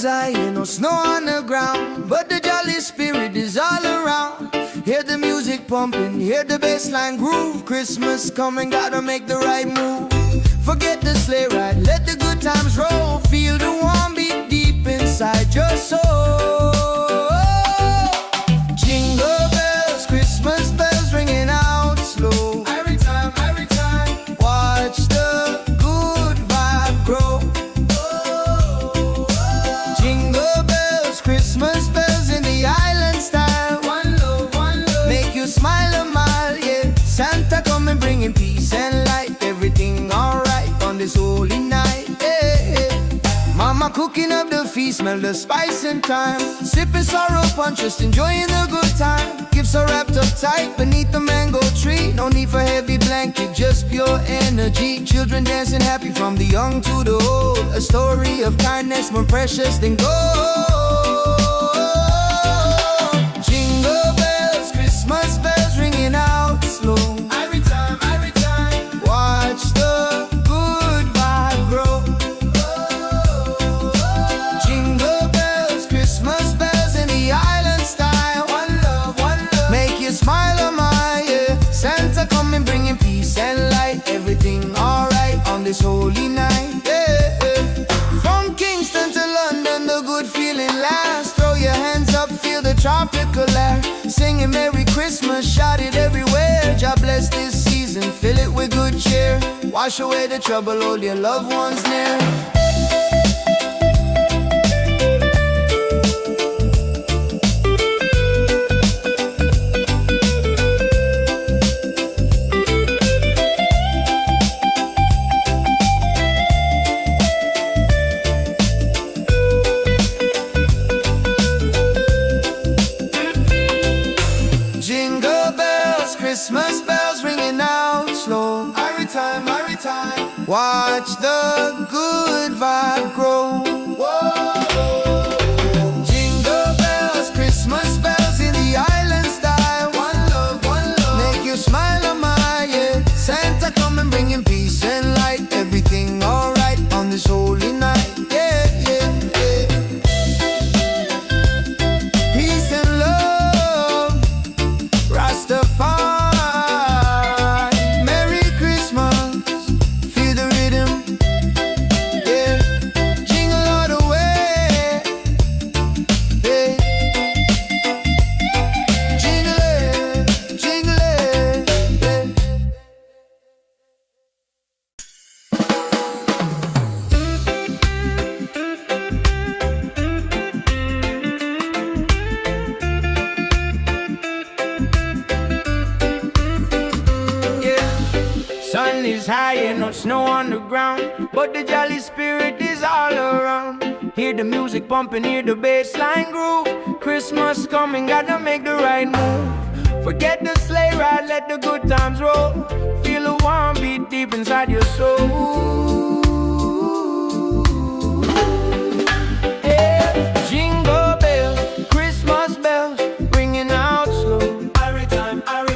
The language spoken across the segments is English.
is high, ain't no snow on the ground, but the jolly spirit is all around. Hear the music pumping, hear the bassline groove. Christmas coming, gotta make the right move. Forget the sleigh ride, let the good times roll. Feel the warm beat deep inside your soul. Jingle bells, Christmas bells ringing out slow. Every time, watch the good vibe grow. Jingle bells, Christmas bells in the island style. One love, make you smile a mile, yeah. Santa coming bringing peace and light. Everything alright on this holy night, yeah. Mama cooking up the feast, smell the spice and thyme. Sipping sorrow punch, just enjoying the good time. Gifts are wrapped up tight beneath the mango tree. No need for heavy blanket, just pure energy. Children dancing happy from the young to the old. A story of kindness more precious than gold. Jingle bells, Christmas bells ringing out slow. Every time, watch the good vibe grow. Jingle bells, Christmas bells in the island style. One love, make you smile a mile, yeah. Santa coming bringing peace and light. Everything alright on this holy night, yeah. From Kingston to London, the good feeling lasts. Throw your hands up, feel the tropical air. Singing Merry Christmas, shout it everywhere. God bless this season, fill it with good cheer. Wash away the trouble, hold your loved ones near. Jingle bells, Christmas bells ringing out slow. Every time, watch the good vibe grow. Whoa. Jingle bells, Christmas bells in the island style. One love, make you smile a mile, yeah. Santa coming bringing peace and light. Everything alright on this holy night, yeah, yeah, yeah. Peace and love, Rastafari. Merry Christmas, feel the rhythm, yeah. Jingle all the way, yeah. Jingle it, yeah. Sun is high and no snow on the ground, but the jolly spirit is all around. Hear the music pumping, hear the bassline groove. Christmas coming, gotta make the right move. Forget the sleigh ride, let the good times roll. Feel the warm beat deep inside your soul. Yeah. Jingle bells, Christmas bells ringing out slow.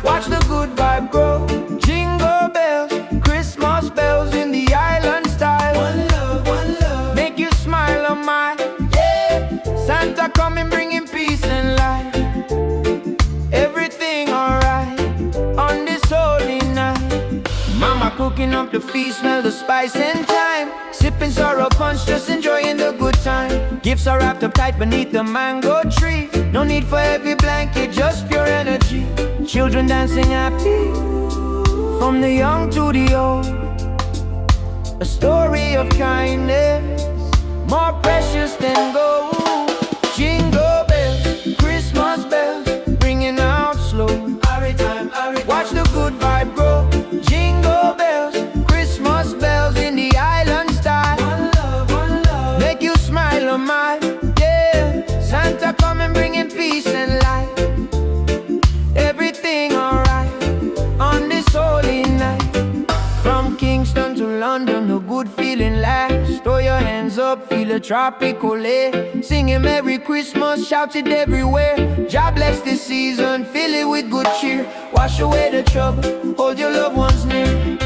Watch the good vibe grow. Jingle bells, Christmas bells in the island style. One love, make you smile a mile, yeah. Santa coming bringing peace and light. Everything alright on this holy night. Mama cooking up the feast, smell the spice and thyme. Sipping sorrow punch, just enjoying the good time. Gifts are wrapped up tight beneath the mango tree. No need for heavy blanket, just pure energy. Children dancing happy from the young to the old. A story of kindness more precious than gold. Jingle bells, Christmas bells ringing out slow. Watch the good vibe grow. Jingle bells, Christmas bells in the island style. One love, make you smile a mile, yeah. Santa coming bringing peace and light. Everything alright on this holy night. From Kingston to London, a good feeling lasts. Throw your hands up, feel a tropical air. Singing Merry Christmas, shout it everywhere. God bless this season, fill it with good cheer. Wash away the trouble, hold your loved ones near.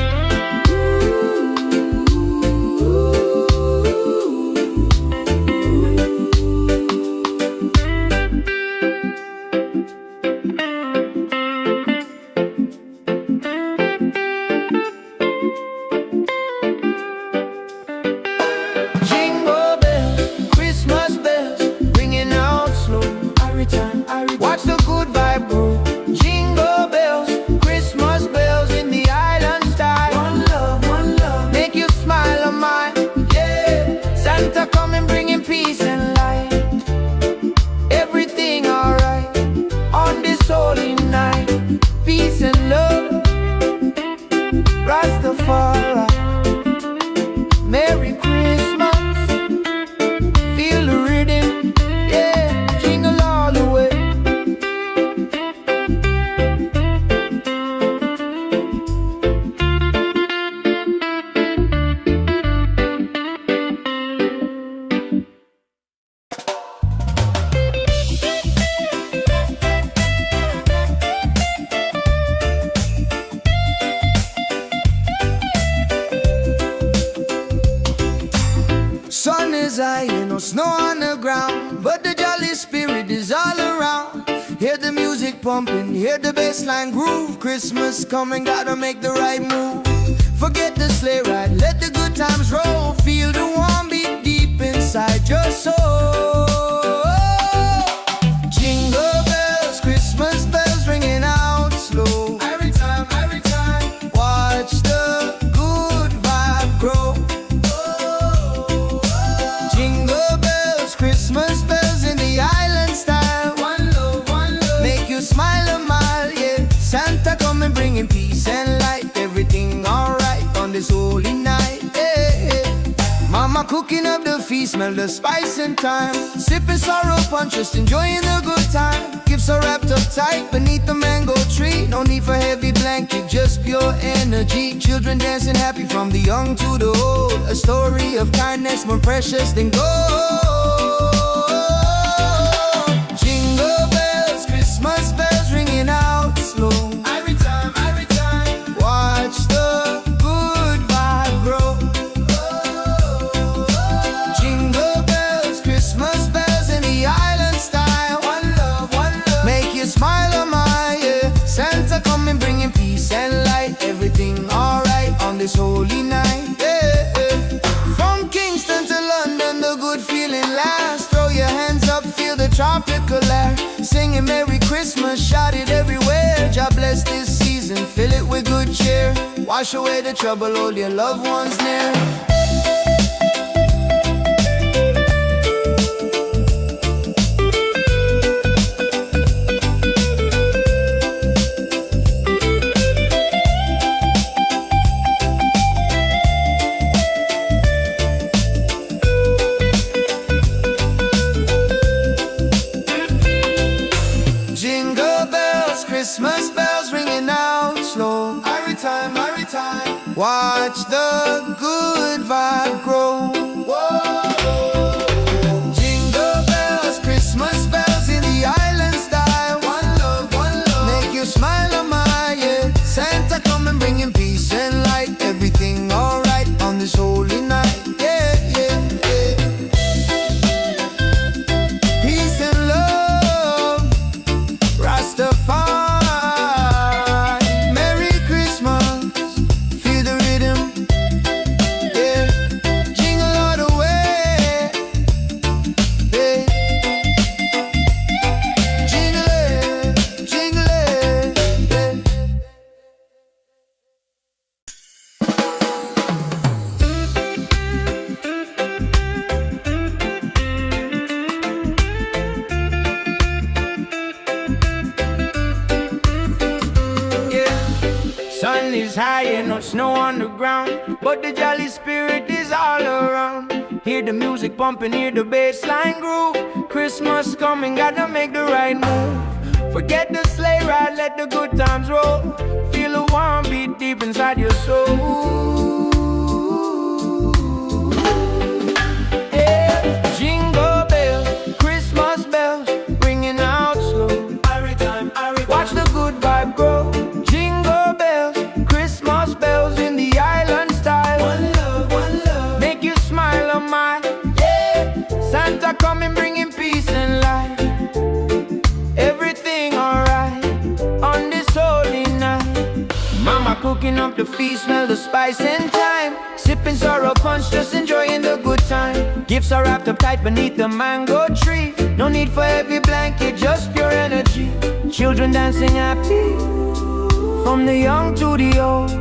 high and no snow on the ground, but the jolly spirit is all around. Hear the music pumping, hear the bassline groove. Christmas coming, gotta make the right move. Forget the sleigh ride, let the good times roll. Feel the warm beat deep inside your soul. Jingle bells, Christmas bells ringing out slow. Every time, watch the good vibe grow. Jingle bells, Christmas bells in the island style. One love, make you smile a mile, yeah. Santa come and bringing peace and light. Everything alright on this holy night, yeah. Mama cooking up the feast, smell the spice and thyme. Sipping sorrow punch, just enjoying the good time. Gifts are wrapped up tight beneath the mango tree. No need for heavy blanket, just pure energy. Children dancing happy from the young to the old. A story of kindness more precious than gold. Jingle bells, Christmas bells ringing out slow. Every time, watch the good vibe grow. Jingle bells, Christmas bells in the island style. One love, make you smile a mile, yeah. Santa coming bringing peace and light. Everything alright on this holy night, yeah. From Kingston to London, the good feeling lasts. Throw your hands up, feel the tropical air. Singing Merry Christmas, shout it everywhere. God bless this season, fill it with good cheer. Wash away the trouble, hold your loved ones near. Jingle bells, Christmas bells ringing out slow. Every time, watch the good vibe grow. Whoa. Jingle bells, Christmas bells in the island style. One love, make you smile a mile, yeah. Santa come and bringing peace and light. Everything alright on this holy night, yeah. Peace and love, Rastafari. Merry Christmas, feel the rhythm, yeah. Jingle all the way, yeah. Jingle it, yeah. Sun is high and no snow on the ground, but the jolly spirit is all around. Hear the music pumping, hear the bassline groove. Christmas coming, gotta make the right move. Forget the sleigh ride, let the good times roll. Feel the warm beat deep inside your soul. Yeah. Jingle bells, Christmas bells, ringing out slow. Watch the good vibe grow. Jingle bells, Christmas bells in the island style. One love, make you smile a mile, yeah. Santa coming bringing peace and light. Everything alright on this holy night. Mama cooking up the feast, smell the spice and thyme. Sipping sorrow punch, just enjoying the good time. Gifts are wrapped up tight beneath the mango tree. No need for heavy blanket, just pure energy. Children dancing happy from the young to the old.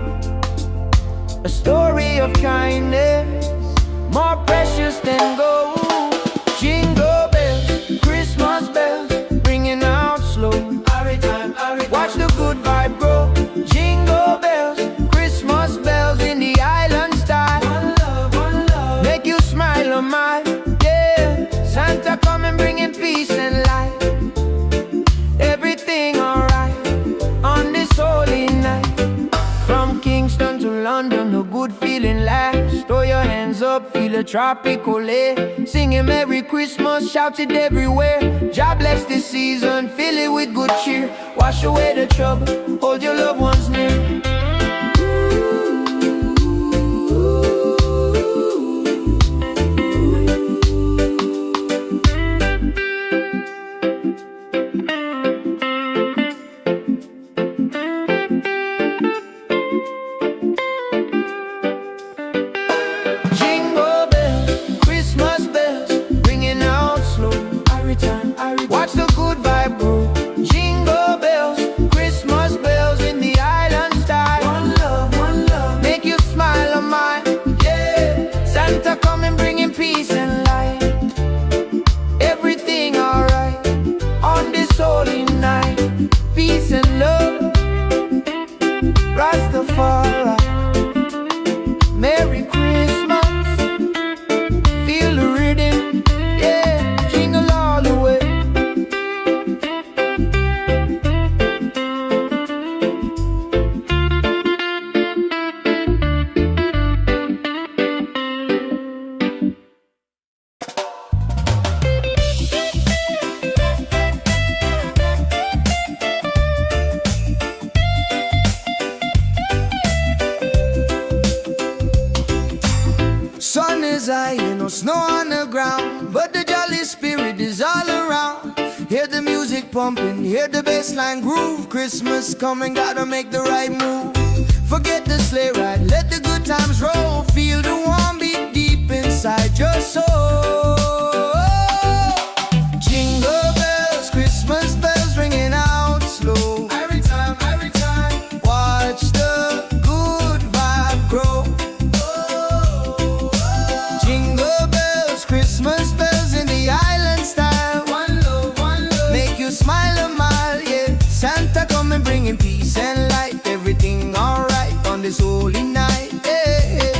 A story of kindness more precious than gold. Jingle bells, Christmas bells, ringing out slow. Watch the good vibe grow. Jingle bells, Christmas bells in the island style. One love, make you smile a mile, yeah. Santa come and bringing peace and light. Everything alright on this holy night. From Kingston to London, a good feeling lasts. Throw your hands up, feel a tropical air. Singing Merry Christmas, shout it everywhere. God bless this season, fill it with good cheer. Wash away the trouble, hold your loved ones near. is high, ain't no snow on the ground, but the jolly spirit is all around. Hear the music pumping, hear the bassline groove. Christmas coming, gotta make the right move. Forget the sleigh ride, let the good times roll. Feel the warm beat deep inside your soul. Jingle bells, Christmas bells ringing out slow. Every time, watch the good vibe grow. Jingle bells, Christmas bells in the island style. One love, make you smile a mile, yeah. Santa come and bringing peace and light. Everything alright on this holy night, yeah.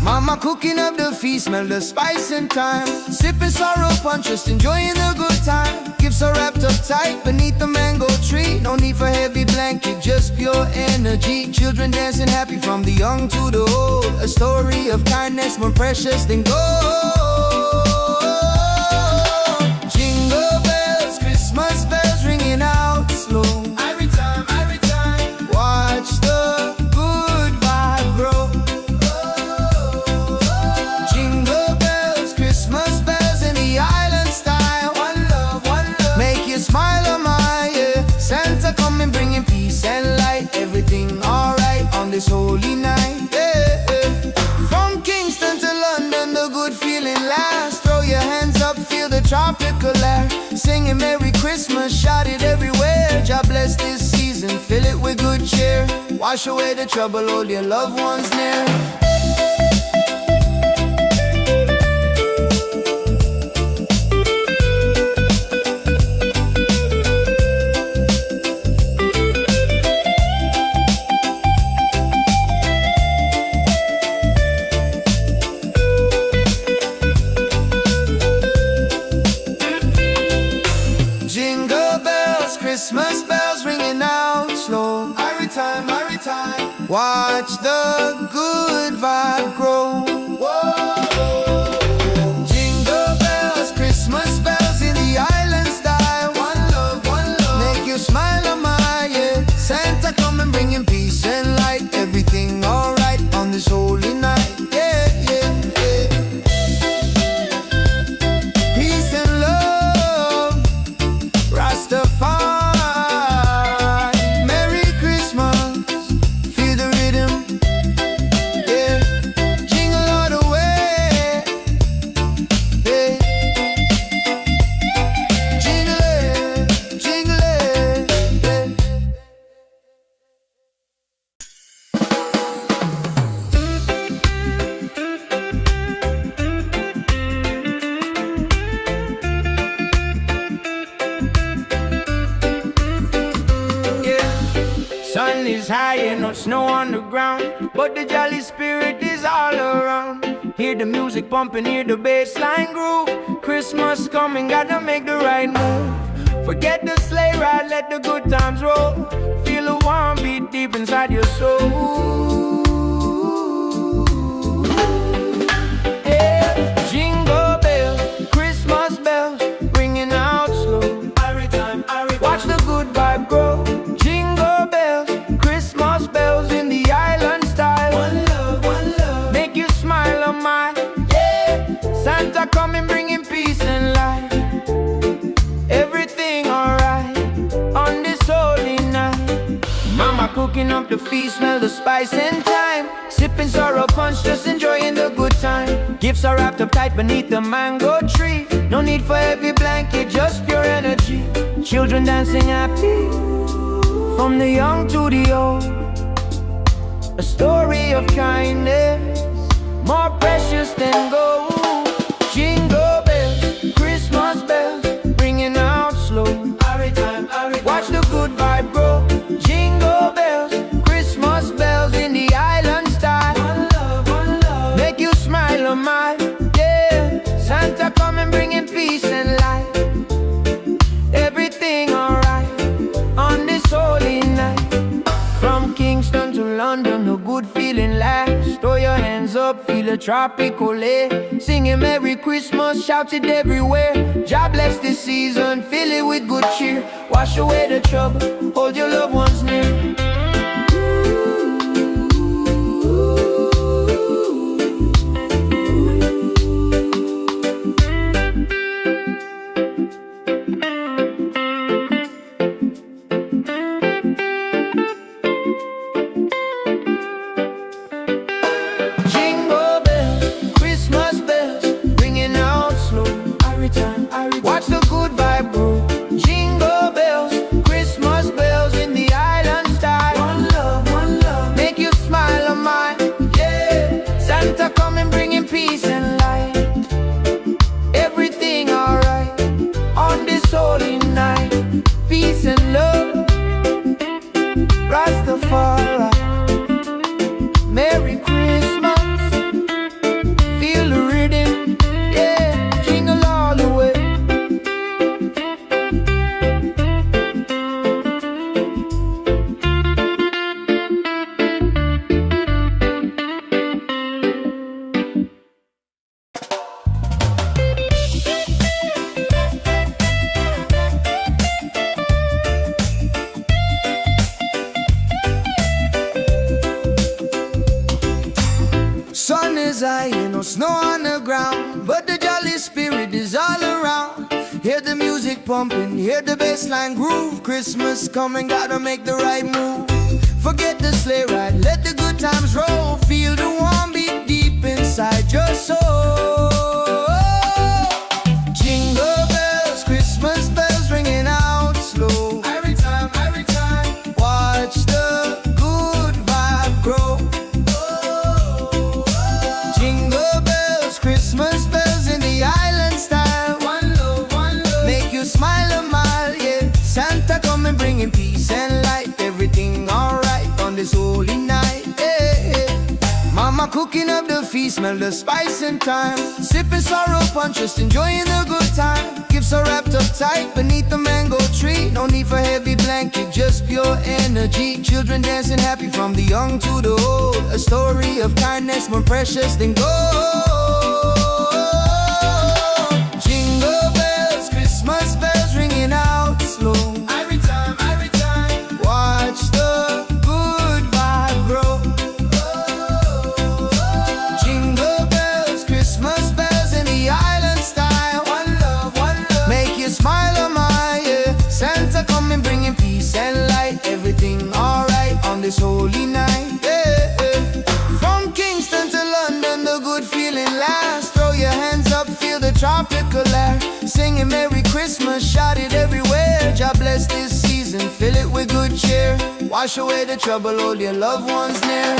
Mama cooking up the feast, smell the spice and thyme. Sipping sorrow punch, just enjoying the good time. Gifts are wrapped up tight beneath the mango tree. No need for heavy blanket, just pure energy. Children dancing happy from the young to the old. A story of kindness more precious than gold. Jingle bells, Christmas bells ringing out slow. Every time, watch the good vibe grow. Jingle bells, Christmas bells in the island style. One love, make you smile a mile, yeah. Santa coming bringing peace and light. Everything alright on this holy night, yeah. From Kingston to London, the good feeling lasts. Throw your hands up, feel the tropical air. Singing Merry Christmas, shout it everywhere. God bless this season, fill it with good cheer. Wash away the trouble, hold your loved ones near. Jingle bells, Christmas bells ringing out slow. Every time, watch the good vibe grow. Whoa. Jingle bells, Christmas bells in the island style. One love, make you smile a mile, yeah. Santa coming bringing peace and light. Everything alright on this holy night, yeah. Peace and love, Rastafari. Merry Christmas, feel the rhythm, yeah. Jingle all the way, yeah. Jingle it, yeah. Sun is high and no snow on the ground, but the jolly spirit is all around. Hear the music pumping, hear the bassline groove. Christmas coming, gotta make the right move. Forget the sleigh ride, let the good times roll. Feel a warm beat deep inside your soul. Yeah. Jingle bells, Christmas bells, ringing out slow. Watch the good vibe grow. Jingle bells, Christmas bells in the island style. One love, make you smile a mile, yeah. Santa coming bringing peace and light. Everything alright on this holy night. Mama cooking up the feast, smell the spice and thyme. Sipping sorrow punch, just enjoying the good time. Gifts are wrapped up tight beneath the mango tree. No need for heavy blanket, just pure energy. Children dancing happy from the young to the old. A story of kindness more precious than gold. Jingle bells, Christmas bells, ringing out slow. Watch the good vibe grow. Jingle bells, Christmas bells in the island style. One love, make you smile a mile, yeah. Santa coming bringing peace and light. Everything alright on this holy night. From Kingston to London, a good feeling lasts. Throw your hands up, feel a tropical air. Singing Merry Christmas, shout it everywhere. God bless this season, fill it with good cheer. Wash away the trouble, hold your loved ones near. is high, ain't no snow on the ground, but the jolly spirit is all around. Hear the music pumping, hear the bassline groove. Christmas coming, gotta make the right move. Forget the sleigh ride, let the good times roll. Feel the warm beat deep inside your soul. Jingle bells, Christmas bells ringing out slow. Every time, watch the good vibe grow. Jingle bells, Christmas bells in the island style. One love, make you smile a mile, yeah. Santa coming bringing peace and light. Everything alright on this holy night, yeah. Mama cooking up the feast, smell the spice and thyme. Sipping sorrow punch, just enjoying the good time. Gifts are wrapped up tight beneath the mango tree. No need for heavy blanket, just pure energy. Children dancing happy from the young to the old. A story of kindness more precious than gold. Jingle bells, Christmas bells ringing out slow. Every time, watch the good vibe grow. Jingle bells, Christmas bells in the island style. One love, make you smile a mile, yeah. Santa coming bringing peace and light. Everything alright on this holy night, yeah. From Kingston to London, the good feeling lasts. Throw your hands up, feel the tropical air. Singing Merry Christmas, shout it everywhere. God bless this season, fill it with good cheer. Wash away the trouble, hold your loved ones near.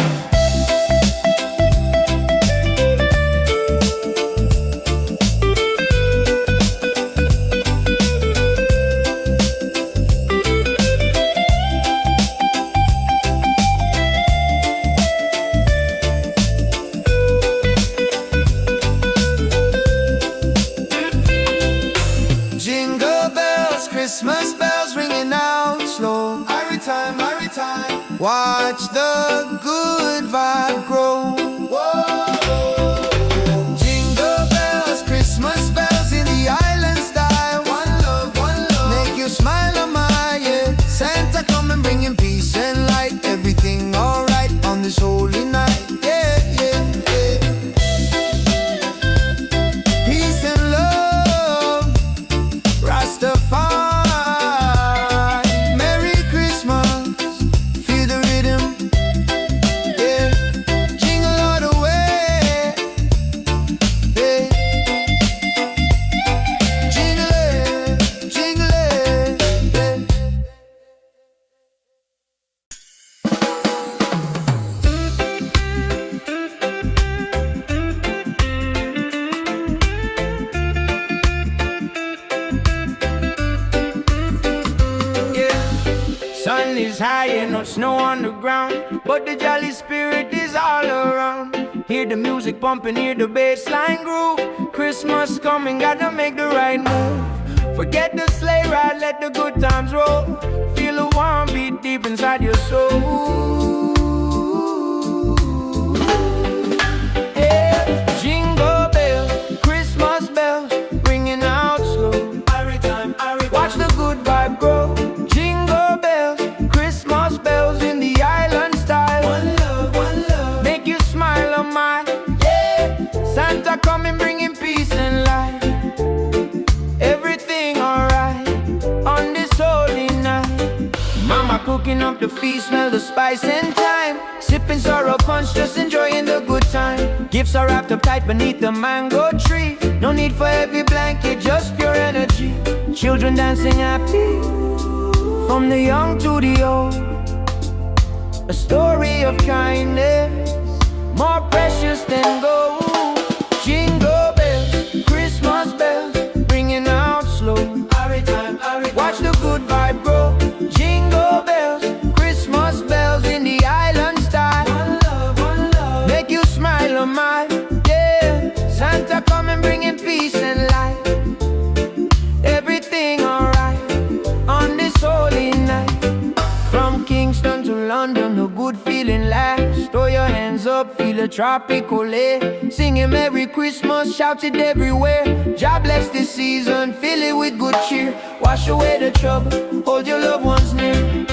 Jingle bells, Christmas bells ringing out slow. Every time, watch the good vibe grow. Jingle bells, Christmas bells in the island style. One love, make you smile a mile, yeah. Santa coming bringing peace and light. Everything alright on this holy night, yeah. Peace and love, Rastafari. Merry Christmas, feel the rhythm, yeah. Jingle all the way, yeah. Jingle it, yeah. Sun is high and no snow on the ground, but the jolly spirit is all around. Hear the music pumping, hear the bassline groove. Christmas coming, gotta make the right move. Forget the sleigh ride, let the good times roll. Feel a warm beat deep inside your soul. Yeah. Jingle bells, Christmas bells ringing out slow. Watch the good vibe grow. Jingle bells, Christmas bells in the island style. One love, make you smile a mile, yeah. Santa coming bringing peace and light. Everything alright on this holy night. Mama cooking up the feast, smell the spice and thyme. Sipping sorrow punch, just enjoying the good time. Gifts are wrapped up tight beneath the mango tree. No need for heavy blanket, just pure energy. Children dancing happy from the young to the old. A story of kindness more precious than gold. Jingle bells, Christmas bells ringing out slow. Watch the good vibe grow. Jingle bells, Christmas bells in the island style. One love, make you smile a mile, yeah. Santa coming bringing peace and light. Everything alright on this holy night. From Kingston to London, a good feeling lasts. Throw your hands up, feel a tropical air. Singing Merry Christmas, shout it everywhere. God bless this season, fill it with good cheer. Wash away the trouble, hold your loved ones near.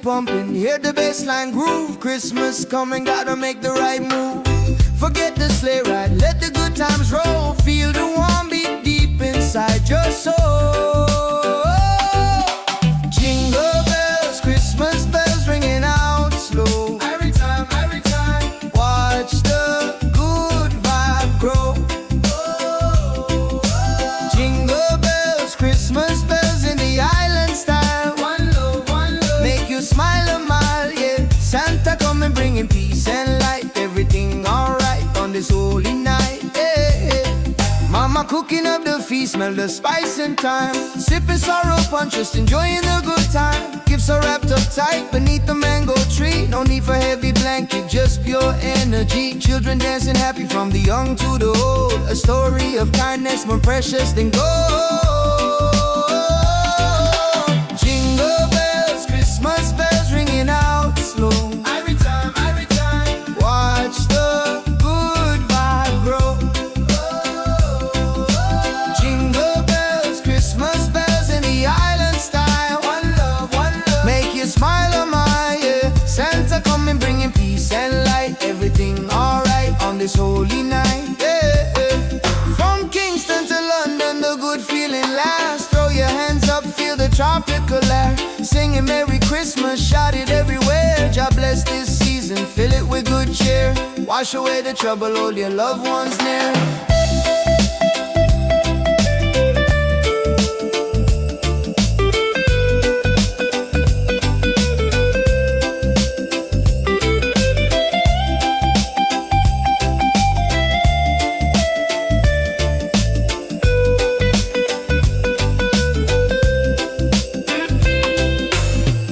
pumping, hear the bassline groove. Christmas coming, gotta make the right move. Forget the sleigh ride, let the good times roll. Feel the warm beat deep inside your soul. Jingle bells, Christmas bells ringing out slow. Every time, watch the good vibe grow. Jingle bells, Christmas bells in the island style. One love, make you smile a mile, yeah. Santa coming bringing peace and light. Everything alright on this holy night, yeah. Mama cooking up the feast, smell the spice and thyme. Sipping sorrow punch, just enjoying the good time. Gifts are wrapped up tight beneath the mango tree. No need for heavy blanket, just pure energy. Children dancing happy from the young to the old. A story of kindness more precious than gold. Jingle bells, Christmas bells ringing out slow. Every time, watch the good vibe grow. Jingle bells, Christmas bells in the island style. One love, make you smile a mile, yeah. Santa coming bringing peace and light. Everything alright on this holy night, yeah. From Kingston to London, the good feeling lasts. Throw your hands up, feel the tropical air. Singing Merry Christmas, shout it everywhere. God bless this season, fill it with good cheer. Wash away the trouble, hold your loved ones near.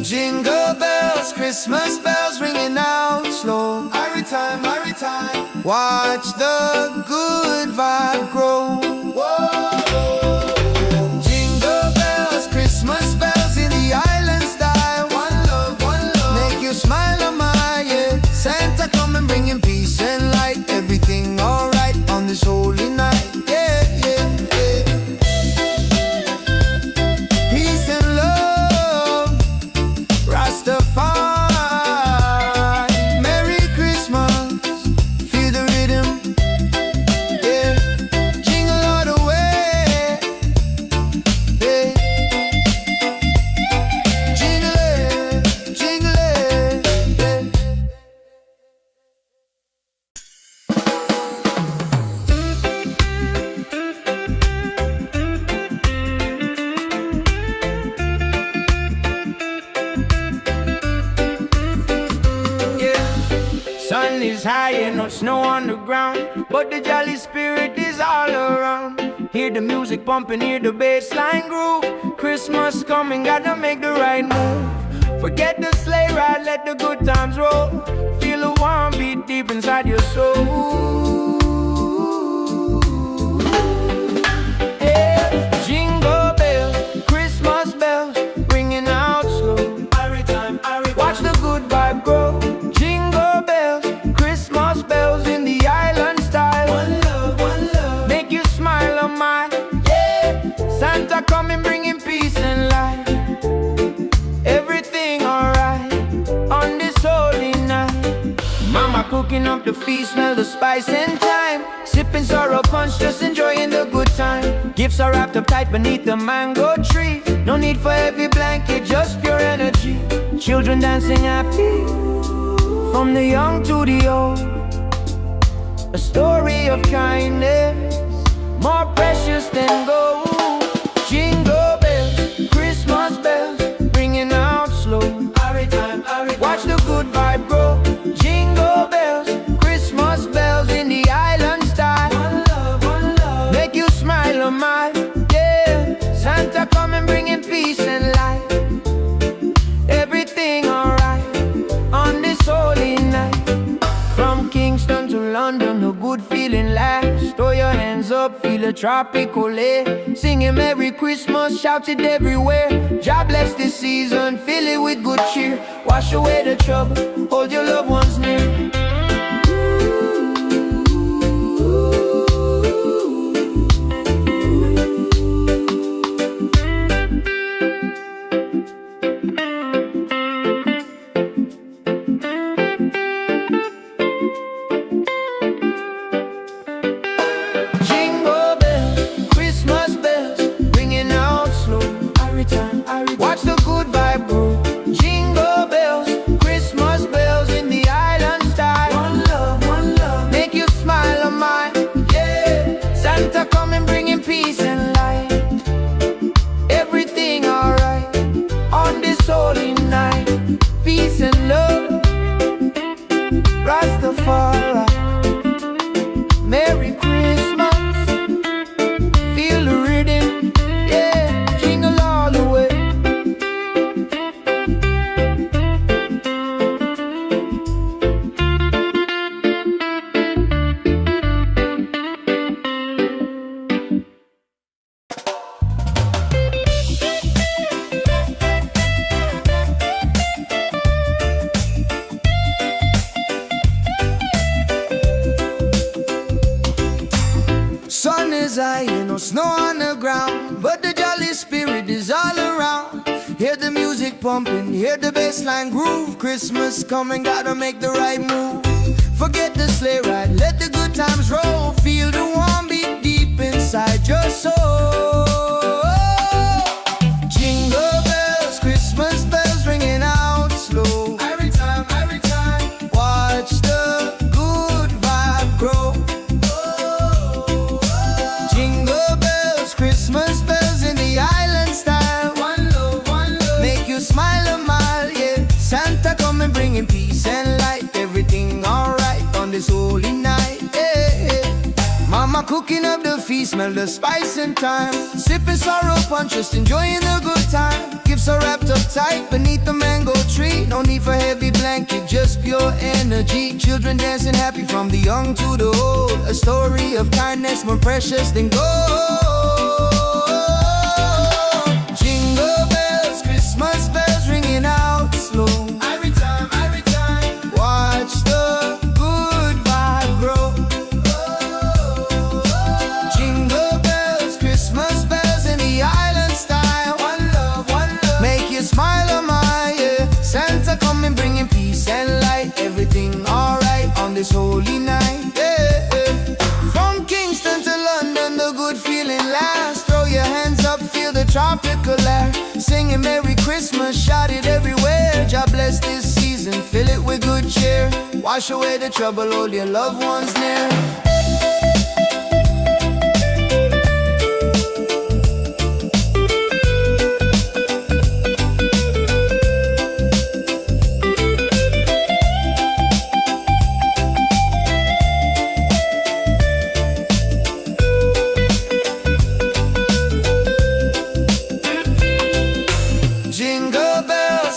Jingle bells, Christmas bells ringing out slow. Every time, watch the good vibe grow. Jingle bells, Christmas bells in the island style. One love, make you smile a mile, yeah. Santa coming bringing peace and light. Everything alright on this holy night, yeah. Peace and love, Rastafari. Merry Christmas, feel the rhythm, yeah. Jingle all the way, yeah. Jingle it, yeah. Sun is high and no snow on the ground, but the jolly spirit is all around. Hear the music pumping, hear the bassline groove. Christmas coming, gotta make the right move. Forget the sleigh ride, let the good times roll. Feel a warm beat deep inside your soul. Yeah. Jingle bells, Christmas bells ringing out slow. Watch the good vibe grow. Jingle bells, Christmas bells in the island style. One love, make you smile a mile, yeah. Santa coming bringing peace and light. Everything alright on this holy night. Mama cooking up the feast, smell the spice and thyme. Sipping sorrow punch, just enjoying the good time. Gifts are wrapped up tight beneath the mango tree. No need for heavy blanket, just pure energy. Children dancing happy from the young to the old. A story of kindness more precious than gold. Jingle bells, Christmas bells ringing out slow. Watch the good vibe grow. Jingle bells, Christmas bells in the island style. One love, make you smile a mile, yeah. Santa coming bringing peace and light. Everything alright on this holy night. From Kingston to London, a good feeling lasts. Throw your hands up, feel a tropical air. Singing Merry Christmas, shout it everywhere. God bless this season, fill it with good cheer. Wash away the trouble, hold your loved ones near. Watch the good vibe grow. Jingle bells, Christmas bells in the island style. One love, make you smile on mine. Yeah, Santa coming bringing peace and light. Everything alright on this holy night. Peace and love, Rastafari. Merry Christmas, feel the rhythm, yeah, jingle all the way. Sun is high, no snow on the ground, but the jolly spirit is all around. Hear the music pumping, hear the bassline groove. Christmas coming, gotta make the right move. Forget the sleigh ride, let the good times roll. Feel the warm beat deep inside your soul. Jingle bells, Christmas bells ringing out slow. Every time, watch the good vibe grow. Christmas bells in the island style. One love, make you smile a mile, yeah. Santa coming bringing peace and light. Everything alright on this holy night, yeah. Mama cooking up the feast, smell the spice and thyme. Sipping sorrow punch, just enjoying the good time. Gifts are wrapped up tight beneath the mango tree. No need for heavy blanket, just pure energy. Children dancing happy from the young to the old. A story of kindness more precious than gold. Jingle bells, Christmas bells ringing out slow. Every time, watch the good vibe grow. Jingle bells, Christmas bells in the island style. One love, make you smile on my, yeah. Santa coming bringing peace and light. Everything alright on this holy night, yeah. From Kingston to London, the good feeling lasts. Throw your hands up, feel the tropical air. Singing Merry Christmas, shout it everywhere. God bless this season, fill it with good cheer. Wash away the trouble, hold your loved ones near.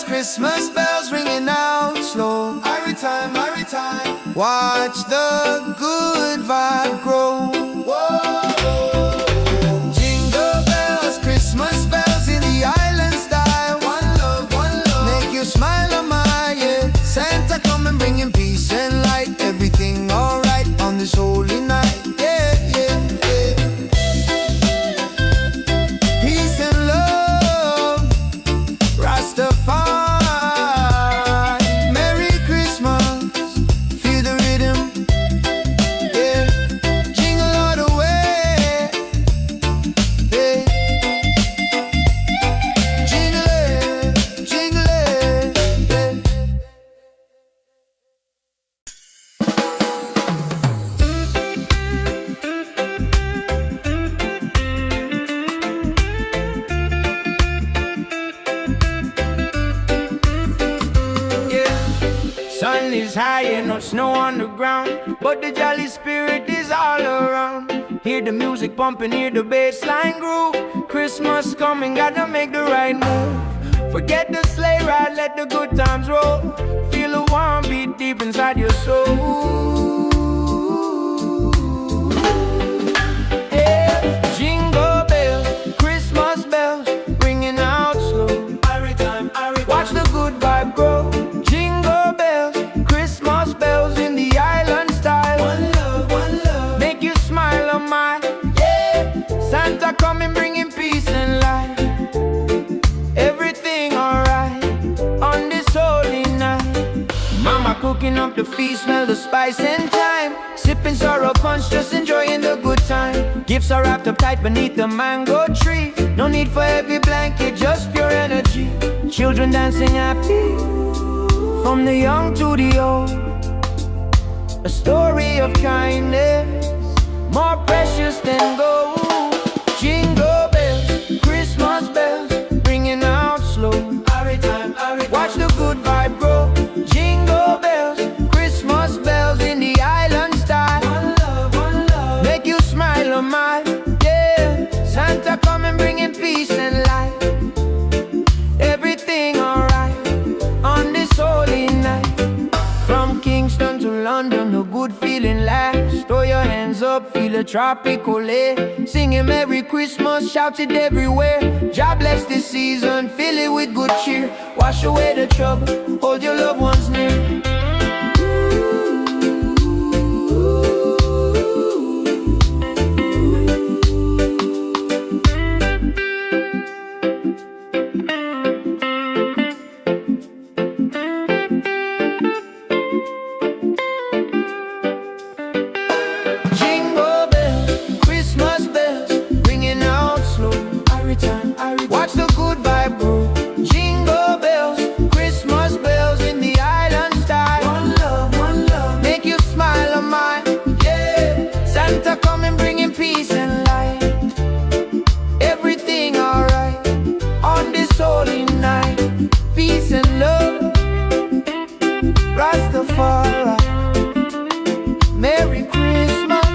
Christmas bells ringing out slow. Every time, watch the good vibe grow. Whoa. Jingle bells, Christmas bells in the island style. One love, make you smile on my, yeah. Santa coming bringing peace and light. Everything alright on this holy night, yeah. Peace and love, Rastafari. Sun is high and no snow on the ground, but the jolly spirit is all around. Hear the music pumping, hear the bassline groove. Christmas coming, gotta make the right move. Forget the sleigh ride, let the good times roll. Feel the warm beat deep inside your soul. Yeah. Jingle bells, Christmas bells, ringing out slow. Watch the good vibe grow. Jingle bells, Christmas bells in the island style. One love, make you smile on mine, yeah. Santa coming bringing peace and light. Everything alright on this holy night. Mama cooking up the feast, smell the spice and thyme. Sipping sorrow punch, just enjoying the good time. Gifts are wrapped up tight beneath the mango tree. No need for heavy blanket, blanket, just pure energy. Children dancing happy, from the young to the old. A story of kindness, more precious than gold. Jingle bells, Christmas bells, ringing out slow. Watch the good vibe grow. Jingle bells, Christmas bells in the island style. One love, make you smile on my, yeah. Santa coming bringing peace and light. Everything alright on this holy night. From Kingston to London, a good feeling lasts. Throw your hands up, feel a tropical air. Singing Merry Christmas, shout it everywhere. God bless this season, fill it with good cheer. Wash away the trouble, hold your loved ones near. Watch the good vibe grow. Jingle bells, Christmas bells in the island style. One love, make you smile on mine, yeah. Santa coming bringing peace and light. Everything alright on this holy night. Peace and love, Rastafari. Merry Christmas,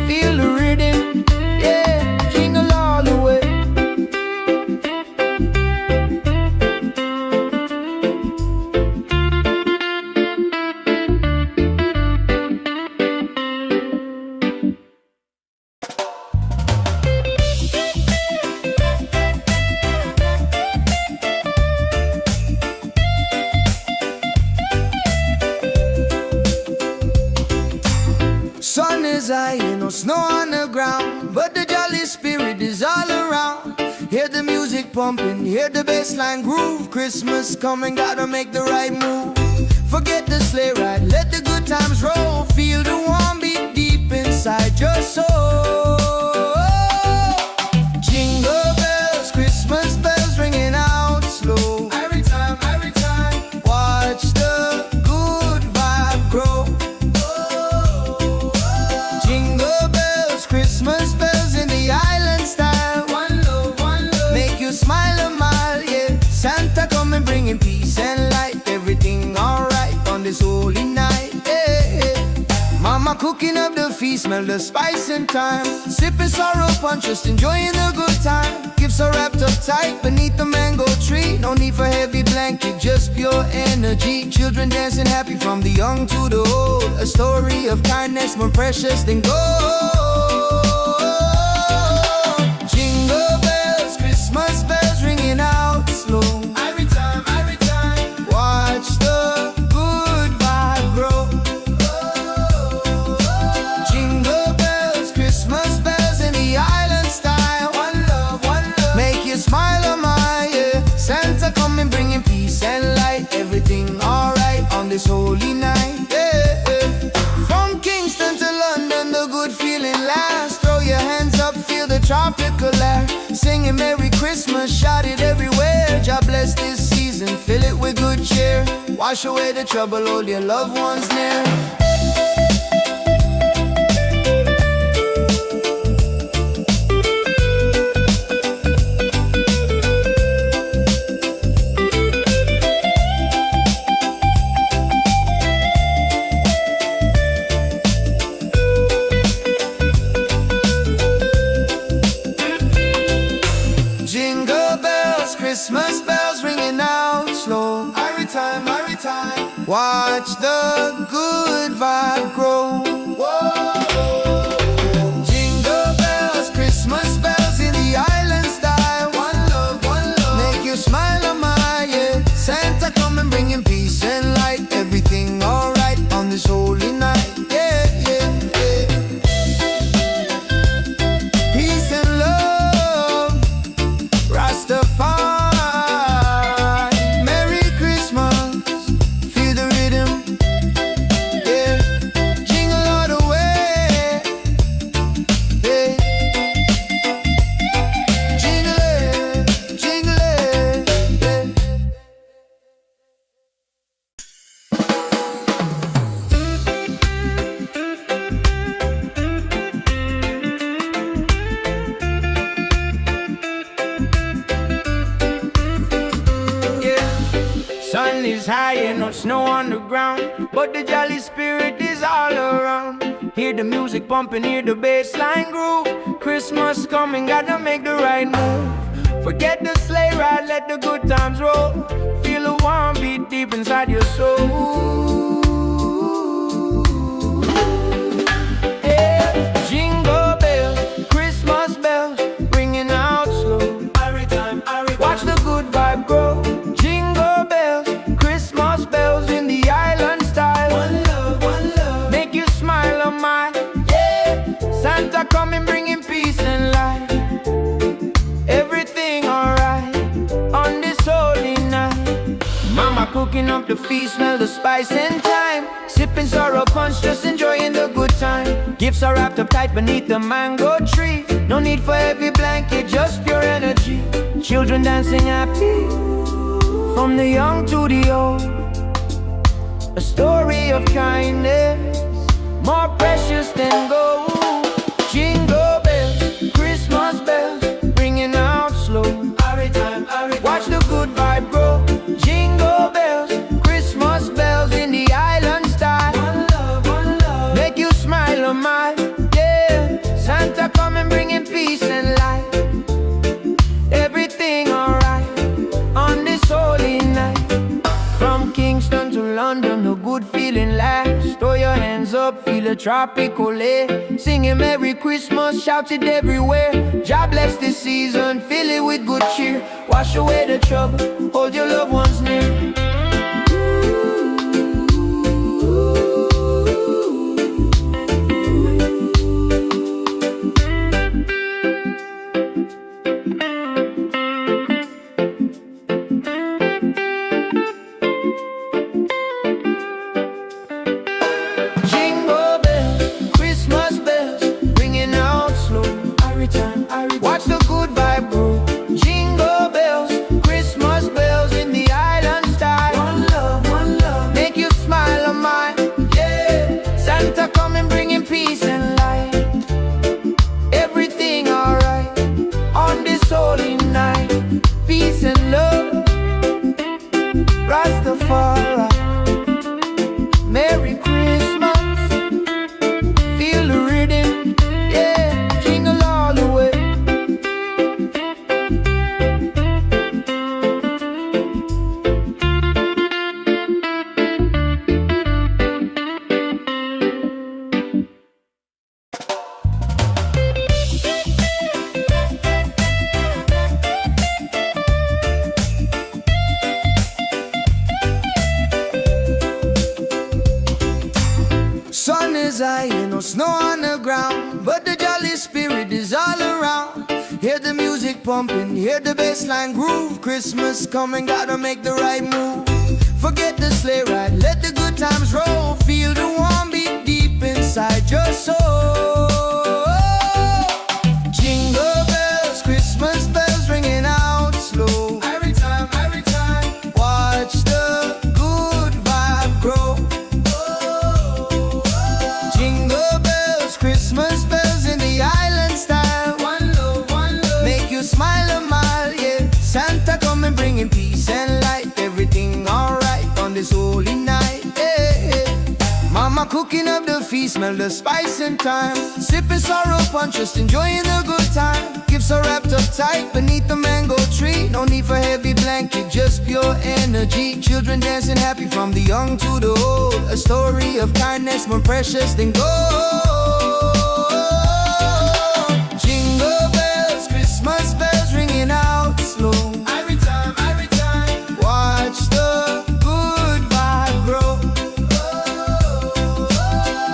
feel the rhythm, yeah. Jingle all the way. Sun is high, no snow on the ground, but the jolly spirit is all around. Hear the music pumping, hear the bassline groove. Christmas coming, gotta make the right move. Forget the sleigh ride, let the good times roll. Feel the warm beat deep inside your soul. Jingle bells, Christmas bells ringing out slow. Every time, watch the good vibe grow. Christmas bells in the island style. One love, make you smile a mile, yeah. Santa coming bringing peace and light. Everything alright on this holy night, yeah. Mama cooking up the feast, smell the spice and thyme. Sipping sorrow punch, just enjoying the good time. Gifts are wrapped up tight beneath the mango tree. No need for heavy blanket, just pure energy. Children dancing happy from the young to the old. A story of kindness more precious than gold. Jingle bells, Christmas bells ringing out slow. Every time, watch the good vibe grow. Jingle bells, Christmas bells in the island style. One love, make you smile on my, yeah. Santa coming bringing peace and light. Everything alright on this holy night, yeah. From Kingston to London, the good feeling lasts. Throw your hands up, feel the tropical air. Singing Merry Christmas, shout it everywhere. God bless this season, fill it with good cheer. Wash away the trouble, hold your loved ones near. Christmas bells ringing out slow. Every time, watch the good vibe grow. Whoa. Jingle bells, Christmas bells in the island style. One love, make you smile on my, yeah. Santa coming bringing peace and light. Everything alright on this holy night, yeah. Peace and love, Rastafari. Jingle Sun is high and no snow on the ground, but the jolly spirit is all around. Hear the music pumping, hear the bass line groove. Christmas coming, gotta make the right move. Forget the sleigh ride, let the good times roll. Feel a warm beat deep inside your soul. Yeah. Jingle bells, Christmas bells, ringing out slow. Watch the good vibe grow. Jingle bells, Christmas bells in the island style. One love, make you smile on my, yeah. Santa coming bringing peace and light. Everything alright on this holy night. Mama cooking up the feast, smell the spice and thyme. Sipping sorrow punch, just enjoying the good time. Gifts are wrapped up tight beneath the mango tree. No need for heavy blanket, just pure energy. Children dancing happy, from the young to the old. A story of kindness, more precious than gold. Jingle bells, Christmas bells, ringing out slow. Watch the good vibe grow. Jingle bells, Christmas bells in the island style. One love, make you smile on my, yeah. Santa coming bringing peace and light. Everything alright on this holy night. From Kingston to London, a good feeling lasts. Throw your hands up, feel a tropical air. Singing Merry Christmas, shout it everywhere. God bless this season, fill it with good cheer. Wash away the trouble, hold your loved ones near. Watch the good vibe grow. Jingle bells, Christmas bells in the island style. One love, make you smile on mine, yeah. Santa coming bringing peace and light. Everything alright on this holy night. Peace and love, Rastafari. Merry Christmas, feel the rhythm, yeah. Jingle all the way. Sun is high and no snow on the ground, but the jolly spirit is all around. Hear the music pumping, hear the bass line groove. Christmas coming, gotta make the right move. Forget the sleigh ride, let the good times roll. Feel the warm beat deep inside your soul. Jingle bells, Christmas bells ringing out slow. Every time, watch the good vibe grow. Jingle bells, Christmas bells in the island style. One love, make you smile a mile, yeah. Santa coming bringing peace and light. Everything alright on this holy night, yeah. Mama cooking up the feast, smell the spice and thyme. Sipping sorrow punch, just enjoying the good time. Gifts are wrapped up tight beneath the mango tree. No need for heavy blanket, just pure energy. Children dancing happy from the young to the old. A story of kindness more precious than gold. Jingle bells, Christmas bells ringing out slow. Every time, watch the good vibe grow.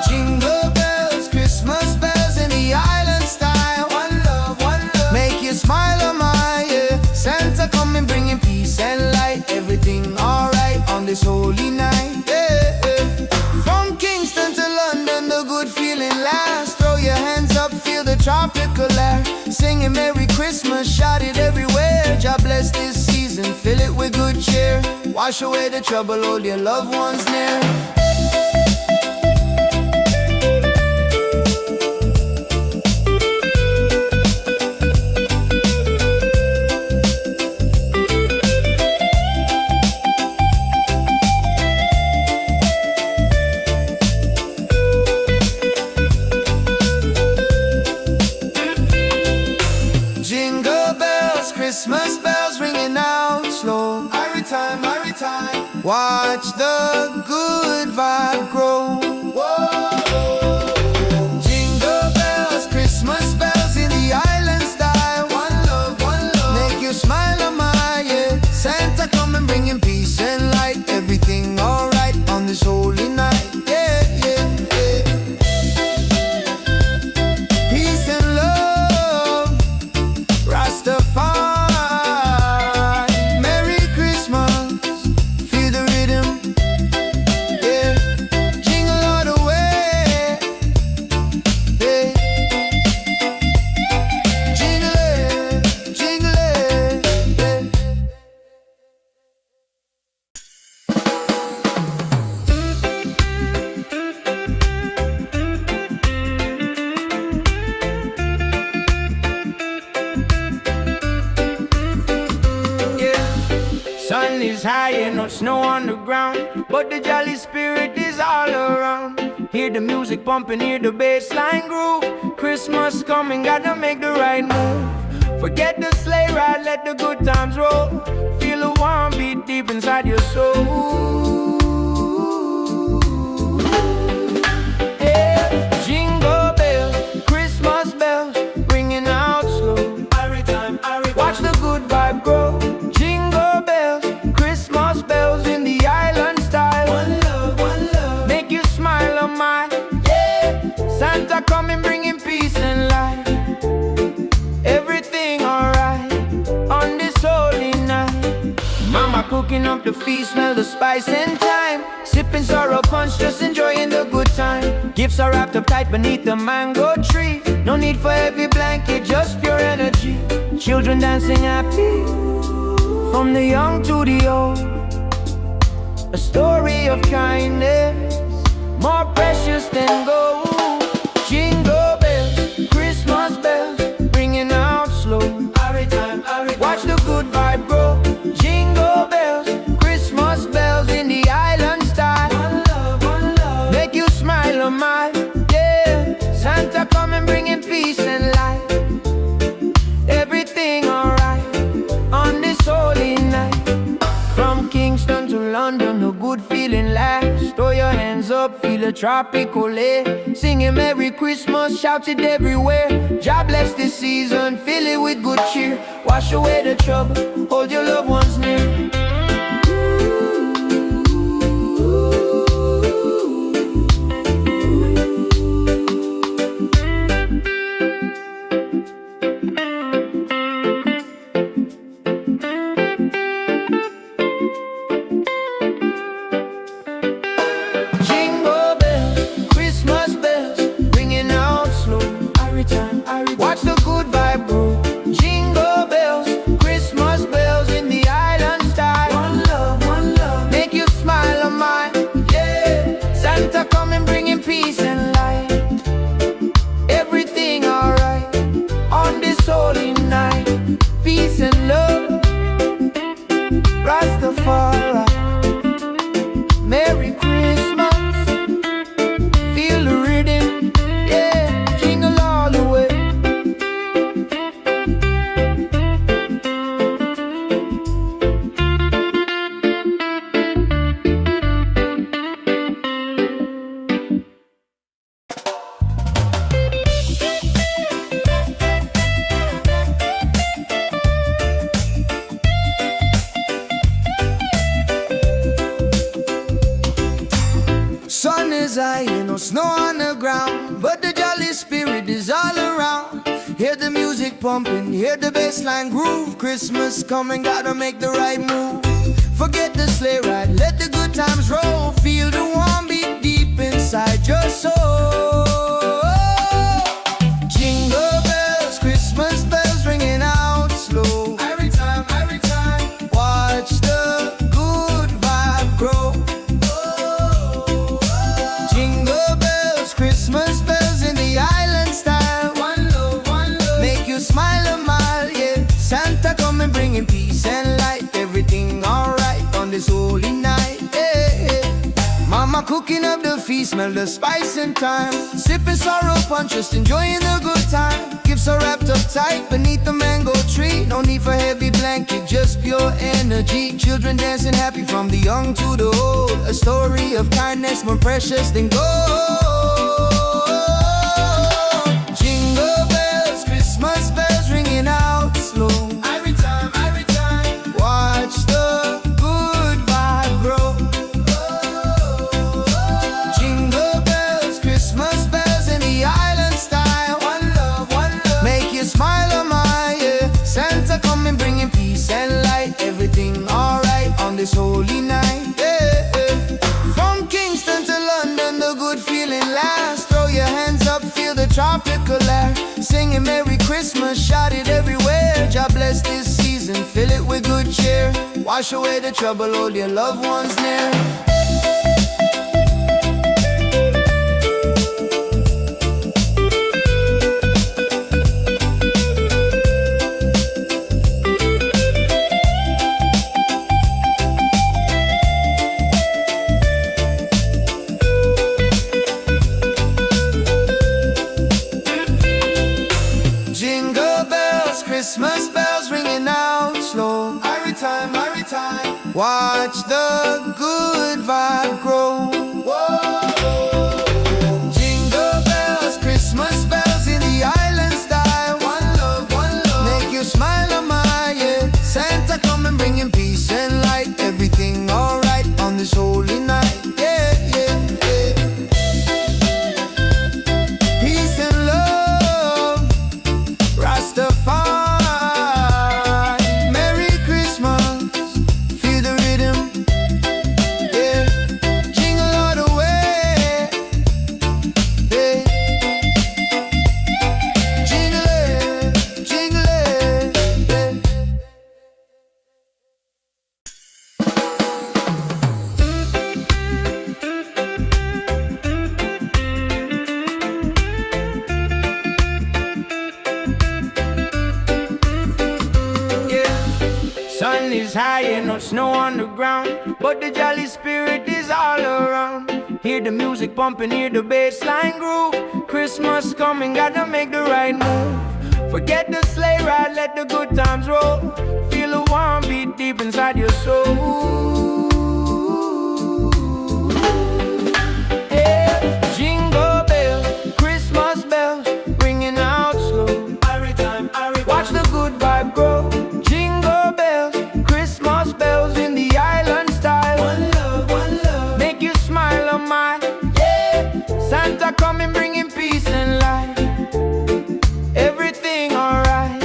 Jingle bells, Christmas bells in the island style. One love, make you smile on my, yeah. Santa coming bringing peace and light. Everything alright on this holy night, yeah. From Kingston to London, the good feeling lasts. Throw your hands up, feel the tropical air. Singing Merry Christmas, shout it everywhere. God bless this season, fill it with good cheer. Wash away the trouble, hold your loved ones near. bells ringing out slow. Every time, watch the good vibe grow. Whoa. Jingle bells, Christmas bells in the island style. One love, make you smile on my, yeah. Santa come and bringing peace and light. Everything alright on this holy night, yeah, yeah, yeah. Peace and love, Rastafari. Merry Christmas, feel the rhythm, yeah. Jingle all the way, yeah. Jingle it, yeah. Sun is high and no snow on the ground, but the jolly spirit is all around. Hear the music pumping, hear the bass line groove. Christmas coming, gotta make the right move. Forget the sleigh ride, let the good times roll. Feel a warm beat deep inside your soul. Yeah. Jingle bells, Christmas bells, ringing out slow. Watch the good vibe grow. Jingle bells, Christmas bells in the island style. One love, make you smile on my, yeah. Santa coming bringing peace and light. Everything alright on this holy night. Mama cooking up the feast, smell the spice and thyme. Sipping sorrow punch, just enjoying the good time. Gifts are wrapped up tight beneath the mango tree. No need for heavy blanket, just pure energy. Children dancing happy, from the young to the old. A story of kindness, more precious than gold. Jingle bells, Christmas bells, ringing out slow. Watch the good vibe grow. Jingle bells, Christmas bells in the island style. One love, make you smile on my, yeah. Santa coming bringing peace and light. Everything alright on this holy night. From Kingston to London, a good feeling lasts. Throw your hands up, feel a tropical air. Singing Merry Christmas, shout it everywhere. God bless this season, fill it with good cheer. Wash away the trouble, hold your loved ones near. Jingle bells, Christmas bells, ringing out slow. Watch the good vibe grow. Jingle bells, Christmas bells in the island style. One love, make you smile on my, yeah. Santa coming bringing peace and light. Everything alright on this holy night. Peace and love, Rastafari. Merry Christmas, feel the rhythm, yeah. Jingle all the way. Sun is high and no snow on the ground, but the jolly spirit is all around. Hear the music pumping, hear the bass line groove. Christmas coming, gotta make the right move. Forget the sleigh ride, let the good times roll. Feel the warm beat deep inside your soul. Jingle bells, Christmas bells ringing out slow. Every time, watch the good vibe grow. Jingle bells, Christmas bells in the island style. One love, make you smile a mile, yeah. Santa come and bringing peace and light. Everything alright on this holy night, yeah. Mama cooking up the feast, smell the spice and thyme. Sipping sorrow punch, just enjoying the good time. Gifts are wrapped up tight beneath the mango tree. No need for heavy blanket, just pure energy. Children dancing happy from the young to the old. A story of kindness more precious than gold. Jingle bells, Christmas bells ringing out slow. Every time, watch the good vibe grow. Jingle bells, Christmas bells in the island style. One love, make you smile, oh my, yeah. Santa coming bringing peace and light. Everything alright on this holy night, yeah, yeah. From Kingston to London, the good feeling lasts. Throw your hands up, feel the tropical air. Singing Merry Christmas, shout it everywhere. God bless this season, fill it with good cheer. Wash away the trouble, hold your loved ones near. Christmas bells ringing out slow. Every time, watch the good vibe grow. Whoa. Jingle bells, Christmas bells in the island style. One love, make you smile, oh my, yeah. Santa coming bringing peace and light. Everything alright on this holy night, yeah, yeah, yeah. Peace and love, Rastafari. Sun is high and no snow on the ground, but the jolly spirit is all around. Hear the music pumping, hear the bass line groove. Christmas coming, gotta make the right move. Forget the sleigh ride, let the good times roll. Feel a warm beat deep inside your soul. Yeah. Jingle bells, Christmas bells, ringing out slow. Watch the good vibe grow. Jingle bells, Christmas bells in the island style. One love, make you smile, oh my, yeah. Santa coming bringing peace and light. Everything alright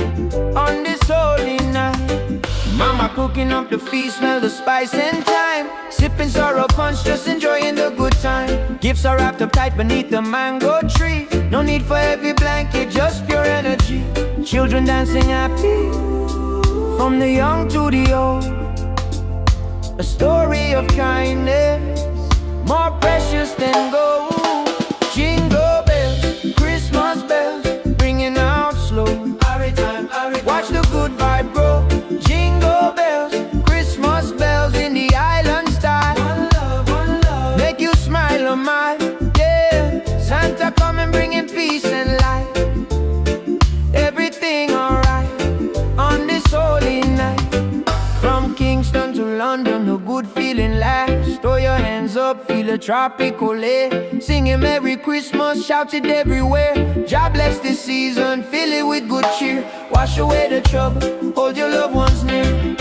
on this holy night. Mama cooking up the feast, smell the spice and thyme. Sipping sorrow punch, just enjoying the good time. Gifts are wrapped up tight beneath the mango tree. No need for heavy blanket, just pure energy. Children dancing happy from the young to the old. A story of kindness more precious than gold. Jingle bells, Christmas bells, ringing out slow. Watch the good vibe grow. Jingle bells, Christmas bells in the island style. One love, make you smile, oh my, yeah. Santa coming bringing peace and light. Everything alright on this holy night. From Kingston to London, a good feeling lasts. Throw your hands up, feel a tropical air. Singing Merry Christmas, shout it everywhere. God bless this season, fill it with good cheer. Wash away the trouble, hold your loved ones near.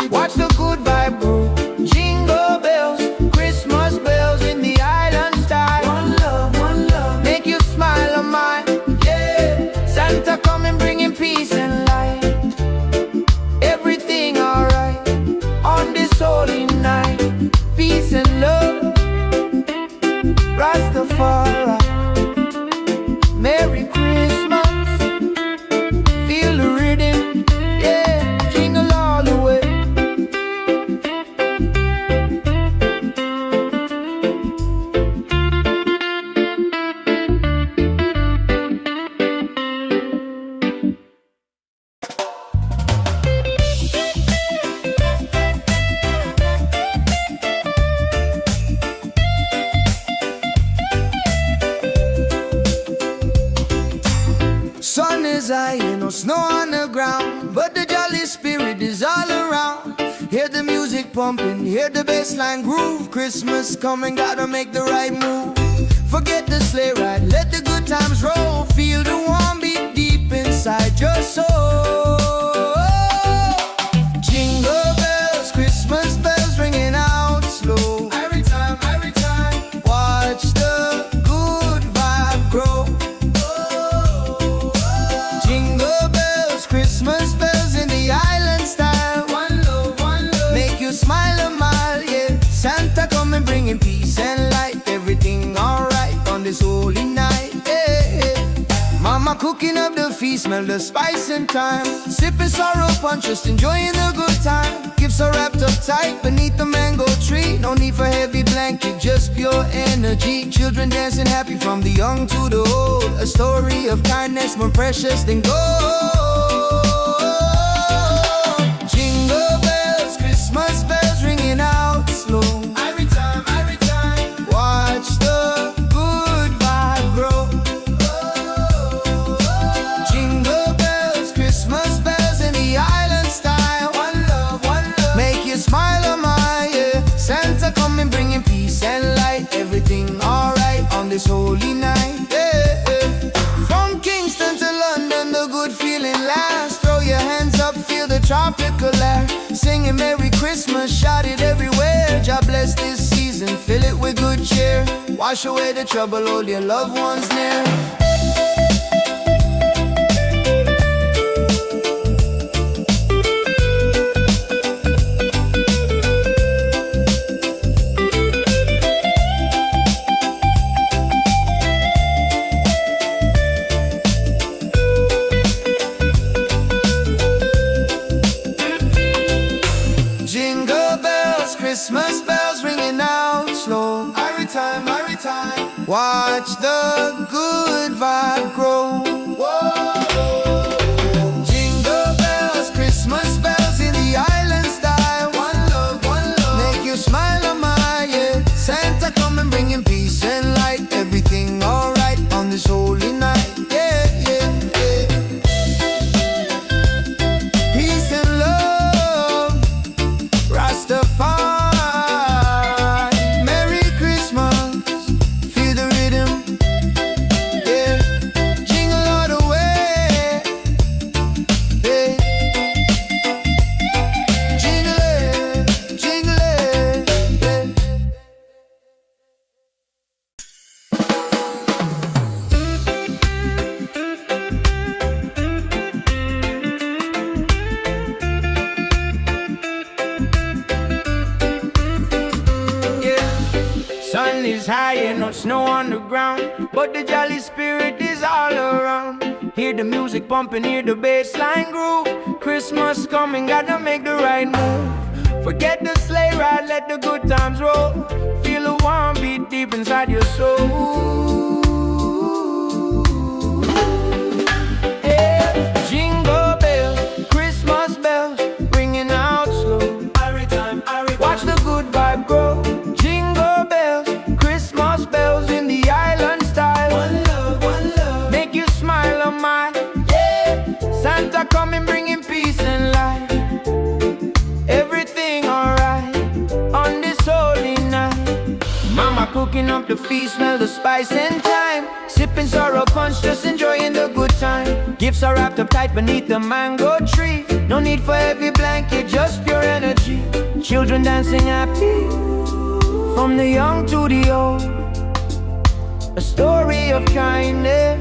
Watch the good vibe grow. Jingle bells, Christmas bells in the island style. One love, make you smile, oh my, yeah. Santa coming bringing peace and light. Everything alright on this holy night. Peace and love, Rastafari. Merry Christmas, is high, ain't no snow on the ground, but the jolly spirit is all around. Hear the music pumping, hear the bassline groove. Christmas coming, gotta make the right move. Forget the sleigh ride, let the good times roll. Feel the warm beat deep inside your soul. Jingle bells, Christmas bells ringing out slow. Every time, watch the good vibe grow. Jingle bells, Christmas bells in the island style. One love, make you smile a mile, yeah. Santa coming bringing peace and light. Everything alright on this holy night, yeah. Mama cooking up the feast, smell the spice and thyme. Sipping sorrow punch, just enjoying the good time. Gifts are wrapped up tight beneath the mango tree. No need for heavy blanket, just pure energy. Children dancing happy from the young to the old. A story of kindness more precious than gold. Jingle bells, Christmas bells ringing out slow. Every time, watch the good vibe grow. Jingle bells, Christmas bells in the island style. One love, make you smile a mile, yeah. Santa coming bringing peace and light. Everything alright on this holy night, yeah. From Kingston to London, the good feeling lasts. Throw your hands up, feel the tropical air. Singing Merry Christmas, shout it everywhere. God bless this season, fill it with good cheer. Wash away the trouble, hold your loved ones near. Jingle bells, Christmas bells ringing out slow. Every time, watch the good vibe grow. Jingle bells, Christmas bells in the island style. One love, make you smile a mile, yeah. Santa coming bringing peace and light. Everything alright on this holy night, yeah. Peace and love, Rastafari. Merry Christmas, feel the rhythm, yeah. Jingle all the way, yeah. Jingle it, yeah. Sun is high and no snow on the ground, but the jolly spirit is all around. Hear the music pumping, hear the bassline groove. Christmas coming, gotta make the right move. Forget the sleigh ride, let the good times roll. Feel the warm beat deep inside your soul. Yeah. Jingle bells, Christmas bells, ringing out slow. Watch the good vibe grow. Jingle bells, Christmas bells in the island style. One love, make you smile a mile, yeah. Santa coming bringing peace and light. Everything alright on this holy night. Mama cooking up the feast, smell the spice and thyme. Sipping sorrow punch, just enjoying the good time. Gifts are wrapped up tight beneath the mango tree. No need for heavy blanket, just pure energy. Children dancing happy from the young to the old. A story of kindness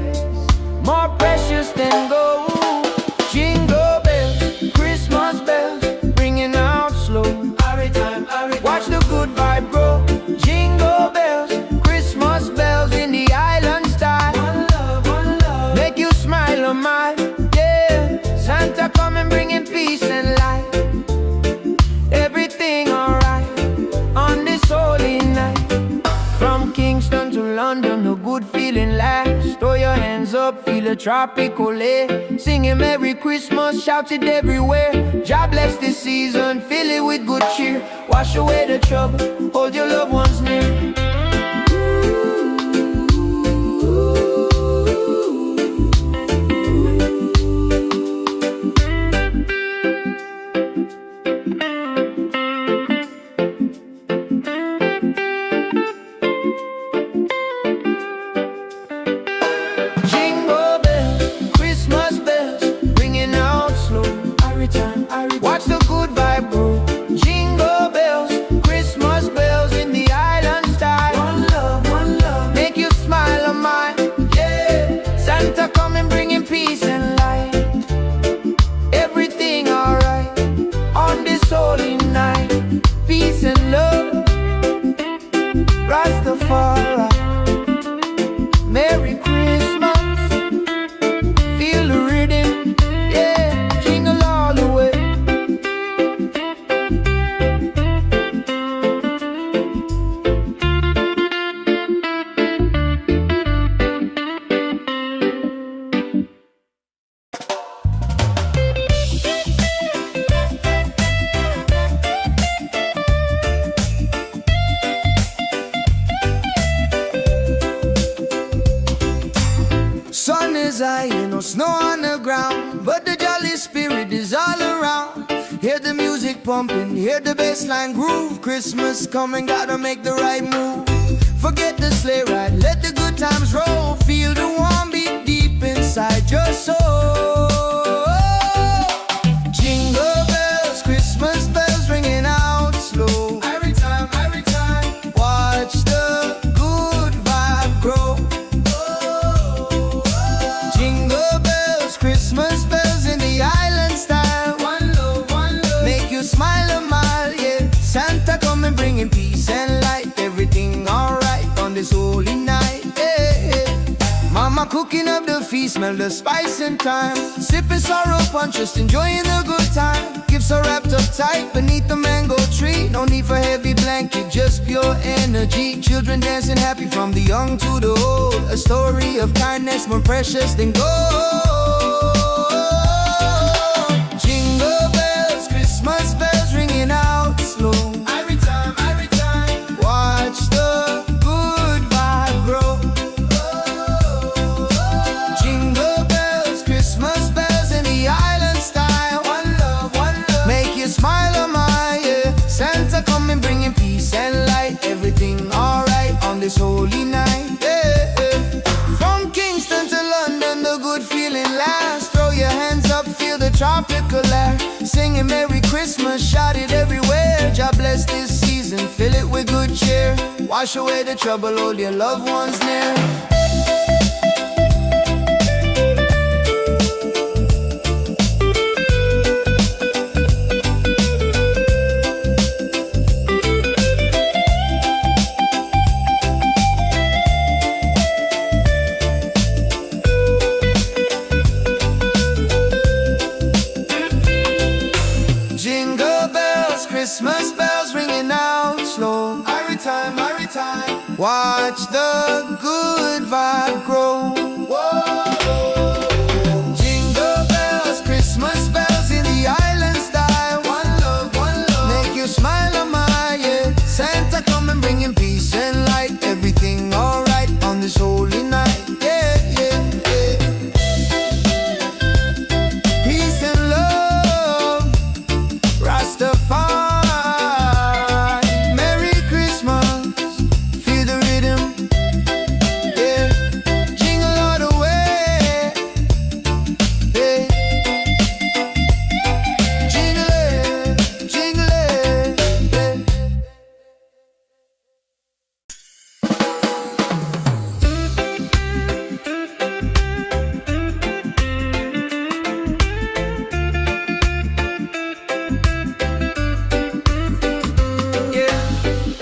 more precious than gold. Jingle bells, Christmas bells, ringing out slow. Watch the good vibe grow. Jingle bells, Christmas bells in the island style. One love, make you smile a mile, yeah. Santa coming bringing peace and light. Everything alright on this holy night. From Kingston to London, the good feeling lasts. Throw your hands up, feel the tropical air. Singing Merry Christmas, shout it everywhere. God bless this season, fill it with good cheer. Wash away the trouble, hold your loved ones near. of mine. Yeah, Santa coming bringing peace and light. Everything alright on this holy night. Peace and love, Rastafari. Merry Christmas, feel the rhythm, yeah, jingle all the way. Sun is high, ain't no snow on the ground, but the jolly spirit is all around. Hear the music pumping, hear the bassline groove. Christmas coming, gotta make the right move. Forget the sleigh ride, let the good times roll. Feel the warm beat deep inside your soul. Jingle bells, Christmas bells ringing out slow. Every time, watch the good vibe grow. Jingle bells, Christmas bells in the island style. One love, make you smile a mile, yeah. Santa coming bringing peace and light. Everything alright on this holy night, yeah. Mama cooking up the feast, smell the spice and thyme. Sipping sorrow punch, just enjoying the good time. Gifts are wrapped up tight beneath the mango tree. No need for heavy blanket, just pure energy. Children dancing happy from the young to the old. A story of kindness more precious than gold. Jingle bells, Christmas bells ringing out slow. Every time, watch the good vibe grow. Jingle bells, Christmas bells in the island style. One love, make you smile a mile, yeah. Santa coming bringing peace and light. Everything alright on this holy night, yeah. From Kingston to London, the good feeling lasts. Throw your hands up, feel the tropical air. Singing Merry Christmas, shout it everywhere. God bless this season, fill it with good cheer. Wash away the trouble, hold your loved ones near. Jingle bells, Christmas bells ringing out slow. Every time, watch the good vibe grow. Whoa. Jingle bells, Christmas bells in the island style. One love, make you smile a mile, yeah. Santa coming bringing peace and light. Everything alright on this holy night, yeah, yeah, yeah. Peace and love, Rastafari. Merry Christmas, feel the rhythm, yeah. Jingle all the way, yeah. Jingle it, yeah.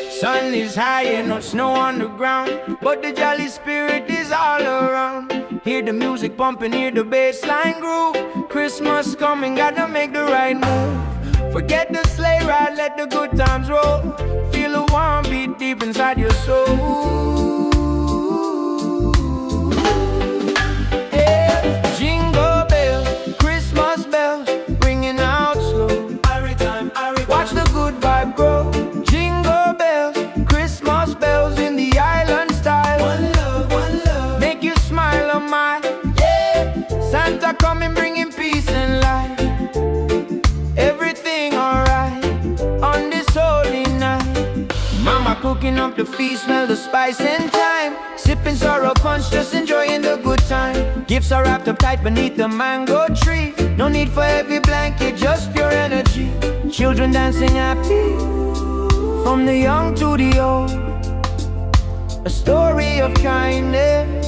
Sun is high and no snow on the ground, but the jolly spirit is all around. Hear the music pumping, hear the bassline groove. Christmas coming, gotta make the right move. Forget the sleigh ride, let the good times roll. Feel the warm beat deep inside your soul. Yeah. Jingle bells, Christmas bells, ringing out slow. Watch the good vibe grow. Jingle bells, Christmas bells in the island style. One love, make you smile a mile, yeah. Santa coming bringing peace and light. Everything alright on this holy night. Mama cooking up the feast, smell the spice and thyme. Sipping sorrow punch, just enjoying the good time. Gifts are wrapped up tight beneath the mango tree. No need for heavy blanket, just pure energy. Children dancing happy, from the young to the old. A story of kindness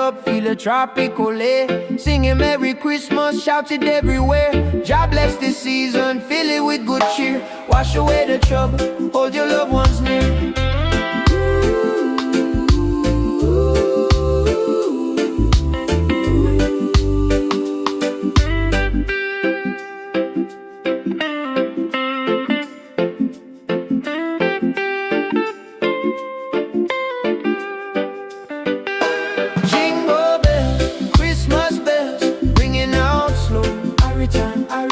up, feel a tropical air. Singing Merry Christmas, shout it everywhere. God bless this season, fill it with good cheer. Wash away the trouble, hold your loved ones near.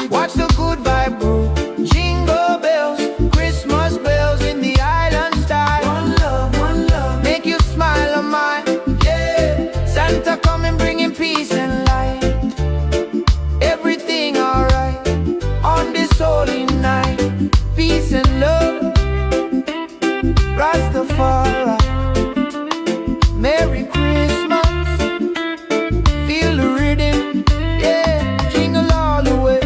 Watch the good vibe grow. Jingle bells, Christmas bells in the island style. One love, make you smile on mine. Yeah, Santa coming bringing peace and light. Everything alright on this holy night. Peace and love, Rastafari. Merry Christmas, feel the rhythm. Yeah, jingle all the way.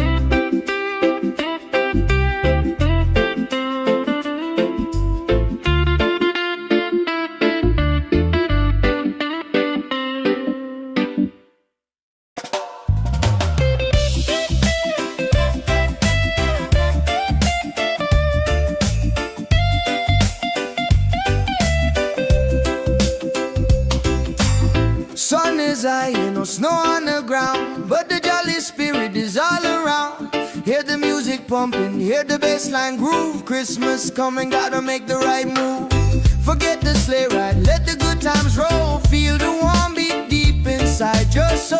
Sun is high, ain't no snow on the ground, but the jolly spirit is all around. Hear the music pumping, hear the bassline groove. Christmas coming, gotta make the right move. Forget the sleigh ride, let the good times roll. Feel the warm beat deep inside your soul.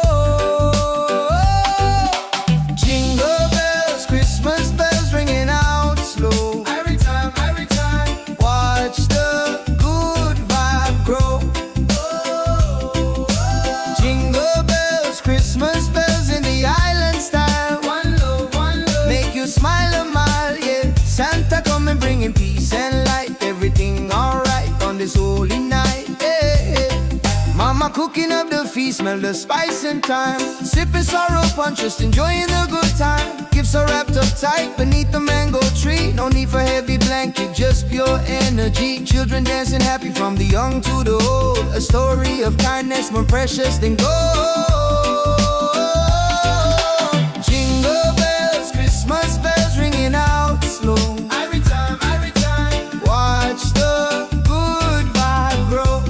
Jingle bells, Christmas bells ringing out slow. Every time, watch the good vibe grow. Jingle bells, Christmas bells in the island style. One love, make you smile a mile, yeah. Santa coming bringing peace and light. Everything alright on this holy night, yeah. Mama cooking up the feast, smell the spice and thyme. Sipping sorrow punch, just enjoying the good time. Gifts are wrapped up tight beneath the mango tree. No need for heavy blanket, just pure energy. Children dancing happy from the young to the old. A story of kindness more precious than gold. Jingle bells, Christmas bells ringing out slow. Every time, watch the good vibe grow.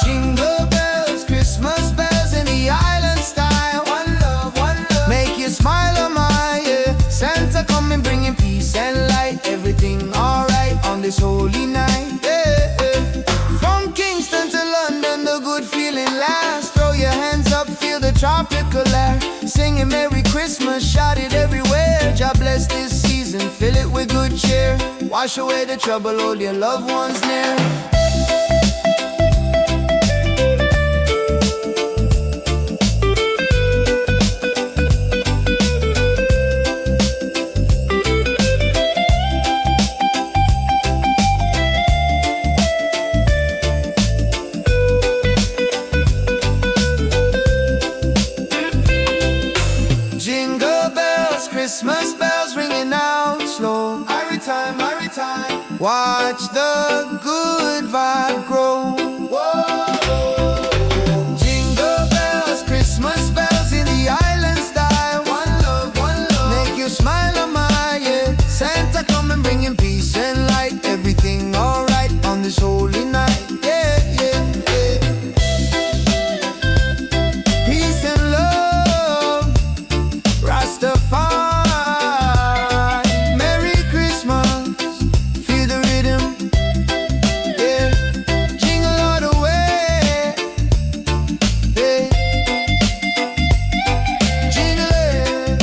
Jingle bells, Christmas bells in the island style. One love, make you smile on my, yeah. Santa coming bringing peace and light. Everything alright on this holy night, yeah. From Kingston to London, the good feeling lasts. Throw your hands up, feel the tropical air. Singing Merry Christmas, shout it everywhere. God bless this season, fill it with good cheer. Wash away the trouble, hold your loved ones near. Jingle bells, Christmas bells ringing out slow. Every time, watch the good vibe grow. Jingle bells, Christmas bells in the island style. One love, make you smile on my, yeah. Santa coming bringing peace and light. Everything alright on this holy night, yeah, yeah, yeah. Peace and love, Rastafari. Merry Christmas, feel the rhythm, yeah. Jingle all the way, yeah. Jingle it,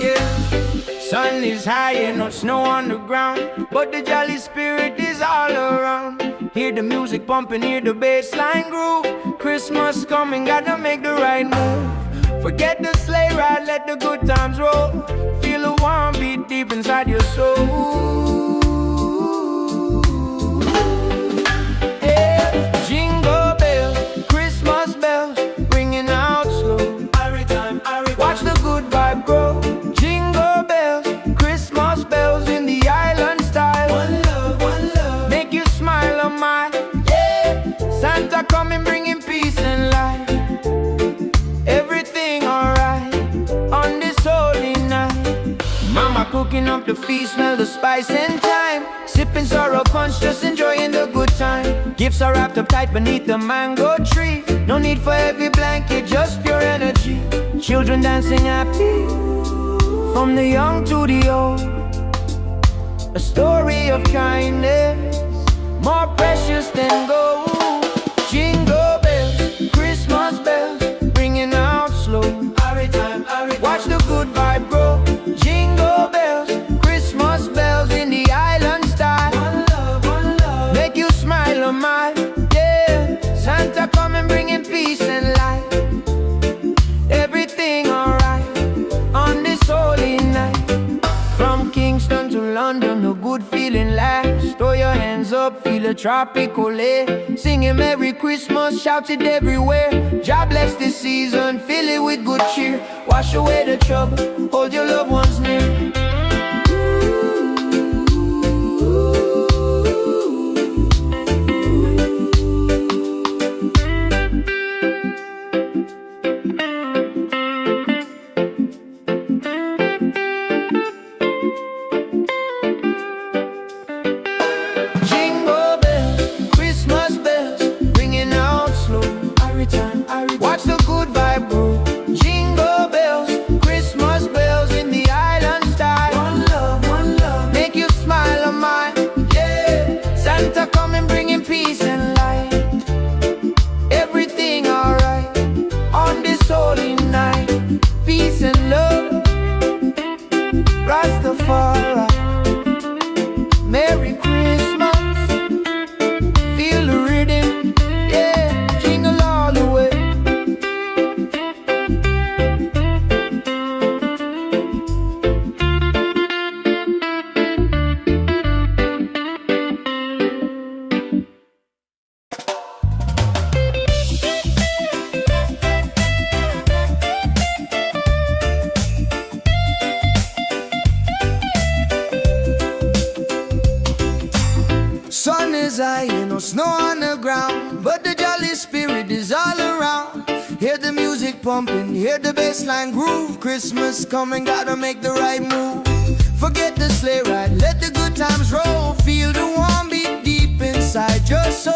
yeah. Sun is high and no snow on the ground, but the jolly spirit is all around. Hear the music pumping, hear the bassline groove. Christmas coming, gotta make the right move. Forget the sleigh ride, let the good times roll. Feel the warm beat deep inside your soul. Santa coming bringing peace and light. Everything alright on this holy night. Mama cooking up the feast, smell the spice and thyme. Sipping sorrow punch, just enjoying the good time. Gifts are wrapped up tight beneath the mango tree. No need for heavy blanket, just pure energy. Children dancing happy, from the young to the old. A story of kindness, more precious than gold. Jingle bells, Christmas bells, ringing out slow. Watch the good vibe grow. Jingle bells, Christmas bells in the island style. One love, make you smile a mile. Yeah, Santa coming bringing peace and light. Everything alright on this holy night. From Kingston to London, the good feeling lasts. Throw your hands up, feel a tropical air. Singing Merry Christmas, shout it everywhere. God bless this season, fill it with good cheer. Wash away the trouble, hold your loved ones near. Watch the good vibe grow. Jingle bells, Christmas bells in the island style. One love, make you smile a mile. Yeah, Santa coming bringing peace and light. Everything alright on this holy night. Peace and love, Rastafari. Merry Christmas, feel the rhythm. Yeah, jingle all the way. Sun is high, no snow on the ground, but the jolly spirit is all around. Hear the music pumping, hear the bassline groove. Christmas coming, gotta make the right move. Forget the sleigh ride, let the good times roll. Feel the warm beat deep inside your soul.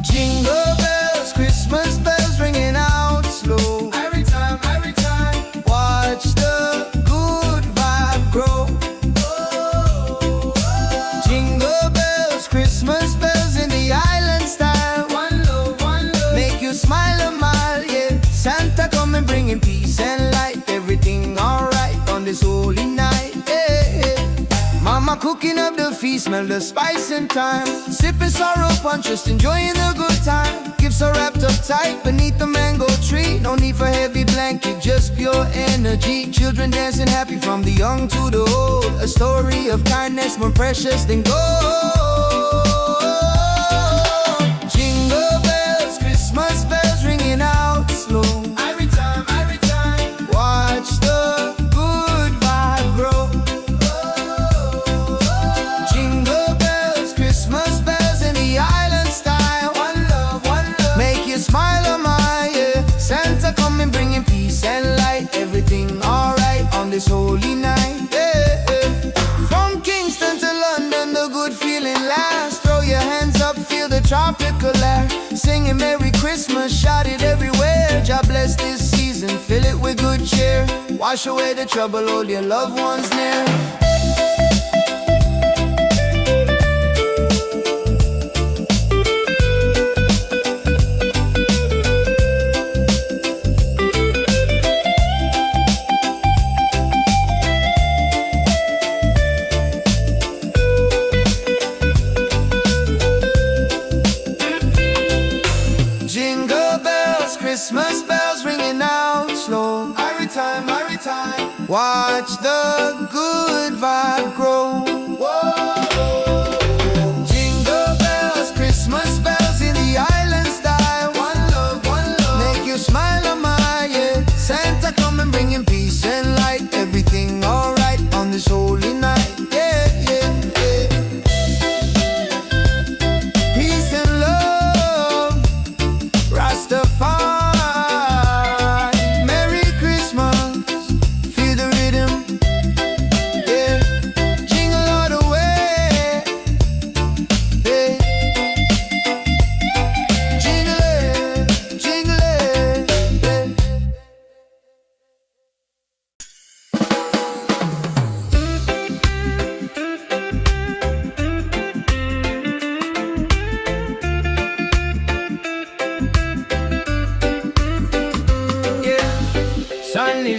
Jingle bells, Christmas bells ringing out slow. Every time, watch the good vibe grow. Jingle bells, Christmas bells in the island style. One love, make you smile a mile. Yeah, Santa coming bringing peace and light. Everything alright on this holy night. Yeah. Mama cooking up the feast, smell the spice and thyme. Sipping sorrow punch, just enjoying the good time. Gifts are wrapped up tight beneath the mango tree. No need for heavy blanket, just pure energy. Children dancing happy from the young to the old. A story of kindness more precious than gold. Jingle bells, Christmas bells ringing out slow. Every time, watch the good vibe grow. Jingle bells, Christmas bells in the island style. One love, make you smile a mile. Yeah, Santa coming bringing peace and light. Everything alright on this holy night. Yeah. From Kingston to London, the good feeling lasts. Throw your hands up, feel the tropical air. Singing Merry Christmas, shout it everywhere. God bless this season, fill it with good cheer. Wash away the trouble, hold your loved ones near. Jingle bells, Christmas bells ringing out slow. Every time, watch the good vibe grow. Whoa. Jingle bells, Christmas bells in the island style. One love, make you smile a mile. Yeah, Santa coming bringing peace and light. Everything alright on this holy night. Yeah. Peace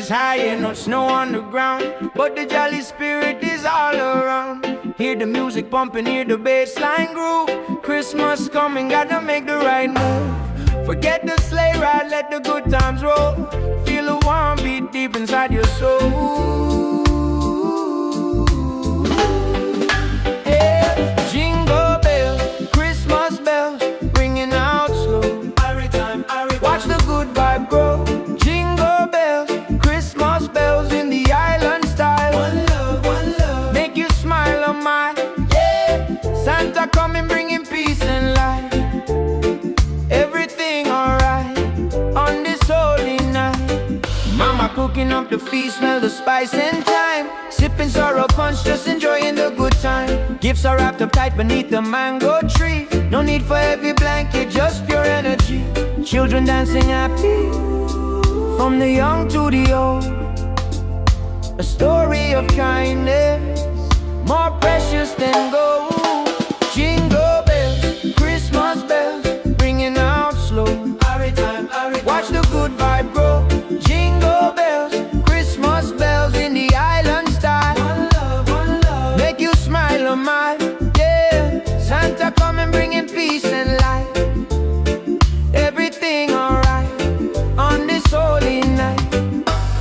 is high and no snow on the ground, but the jolly spirit is all around. Hear the music pumping, hear the bass line groove. Christmas coming, gotta make the right move. Forget the sleigh ride, let the good times roll. Feel the warm beat deep inside your soul. Yeah. Jingle bells, Christmas bells, ringing out slow. Every time, watch the good vibe grow. Jingle bells, Christmas bells in the island style. One love, make you smile on my, yeah. Santa coming, bringing peace and light. Everything alright on this holy night. Mama cooking up the feast, smell the spice and thyme. Sipping sorrow punch, just enjoying the good time. Gifts are wrapped up tight beneath the mango tree. No need for heavy blanket, just pure energy. Children dancing happy, from the young to the old. A story of kindness, more precious than gold. Jingle bells, Christmas bells, ringing out slow. Watch the good vibe grow. Jingle bells, Christmas bells in the island style. One love, make you smile on my, yeah. Santa coming, bringing peace and light. Everything alright on this holy night.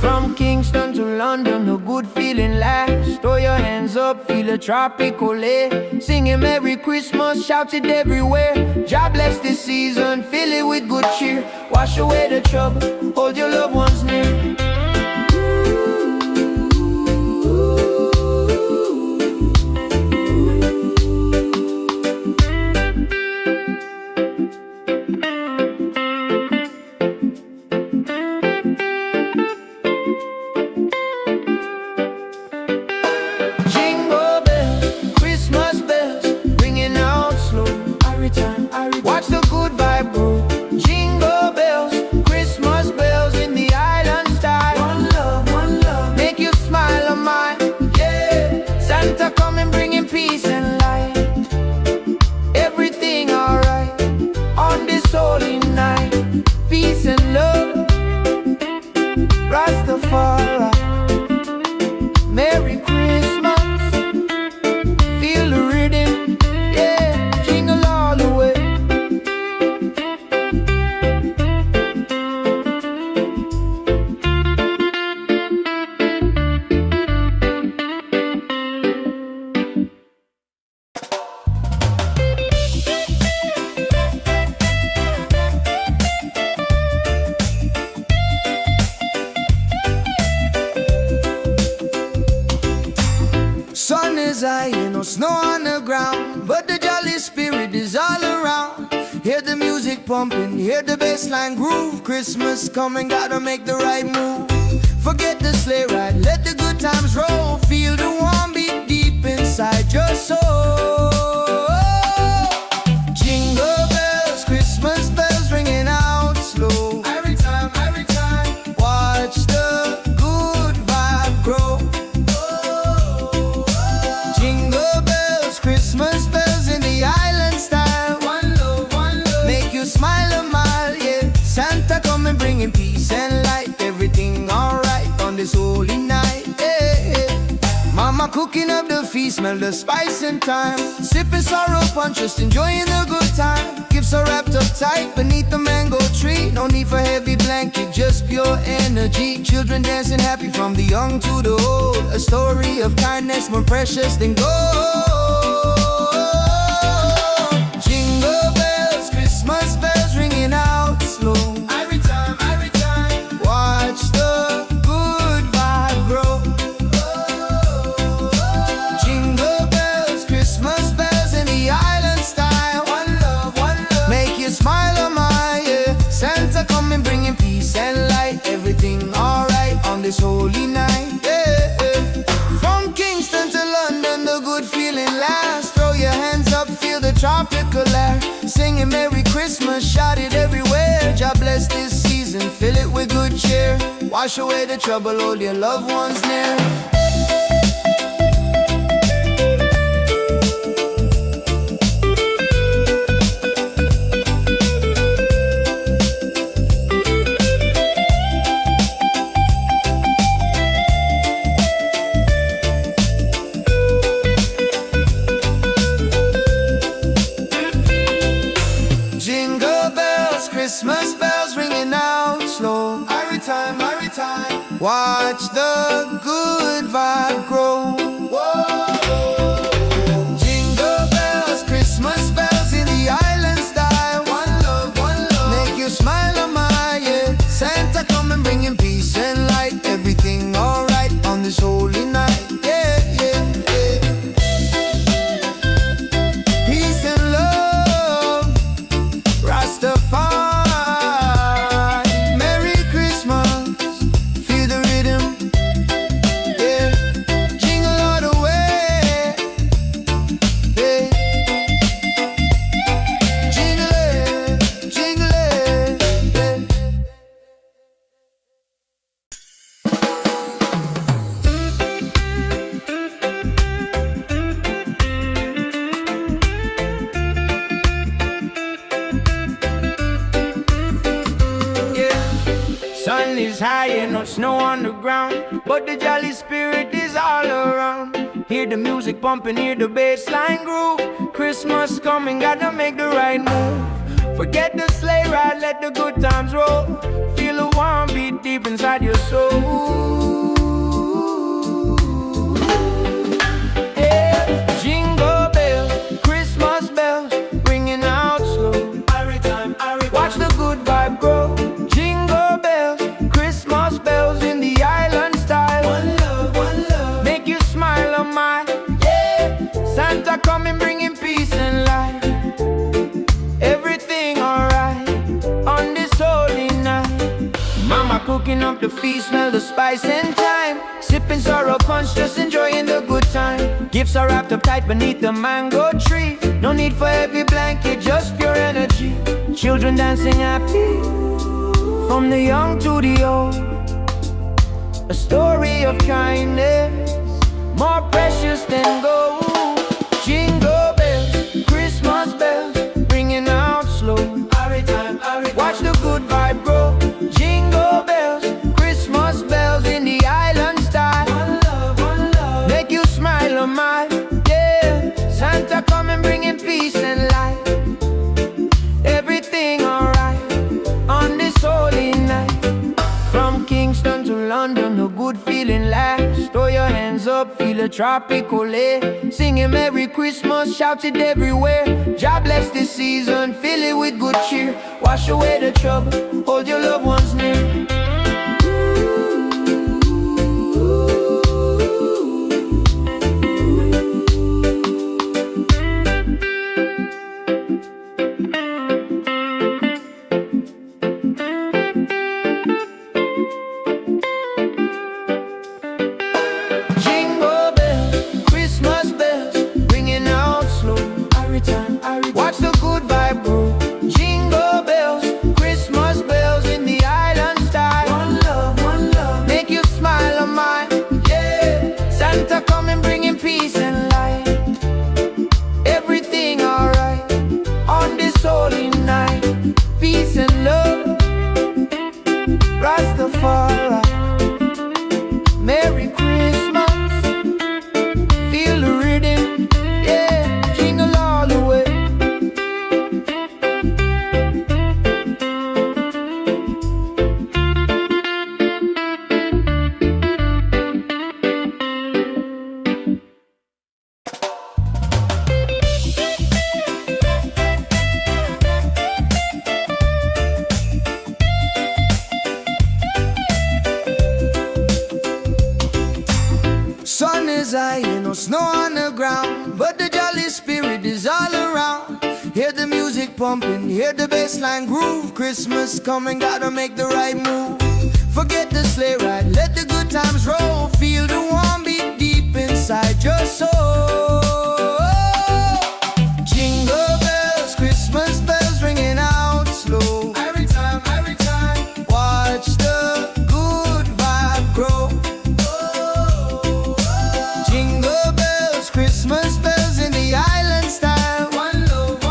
From Kingston to London, the good feeling lasts. Throw your hands up, feel a tropical air. Singing Merry Christmas, shout it everywhere. God bless this season, fill it with good cheer. Wash away the trouble, hold your loved ones near. Watch the good vibe grow. Jingle bells, Christmas bells in the island style. One love, make you smile on mine, yeah. Santa coming, bringing peace and light. Everything alright on this holy night. Peace and love, Rastafari. Merry Christmas, feel the rhythm, yeah. Jingle all the way. Sun is high, no snow on the ground, but the jolly spirit is all around. Hear the music pumping, hear the bass line groove. Christmas coming, gotta make the right move. Forget the sleigh ride, let the good times roll. Feel the warm beat deep inside your soul. Jingle bells, Christmas bells ringing out slow. Every time, watch the good vibe grow. Jingle bells, Christmas bells in the island style. One love, make you smile a mile, yeah. Santa coming, bringing peace and light. Everything alright on this holy night, yeah. Mama cooking up the feast, smell the spice and thyme. Sipping sorrow punch, just enjoying the good time. Gifts are wrapped up tight beneath the mango tree. No need for heavy blanket, just pure energy. Children dancing happy, from the young to the old. A story of kindness, more precious than gold. Jingle bells, Christmas bells ringing out slow. Every time, watch the good vibe grow. Jingle bells, Christmas bells in the island style. One love, make you smile on my, yeah. Santa coming, bringing peace and light. Everything alright on this holy night, yeah. From Kingston to London, the good feeling lasts. Throw your hands up, feel the tropical air. Singing Merry Christmas, shout it everywhere. God bless this season, fill it with good cheer. Wash away the trouble, hold your loved ones near. watch the good vibe grow. Jingle bells, Christmas bells in the island style. One love, make you smile, oh my, yeah. Santa come and bringing peace and light. Everything alright on this holy night, yeah, yeah, yeah. Peace and love, Rastafari. Merry Christmas, feel the rhythm, yeah. Jingle all the way, yeah. Jingle it, yeah. Sun is high and no snow on the ground, but the jolly spirit is all around. Hear the music pumping, hear the bass line groove. Christmas coming, gotta make the right move. Forget the sleigh ride, let the good times roll. Feel a warm beat deep inside your soul. Yeah. Jingle bells, Christmas bells, ringing out slow. Watch the good vibe grow. Jingle bells, Christmas bells in the island style. One love, make you smile, oh my, yeah. Santa coming, bringing peace and light. Everything alright on this holy night. Mama cooking up the feast, smell the spice and thyme. Sipping sorrow punch, just enjoying the good time. Gifts are wrapped up tight beneath the mango tree. No need for heavy blanket, just pure energy. Children dancing happy, from the young to the old. A story of kindness, more precious than gold. Jingle bells, Christmas bells, ringing out slow. Watch the good vibe grow. Jingle bells, Christmas bells in the island style. One love, make you smile, oh my, yeah. Santa come and bringing peace and light. Everything alright on this holy night. From Kingston to London, a good feeling lasts. Throw your hands up, feel a tropical air. Singing Merry Christmas, shout it everywhere. God bless this season, fill it with good cheer. Wash away the trouble, hold your loved ones near. Jingle bells, Christmas bells, ringing out slow. Watch the good vibe grow. Jingle bells, Christmas bells in the island style. One love, make you smile, oh my, yeah. Santa coming, bringing peace and light. Everything alright on this holy night. Peace and love, Rastafari. Merry Christmas, feel the rhythm, yeah. Jingle all the way. Sun is high and no snow on the ground, but the jolly spirit is all around. Hear the music pumping, hear the bass line groove. Christmas coming, gotta make the right move. Forget the sleigh ride, let the good times roll. Feel the warm beat deep inside your soul. Jingle bells, Christmas bells ringing out slow. Every time, watch the good vibe grow. Jingle bells, Christmas bells in the island style. One love,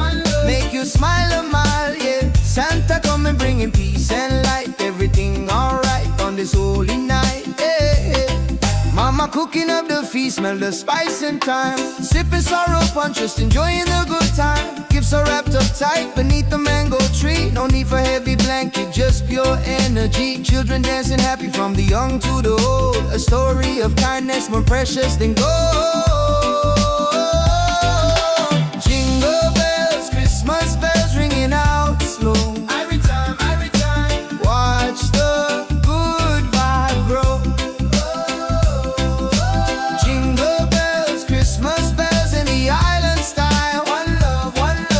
make you smile a mile, yeah. Santa come and bringing peace and light. Everything alright on this holy night, yeah. Mama cooking up the feast, smell the spice and thyme. Sipping sorrow punch, just enjoying the good time. Gifts are wrapped up tight beneath the mango tree. No need for heavy blanket, just pure energy. Children dancing happy from the young to the old. A story of kindness more precious than gold. Jingle bells, Christmas bells ringing out slow. Every time, watch the good vibe grow. Jingle bells, Christmas bells in the island style. One love,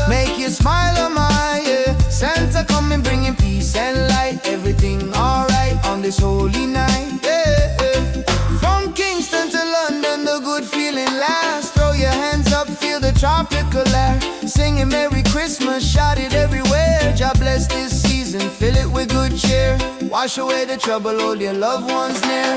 make you smile on my yeah. Santa coming bringing peace and light. Everything alright on this holy night, yeah, yeah. From Kingston to London, the good feeling lasts. Throw your hands up, feel the tropical air. Singing Merry Christmas, shout it everywhere. God bless this season, fill it with good cheer. Wash away the trouble, hold your loved ones near.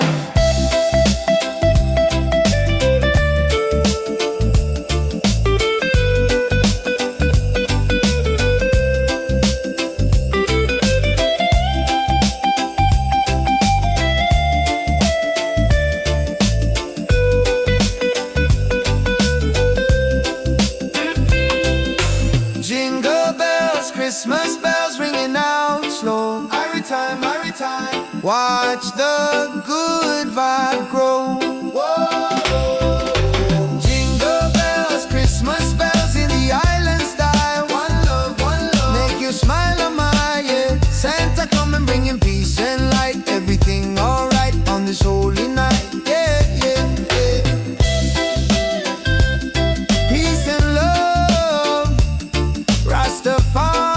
Christmas bells ringing out slow. Every time, watch the good vibe grow. Whoa. Jingle bells, Christmas bells in the island style. One love, make you smile on my yeah. Santa coming bringing peace and light. Everything alright on this holy night, yeah, yeah, yeah. Peace and love, Rastafari.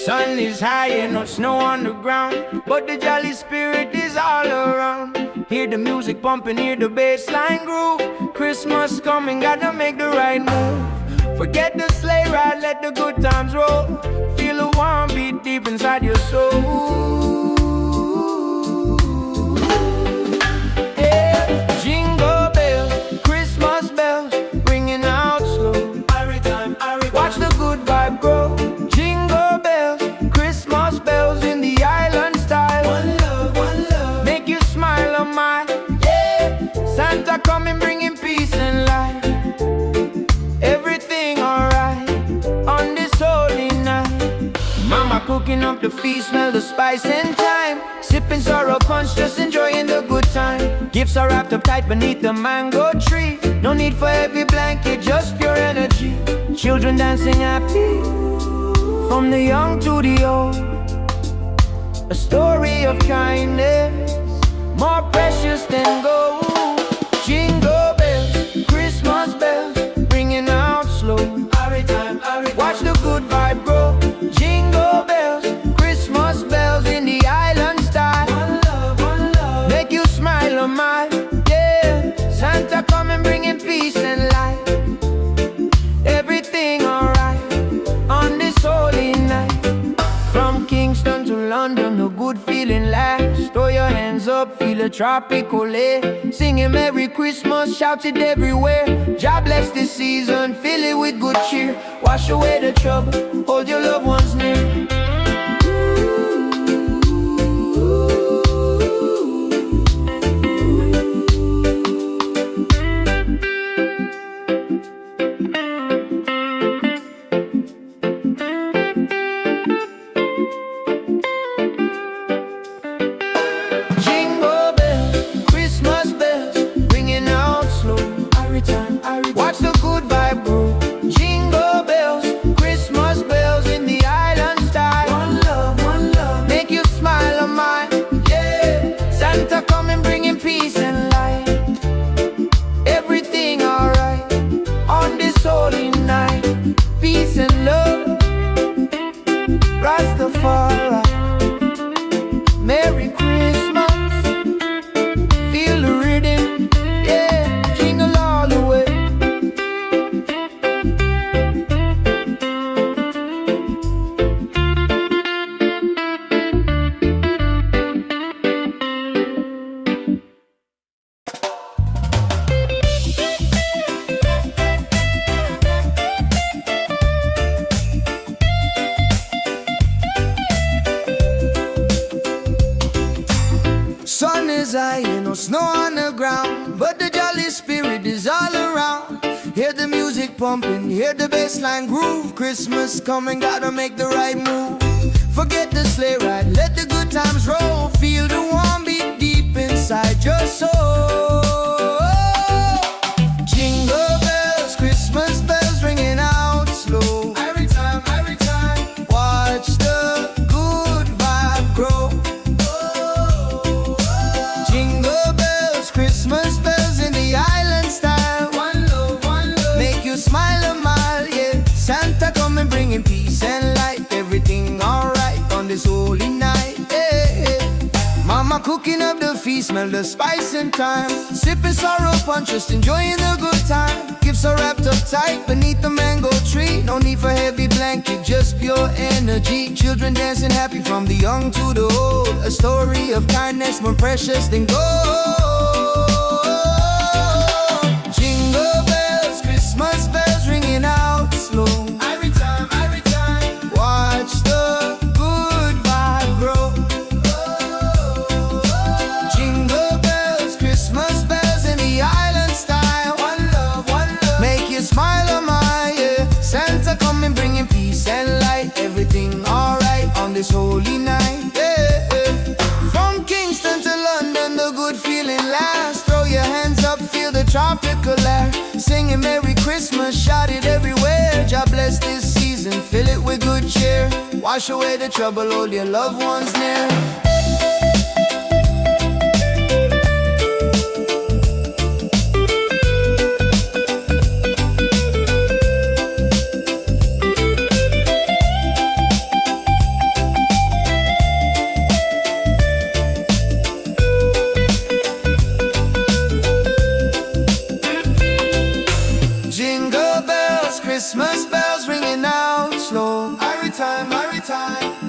Sun is high and no snow on the ground, but the jolly spirit is all around. Hear the music pumping, hear the bass line groove. Christmas coming, gotta make the right move. Forget the sleigh ride, let the good times roll. Feel a warm beat deep inside your soul. Yeah. Jingle bells, Christmas bells, ringing out slow. Every time, watch the good vibe grow. Jingle bells, Christmas bells in the island style. One love, make you smile on my yeah. Santa coming bringing peace and light. Everything alright on this holy night. Mama cooking up the feast, smell the spice and thyme. Sipping sorrow punch, just enjoying the good time. Gifts are wrapped up tight beneath the mango tree. No need for heavy blanket, just pure energy. Children dancing happy, from the young to the old. A story of kindness, more precious than gold. Jingle bells, Christmas bells, ringing out slow. Every time, watch the good vibe grow. Jingle bells, Christmas bells in the island style. One love, make you smile on my yeah. Santa coming bringing peace and light. Everything alright on this holy night. From Kingston to London, a good feeling lasts. Throw your hands up, feel a tropical air. Singing Merry Christmas, shout it everywhere. God bless this season, fill it with good cheer. Wash away the trouble, hold your loved ones near. Watch the good vibe grow. Jingle bells, Christmas bells in the island style. One love, make you smile on mine, yeah. Santa coming bringing peace and light. Everything alright on this holy night. Peace and love, Rastafari. Merry Christmas, feel the rhythm, yeah. Jingle all the way. high and no snow on the ground, but the jolly spirit is all around. Hear the music pumping, hear the bassline groove. Christmas coming, gotta make the right move. Forget the sleigh ride, let the good times roll. Feel the warm beat deep inside your soul. Jingle bells, Christmas bells ringing out slow. Every time, watch the good vibe grow. Jingle bells, Christmas bells in the island style. One love, make you smile a mile, yeah. Santa coming bringing peace and light. Everything alright on this holy night, yeah. Mama cooking up the feast, smell the spice and thyme. Sipping sorrow punch, just enjoying the good time. Gifts are wrapped up tight beneath the mango tree. No need for heavy blanket, just pure energy. Children dancing happy from the young to the old. A story of kindness more precious than gold. Jingle bells, Christmas bells ringing out slow. Every time, watch the good vibe grow. Jingle bells, Christmas bells in the island style. One love, make you smile a mile, yeah. Santa coming bringing peace and light. Everything alright on this holy night, yeah. From Kingston to London, the good feeling lasts. Throw your hands up, feel the tropical air. Singing Merry Christmas, shout it everywhere. God bless this season, fill it with good cheer. Wash away the trouble, hold your loved ones near. Jingle bells, Christmas bells ringing out slow. Every time,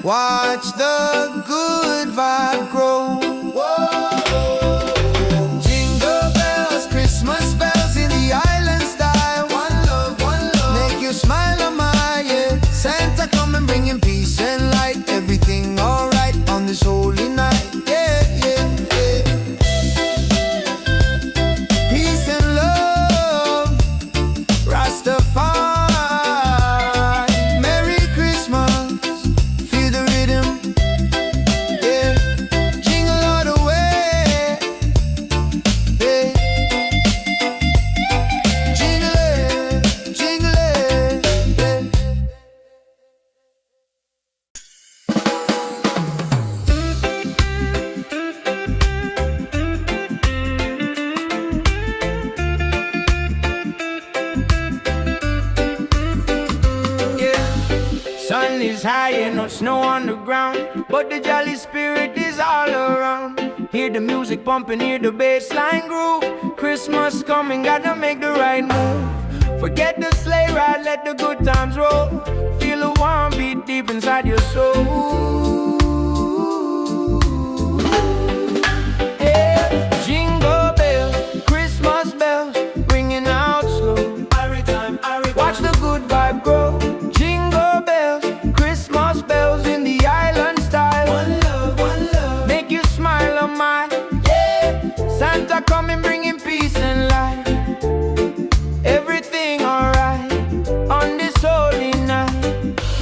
watch the good vibe grow. Jingle bells, Christmas bells in the island style. One love, make you smile a mile, yeah. Santa coming bringing peace and light. Everything alright on this holy night, yeah, yeah, yeah. Peace and love, Rastafari. Merry Christmas, feel the rhythm, yeah. Jingle all the way, yeah. Jingle it, yeah. Sun is high and no snow on the ground, but the jolly spirit is all around. Hear the music pumping, hear the bassline groove. Christmas coming, gotta make the right move. Forget the sleigh ride, let the good times roll. Feel the warm beat deep inside your soul. Yeah. Jingle bells, Christmas bells, ringing out slow. Watch the good vibe grow. Jingle bells, Christmas bells in the island style. One love, make you smile a mile, yeah. Santa coming bringing peace and light. Everything alright on this holy night.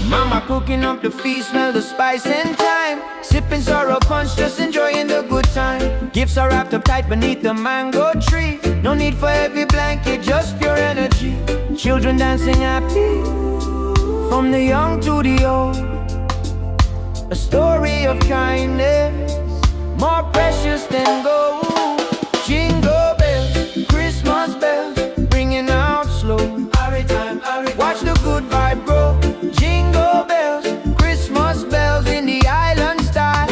Mama cooking up the feast, smell the spice and thyme. Sipping sorrow punch, just enjoying the good time. Gifts are wrapped up tight beneath the mango tree. No need for heavy blanket, just pure energy. Children dancing happy from the young to the old. A story of kindness more precious than gold. Jingle bells, Christmas bells, ringing out slow. Watch the good vibe grow. Jingle bells, Christmas bells in the island style.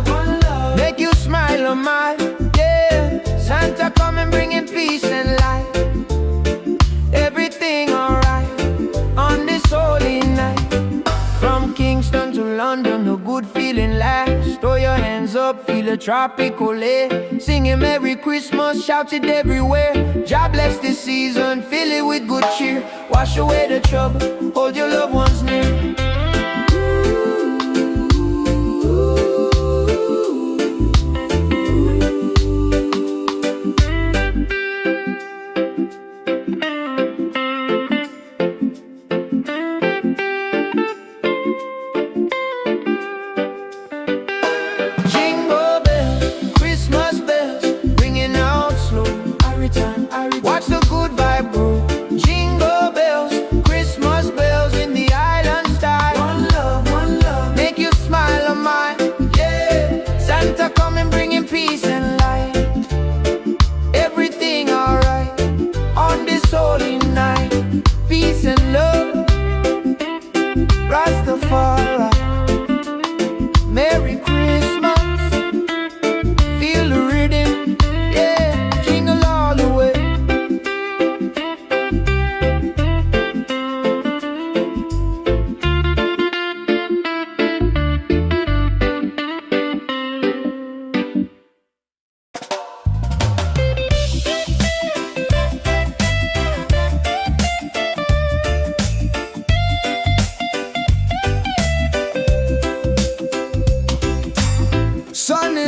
One love, make you smile a mile, yeah. Santa coming bringing peace and light. Everything alright on this holy night. From Kingston to London, a good feeling lasts. Throw your hands up, feel a tropical air. Singing Merry Christmas, shout it everywhere. God bless this season, fill it with good cheer. Wash away the trouble, hold your loved ones near.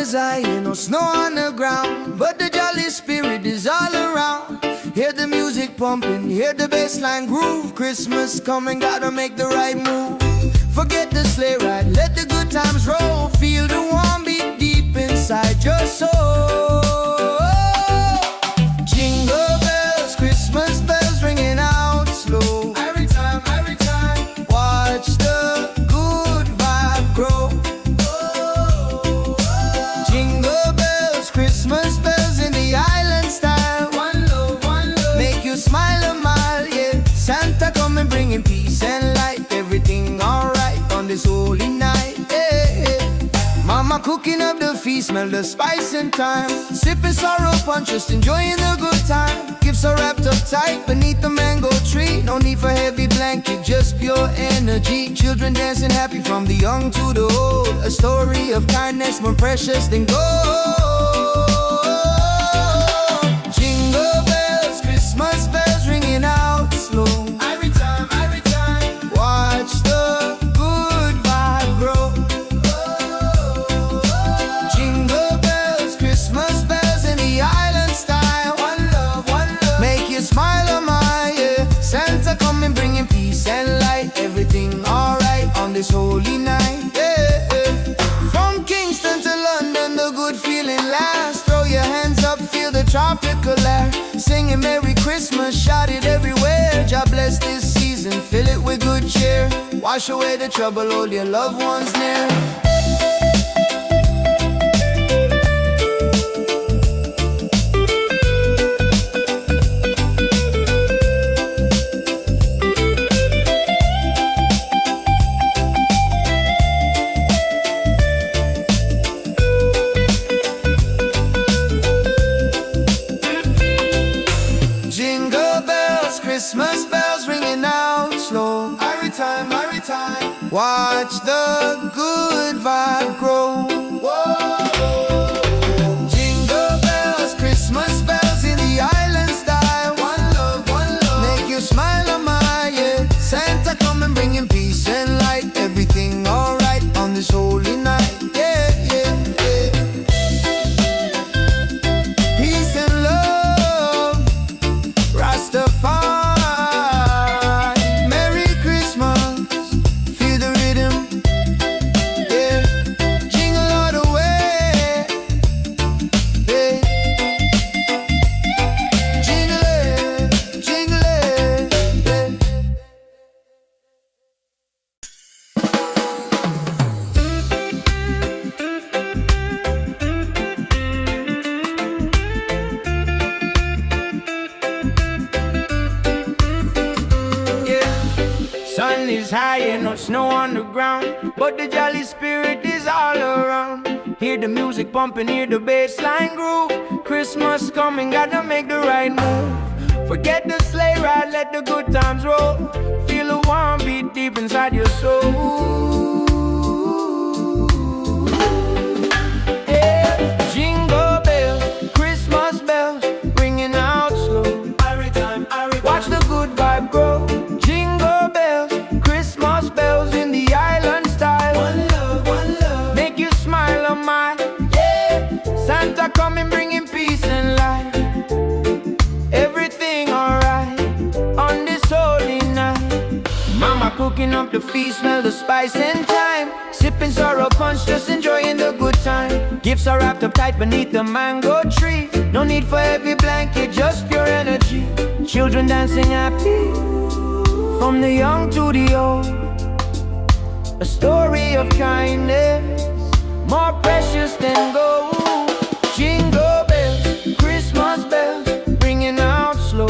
is high, ain't no snow on the ground, but the jolly spirit is all around. Hear the music pumping, hear the bassline groove. Christmas coming, gotta make the right move. Forget the sleigh ride, let the good times roll. Feel the warm beat deep inside your soul. Jingle bells, Christmas bells ringing out slow. Every time, watch the good vibe grow. Jingle bells, Christmas bells in the island style. One love, make you smile a mile, yeah. Santa coming bringing peace and light. Everything alright on this holy night, yeah. Mama cooking up the feast, smell the spice and thyme. Sipping sorrow punch, just enjoying the good time. Gifts are wrapped up tight beneath the mango tree. No need for heavy blanket, just pure energy. Children dancing happy from the young to the old. A story of kindness more precious than gold. Jingle bells, Christmas bells ringing out slow. Every time, watch the good vibe grow. Jingle bells, Christmas bells in the island style. One love, make you smile a mile, yeah. Santa coming bringing peace and light. Everything alright on this holy night, yeah. From Kingston to London, the good feeling lasts. Throw your hands up, feel the tropical air. Singing Merry Christmas, shout it everywhere. God bless this season, fill it with good cheer. Wash away the trouble, hold your loved ones near. Jingle bells, Christmas bells ringing out slow. Every time, watch the good vibe grow. Jingle bells, Christmas bells in the island style. One love, make you smile a mile, yeah. Santa coming bringing peace and light. Everything alright on this holy night, yeah, yeah, yeah. Peace and love, Rastafari, Merry Christmas, feel the rhythm, yeah. Jingle all the way, yeah. Jingle it, yeah. Sun is high and no snow on the ground, but the jolly spirit is all around. Hear the music pumping, hear the bassline groove. Christmas coming, gotta make the right move. Forget the sleigh ride, let the good times roll. Feel the warm beat deep inside your soul. Yeah. Jingle bells, Christmas bells, ringing out slow. Watch the good vibe grow. Jingle bells, Christmas bells in the island style. One love, make you smile a mile, yeah. Santa coming bringing peace and light. Everything alright on this holy night. Mama cooking up the feast, smell the spice and thyme. Sipping sorrow punch, just enjoying the good time. Gifts are wrapped up tight beneath the mango tree. No need for heavy blanket, just pure energy. Children dancing happy from the young to the old. A story of kindness more precious than gold. Jingle bells, Christmas bells, ringing out slow.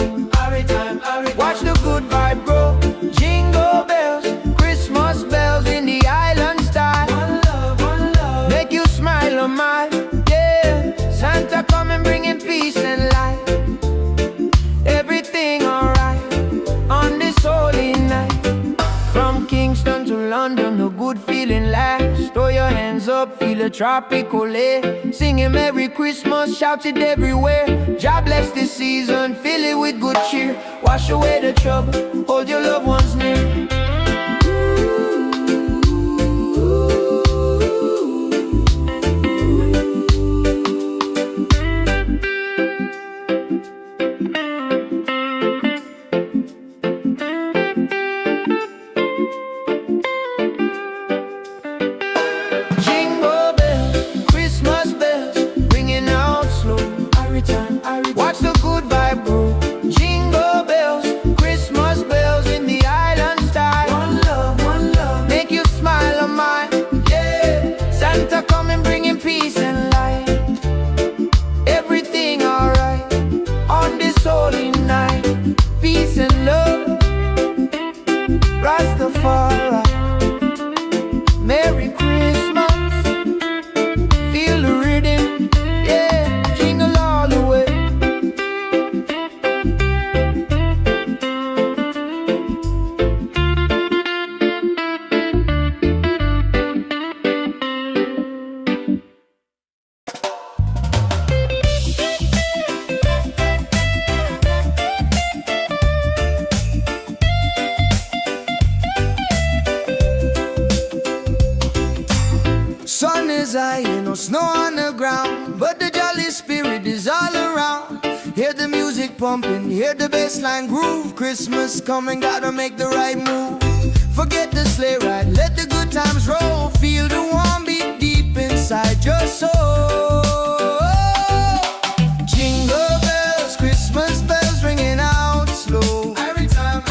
Watch the good vibe grow. Jingle bells, Christmas bells in the island style. One love, make you smile a mile, yeah. Santa coming bringing peace and light. Everything alright on this holy night. From Kingston to London, a good feeling lasts. Throw your hands up, feel a tropical air. Singing Merry Christmas, shout it everywhere. God bless this season, fill it with good cheer. Wash away the trouble, hold your loved ones near. music pumping, hear the bassline groove. Christmas coming, gotta make the right move. Forget the sleigh ride, let the good times roll. Feel the warm beat deep inside your soul. Jingle bells, Christmas bells ringing out slow. Every time,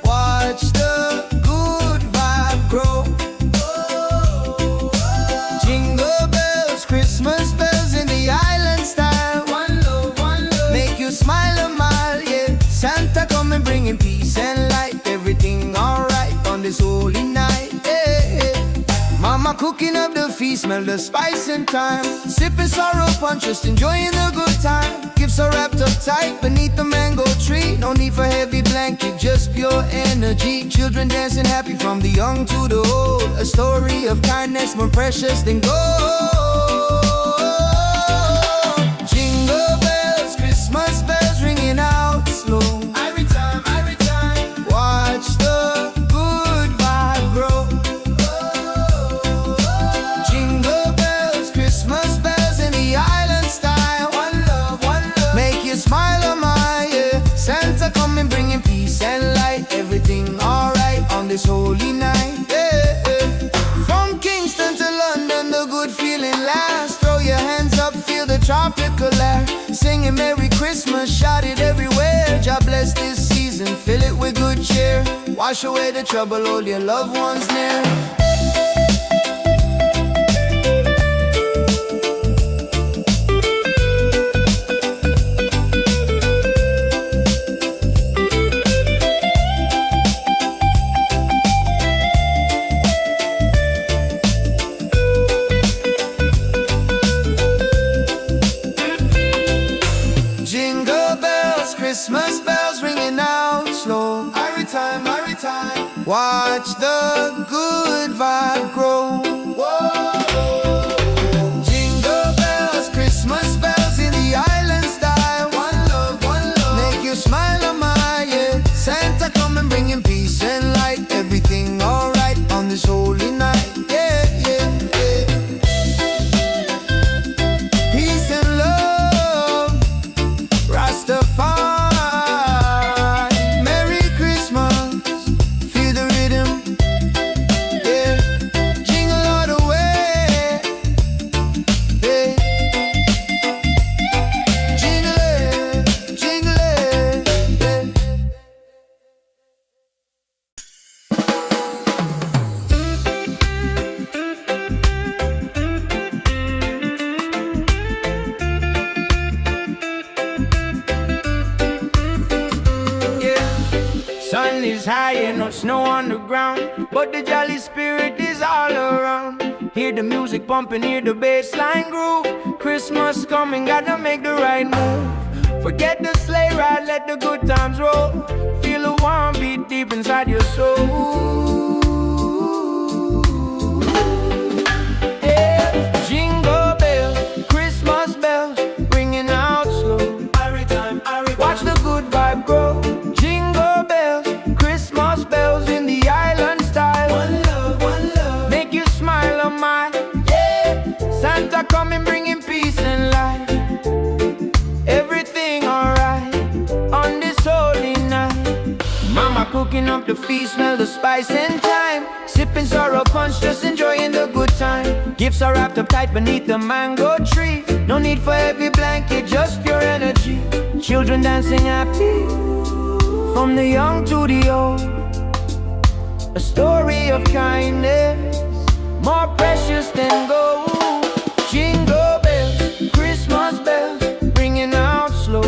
watch the good vibe grow. Jingle bells, Christmas bells in the island style. One love, make you smile a mile, yeah. Santa coming bringing peace and light. Everything alright on this holy night, yeah. Mama cooking up the feast, smell the spice and thyme. Sipping sorrow punch, just enjoying the good time. Gifts are wrapped up tight beneath the mango tree. No need for heavy blanket, just pure energy. Children dancing happy from the young to the old. A story of kindness more precious than gold. Jingle bells, Christmas bells ringing out slow. Every time, watch the good vibe grow. Jingle bells, Christmas bells in the island style. One love, make you smile a mile, yeah. Santa coming bringing peace and light. Everything alright on this holy night, yeah. From Kingston to London, the good feeling lasts. Throw your hands up, feel the tropical air. Singing Merry Christmas, shout it everywhere. God bless this season, fill it with good cheer. Wash away the trouble, hold your loved ones near. Jingle bells, Christmas bells ringing out slow. Every time, watch the good vibe grow. Whoa. Jingle bells, Christmas bells in the island style. One love, make you smile a mile, yeah. Santa coming bringing peace and light. Everything alright on this holy night, yeah, yeah, yeah. Peace and love, Rastafari, Merry Christmas, feel the rhythm, yeah. Jingle all the way, yeah. Jingle it, yeah. Sun is high and no snow on the ground, but the jolly spirit is all around. Hear the music pumping, hear the bassline groove. Christmas coming, gotta make the right move. Forget the sleigh ride, let the good times roll. Feel the warm beat deep inside your soul. Yeah. Jingle bells, Christmas bells, ringing out slow. Watch the good vibe grow. Jingle bells, Christmas bells in the island style. One love, make you smile a mile, yeah. Santa coming bringing peace and light. Everything alright on this holy night. Mama cooking up the feast, smell the spice and thyme. Sipping sorrow punch, just enjoying the good time. Gifts are wrapped up tight beneath the mango tree. No need for heavy blanket, just pure energy. Children dancing happy from the young to the old. A story of kindness more precious than gold. Jingle bells, Christmas bells, ringing out slow.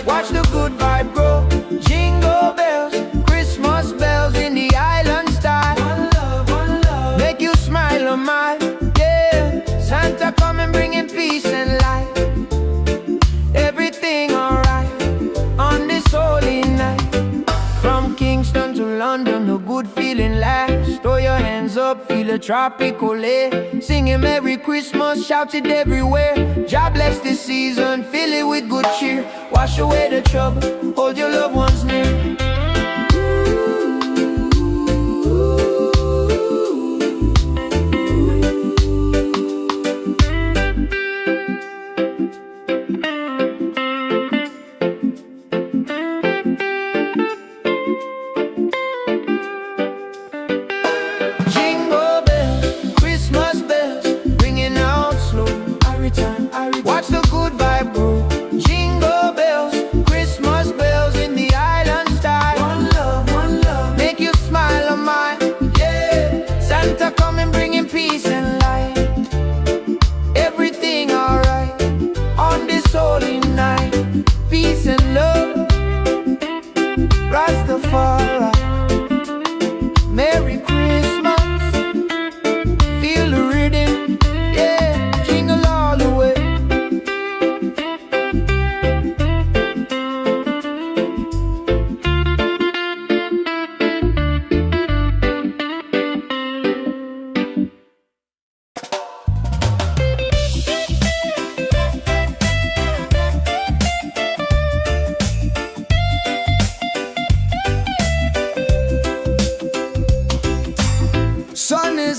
Watch the good vibe grow. Jingle bells, Christmas bells in the island style. One love, make you smile a mile, yeah. Santa coming bringing peace and light. Everything alright on this holy night. From Kingston to London, a good feeling lasts. Throw your hands up, feel a tropical air. Singing Merry Christmas, shout it everywhere. God bless this season, fill it with good cheer. Wash away the trouble, hold your loved ones near.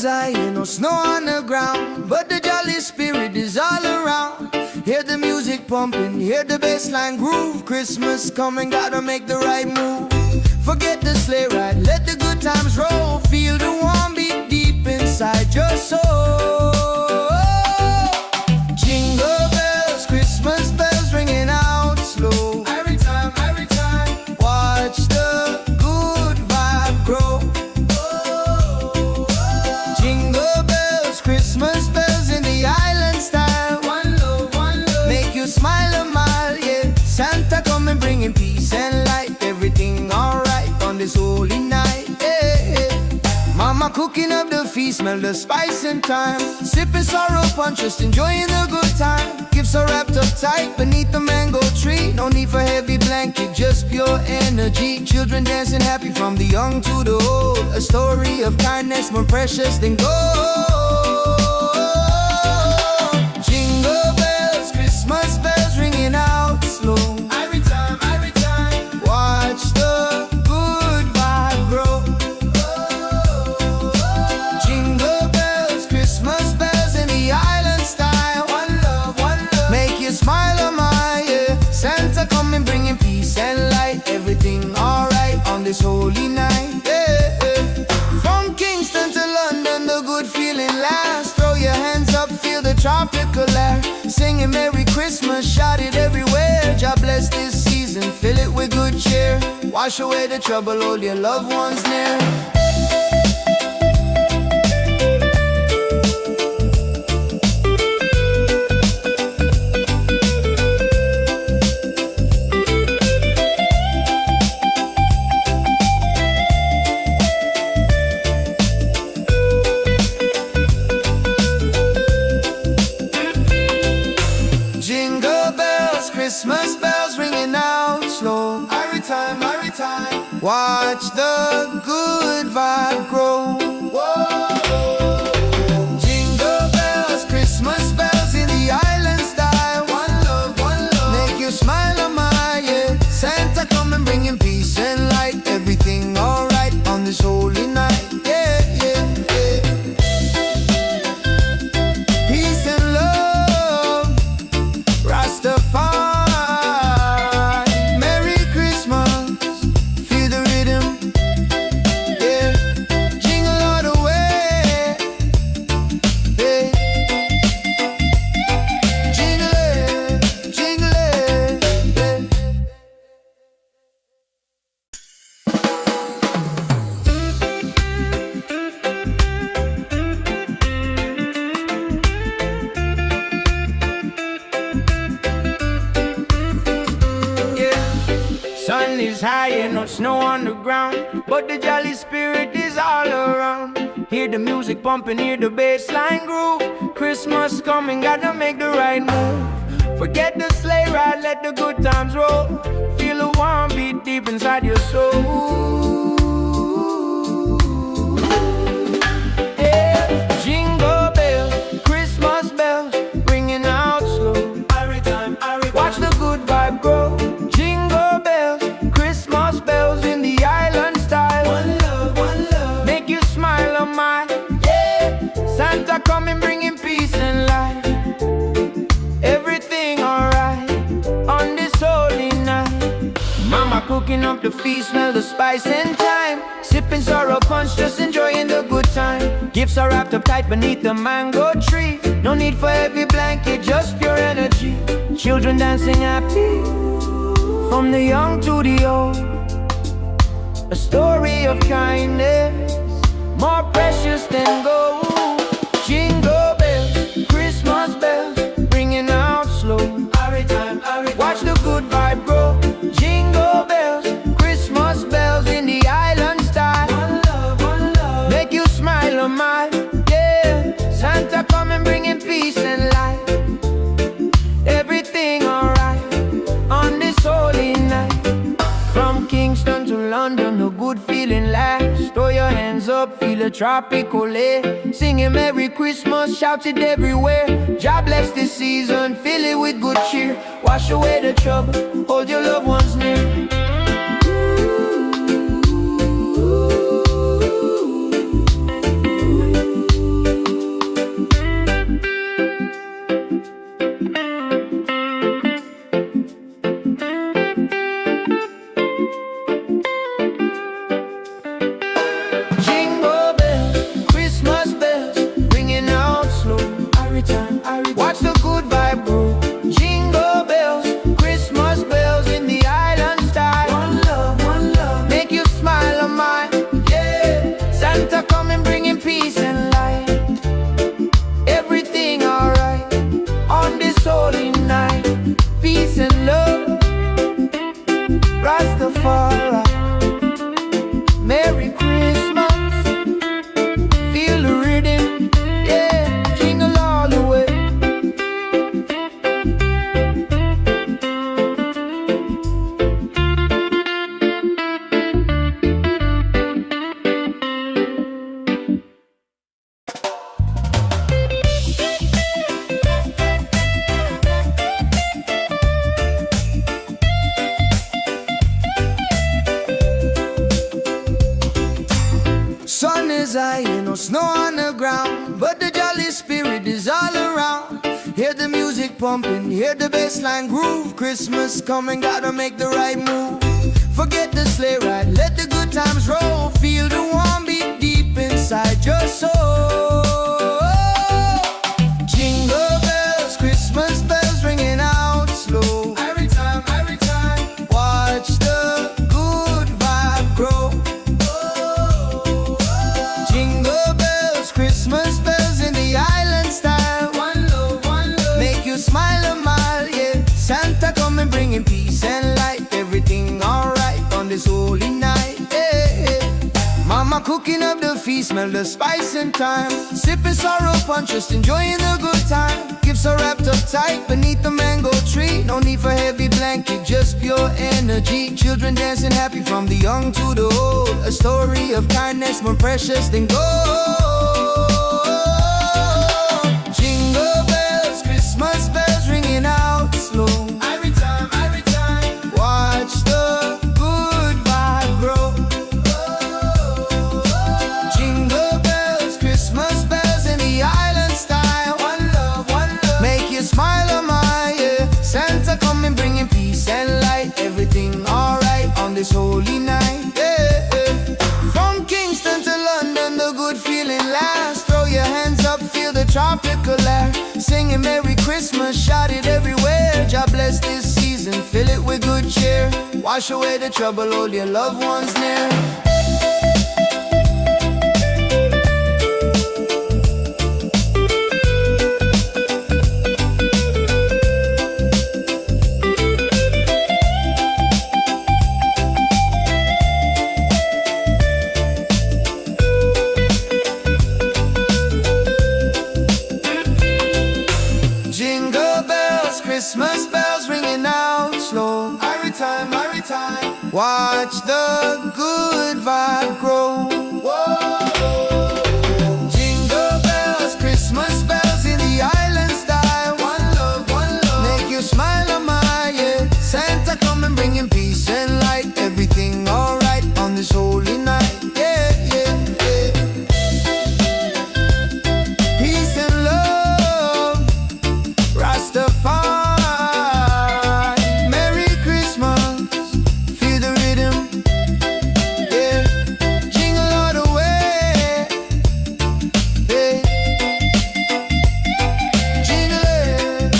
high and no snow on the ground, but the jolly spirit is all around. Hear the music pumping, hear the bassline groove. Christmas coming, gotta make the right move. Forget the sleigh ride, let the good times roll. Feel the warm beat deep inside your soul. Jingle bells, Christmas bells ringing out slow. Every time, watch the good vibe grow. Jingle bells, Christmas bells in the island style. One love, make you smile a mile, yeah. Santa coming bringing peace and light. Everything alright on this holy night, yeah. Mama cooking up the feast, smell the spice and thyme. Sipping sorrow punch, just enjoying the good time. Gifts are wrapped up tight beneath the mango tree. No need for heavy blanket, just pure energy. Children dancing happy from the young to the old. A story of kindness more precious than gold. Jingle bells, Christmas bells ringing out slow. Every time, watch the good vibe grow. Jingle bells, Christmas bells in the island style. One love, make you smile a mile, yeah. Santa coming bringing peace and light. Everything alright on this holy night, yeah. From Kingston to London, the good feeling lasts. Throw your hands up, feel the tropical air. Singing Merry Christmas, shout it everywhere. God bless this season, fill it with good cheer. Wash away the trouble, hold your loved ones near. Jingle bells, Christmas bells ringing out slow. Every time, watch the good vibe grow. Whoa. Jingle bells, Christmas bells in the island style. One love, make you smile a mile, yeah. Santa coming bringing peace and light. Everything alright on this holy night, yeah, yeah, yeah. Peace and love, Rastafari, Merry Christmas, feel the rhythm, yeah. Jingle all the way, yeah. Jingle it, yeah. Sun is high and no snow on the ground, but the jolly spirit is all around. Hear the music pumping, hear the bassline groove. Christmas coming, gotta make the right move. Forget the sleigh ride, let the good times roll. Feel the warm beat deep inside your soul. Yeah. Jingle bells, Christmas bells, ringing out slow. Watch the good vibe grow. Jingle bells, Christmas bells in the island style. One love, make you smile a mile, yeah. Santa coming bringing peace and light. Everything alright on this holy night. Mama cooking up the feast, smell the spice and thyme. Sipping sorrow punch, just enjoying the good time. Gifts are wrapped up tight beneath the mango tree. No need for heavy blanket, just pure energy. Children dancing happy from the young to the old. A story of kindness more precious than gold. Jingle bells, Christmas bells, ringing out slow. Watch the good vibe grow. Jingle bells, Christmas bells in the island style. One love, make you smile a mile, yeah. Santa coming bringing peace and light. Everything alright on this holy night. From Kingston to London, a good feeling lasts. Throw your hands up, feel a tropical air. Singing Merry Christmas, shout it everywhere. God bless this season, fill it with good cheer. Wash away the trouble, hold your loved ones near. high, ain't no snow on the ground, but the jolly spirit is all around. Hear the music pumping, hear the bassline groove. Christmas coming, gotta make the right move. Forget the sleigh ride, let the good times roll. Feel the warm beat deep inside your soul. Jingle bells, Christmas bells ringing out slow. Every time, watch the good vibe grow. Jingle bells, Christmas bells in the island style. One love, make you smile a mile, yeah. Santa coming bringing peace and light. Everything alright on this holy night, yeah. Mama cooking up the feast, smell the spice and thyme. Sipping sorrow punch, just enjoying the good time. Gifts are wrapped up tight beneath the mango tree. No need for heavy blanket, just pure energy. Children dancing happy from the young to the old. A story of kindness more precious than gold. Jingle bells, Christmas bells ringing out slow. Every time, watch the good vibe grow. Jingle bells, Christmas bells in the island style. One love, make you smile a mile, yeah. Santa coming bringing peace and light. Everything alright on this holy night, yeah. From Kingston to London, the good feeling lasts. Throw your hands up, feel the tropical air. Singing Merry Christmas, shout it everywhere. God bless this season, fill it with good cheer. Wash away the trouble, hold your loved ones near. Jingle bells, Christmas bells ringing out slow. Every time, watch the good vibe grow. Whoa. Jingle bells, Christmas bells in the island style. One love, make you smile a mile, yeah. Santa coming bringing peace and light. Everything alright on this holy night, yeah. Peace and love, Rastafari. Merry Christmas, feel the rhythm, yeah. Jingle all the way, yeah. Jingle it,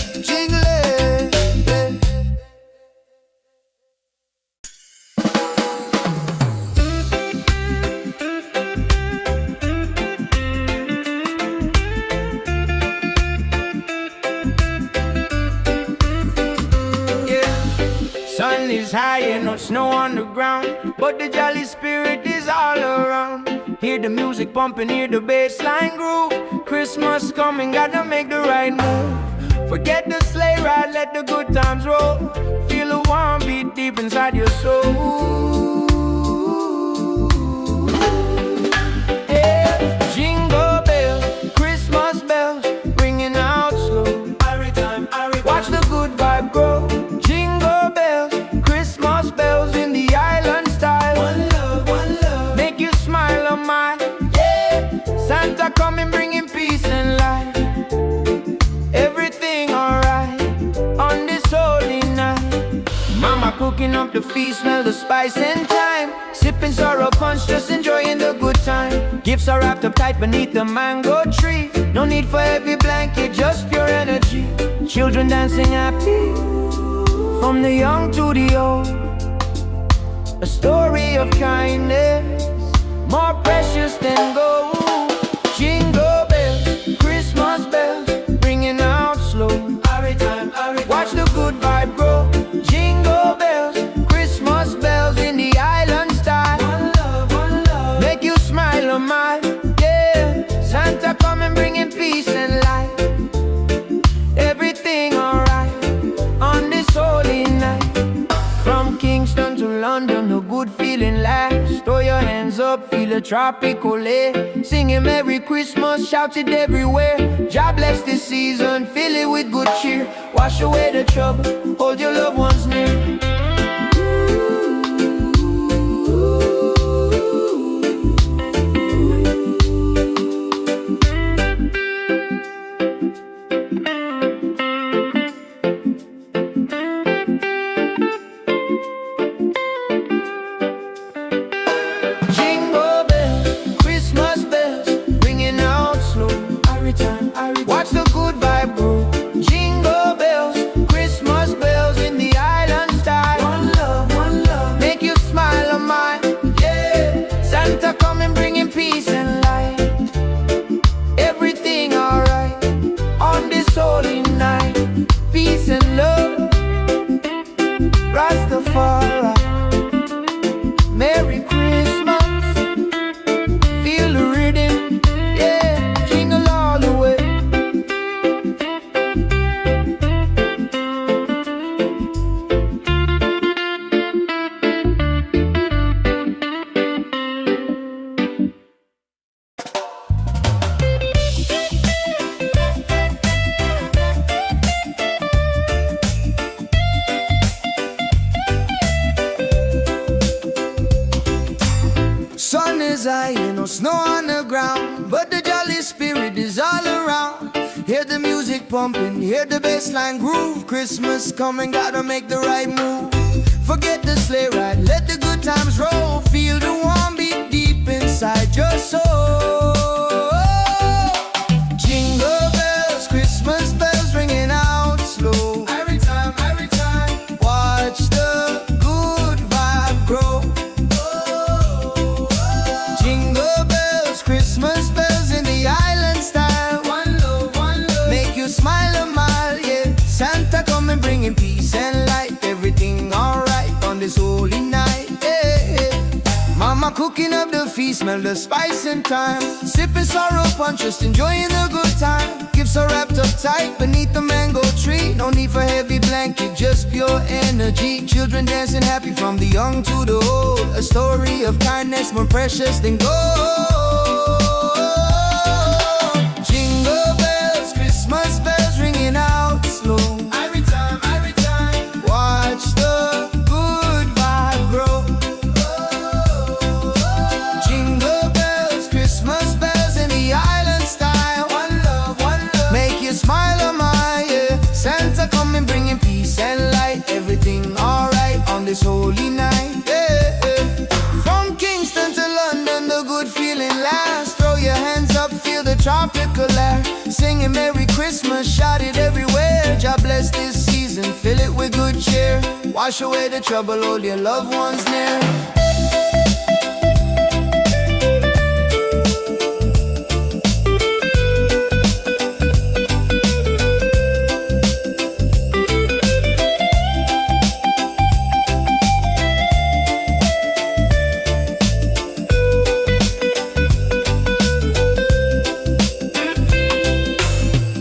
yeah. Sun is high and no snow on the ground, but the jolly spirit is all around. Hear the music pumping, hear the bassline groove. Christmas coming, gotta make the right move. Forget the sleigh ride, let the good times roll. Feel the warm beat deep inside your soul. Yeah. Jingle bells, Christmas bells, ringing out slow. Watch the good vibe grow. Jingle bells, Christmas bells in the island style. One love, make you smile a mile, yeah. Santa coming bringing peace and light. Everything alright on this holy night. Mama cooking up the feast, smell the spice and thyme. Sipping sorrow punch, just enjoying the good time. Gifts are wrapped up tight beneath the mango tree. No need for heavy blanket, just pure energy. Children dancing happy from the young to the old. A story of kindness more precious than gold. Jingle bells, Christmas bells, ringing out slow. Watch the good vibe grow. Jingle bells, Christmas bells in the island style. One love, make you smile a mile, yeah. Santa coming bringing peace and light. Everything alright on this holy night. From Kingston to London, a good feeling lasts. Throw your hands up, feel the tropical air. Singing Merry Christmas, shout it everywhere. God bless this season, fill it with good cheer. Wash away the trouble, hold your loved ones near. sun is high and no snow on the ground, but the jolly spirit is all around. Hear the music pumping, hear the bassline groove. Christmas coming, gotta make the right move. Forget the sleigh ride, let the good times roll. Feel the warm beat deep inside your soul. Jingle bells, Christmas bells ringing out slow. Every time, watch the good vibe grow. Jingle bells, Christmas bells in the island style. One love, make you smile a mile, yeah. Santa coming bringing peace and light. Everything alright on this holy night, yeah. Mama cooking up the feast, smell the spice and thyme. Sipping sorrow punch, just enjoying the good time. Gifts are wrapped up tight beneath the mango tree. No need for heavy blanket, just pure energy. Children dancing happy from the young to the old. A story of kindness more precious than gold. Jingle bells, Christmas bells ringing out slow. Every time, watch the good vibe grow. Jingle bells, Christmas bells in the island style. One love, make you smile a mile, yeah. Santa coming bringing peace and light. Everything alright on this holy night, yeah. From Kingston to London, the good feeling lasts. Throw your hands up, feel the tropical air. Singing Merry Christmas, shout it everywhere. God bless this season, fill it with good cheer. Wash away the trouble, hold your loved ones near.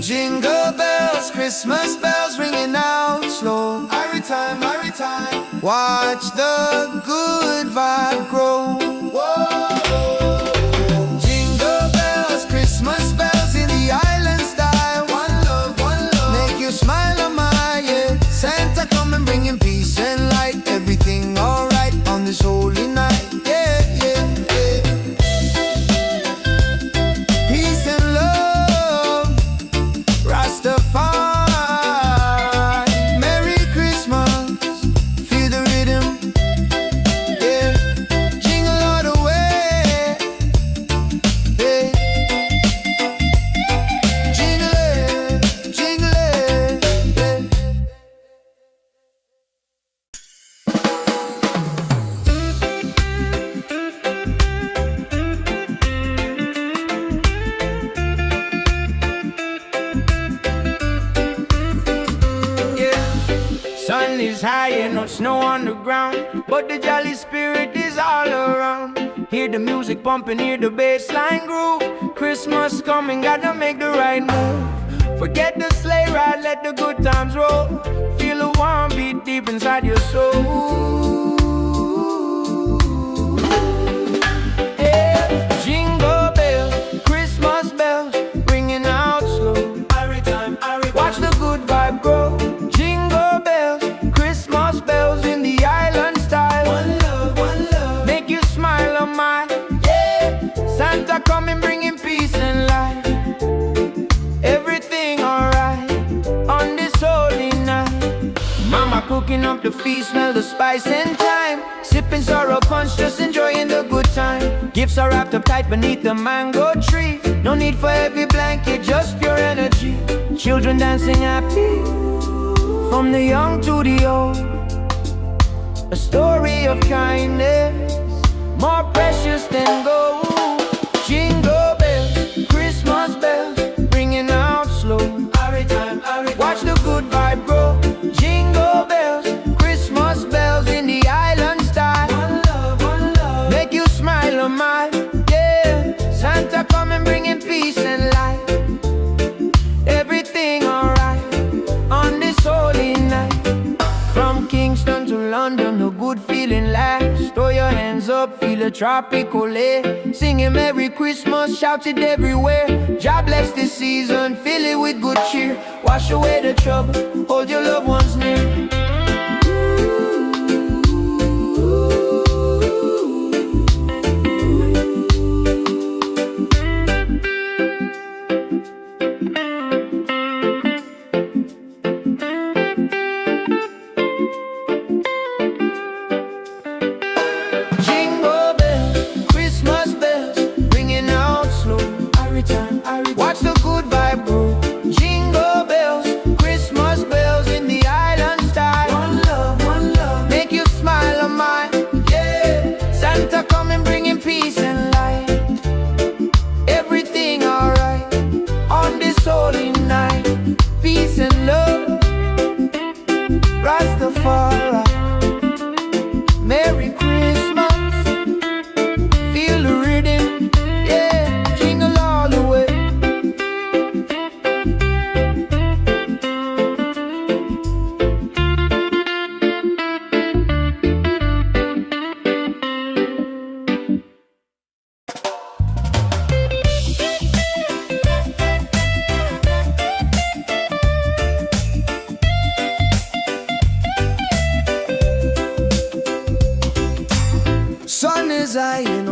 Jingle bells, Christmas bells ringing out slow. Every time, watch the good vibe grow. Jingle bells, Christmas bells in the island style. One love, make you smile a mile, yeah. Santa coming bringing peace and light. Everything alright on this holy night, yeah. Peace and love, Rastafari. Merry Christmas, feel the rhythm, yeah. Jingle all the way, yeah. Jingle it, yeah. Sun is high and no snow on the ground, but the jolly spirit is all around. Hear the music pumping, hear the bassline groove. Christmas coming, gotta make the right move. Forget the sleigh ride, let the good times roll. Feel the warm beat deep inside your soul. Yeah. Jingle bells, Christmas bells, ringing out slow. Watch the good vibe grow. Jingle bells, Christmas bells in the island style. One love, make you smile a mile, yeah. Santa coming bringing peace and light. Everything alright on this holy night. Mama cooking up the feast, smell the spice and thyme. Sipping sorrow punch, just enjoying the good time. Gifts are wrapped up tight beneath the mango tree. No need for heavy blanket, just pure energy. Children dancing happy from the young to the old. A story of kindness more precious than gold. Jingle bells, Christmas bells, ringing out slow. Watch the good vibe grow. Jingle bells, Christmas bells in the island style. One love, make you smile a mile, yeah. Santa coming bringing peace and light. Everything alright on this holy night. From Kingston to London, a good feeling lasts. Throw your hands up, feel a tropical air. Singing Merry Christmas, shout it everywhere. God bless this season, fill it with good cheer. Wash away the trouble, hold your loved ones near.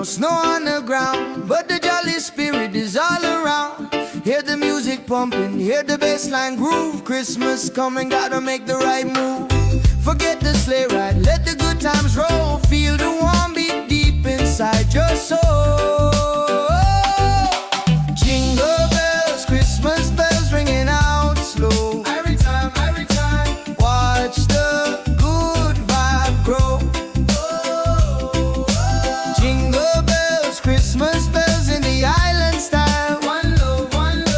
no snow on the ground, but the jolly spirit is all around. Hear the music pumping, hear the bassline groove. Christmas coming, gotta make the right move. Forget the sleigh ride, let the good times roll. Feel the warm beat deep inside your soul. Jingle bells, Christmas bells ringing out slow. Every time, watch the good vibe grow. Jingle bells, Christmas bells in the island style. One love,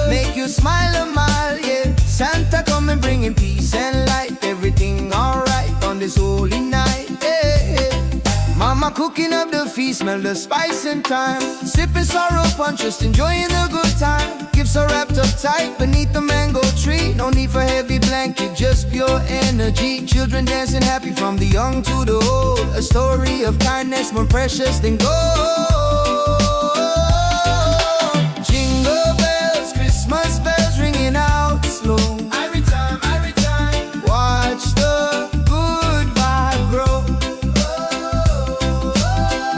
make you smile a mile, yeah. Santa coming bringing peace and light. Everything alright on this holy night, yeah. Mama cooking up the feast, smell the spice and thyme. Sipping sorrow punch, just enjoying the good time. Gifts are wrapped up tight beneath the mango tree. No need for heavy blanket, just pure energy. Children dancing happy from the young to the old. A story of kindness more precious than gold. Jingle bells, Christmas bells ringing out slow. Every time, watch the good vibe grow.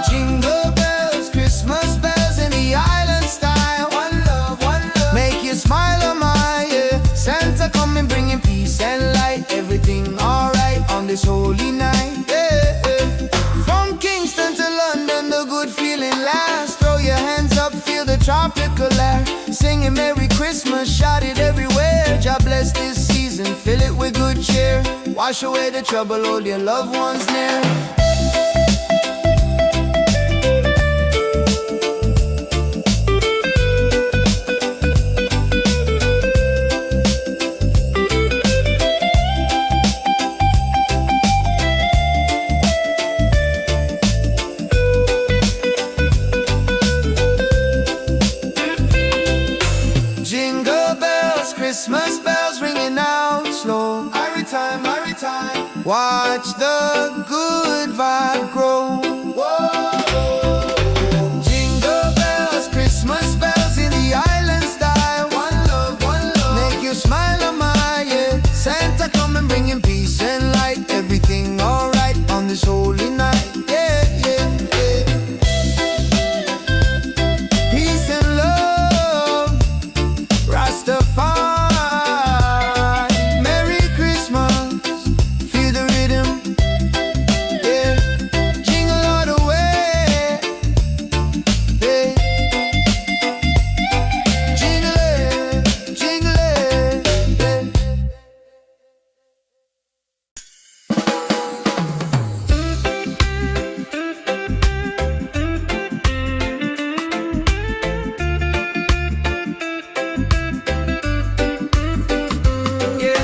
Jingle bells, Christmas bells in the island style. One love, make you smile a mile, yeah. Santa coming bringing peace and light. Everything alright on this holy night, yeah. From Kingston to London, the good feeling lasts. Throw your hands up, feel the tropical air. Singing Merry Christmas, shout it everywhere. God bless this season, fill it with good cheer. Wash away the trouble, hold your loved ones near. Jingle bells, Christmas bells ringing out slow. Every time, watch the good vibe grow. Jingle bells, Christmas bells in the island style. One love, make you smile a mile, yeah. Santa coming bringing peace and light. Everything alright on this holy night, yeah. Peace and love, Rastafari. Merry Christmas, feel the rhythm, yeah. Jingle all the way, yeah. Jingle it, yeah.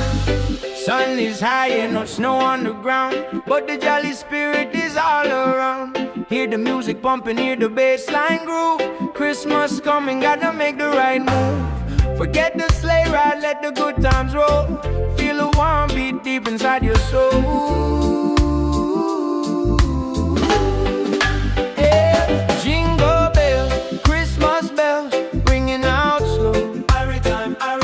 Sun is high and no snow on the ground, but the jolly spirit is all around. Hear the music pumping, hear the bassline groove. Christmas coming, gotta make the right move. Forget the sleigh ride, let the good times roll. Feel a warm beat deep inside your soul. Yeah. Jingle bells, Christmas bells, ringing out slow.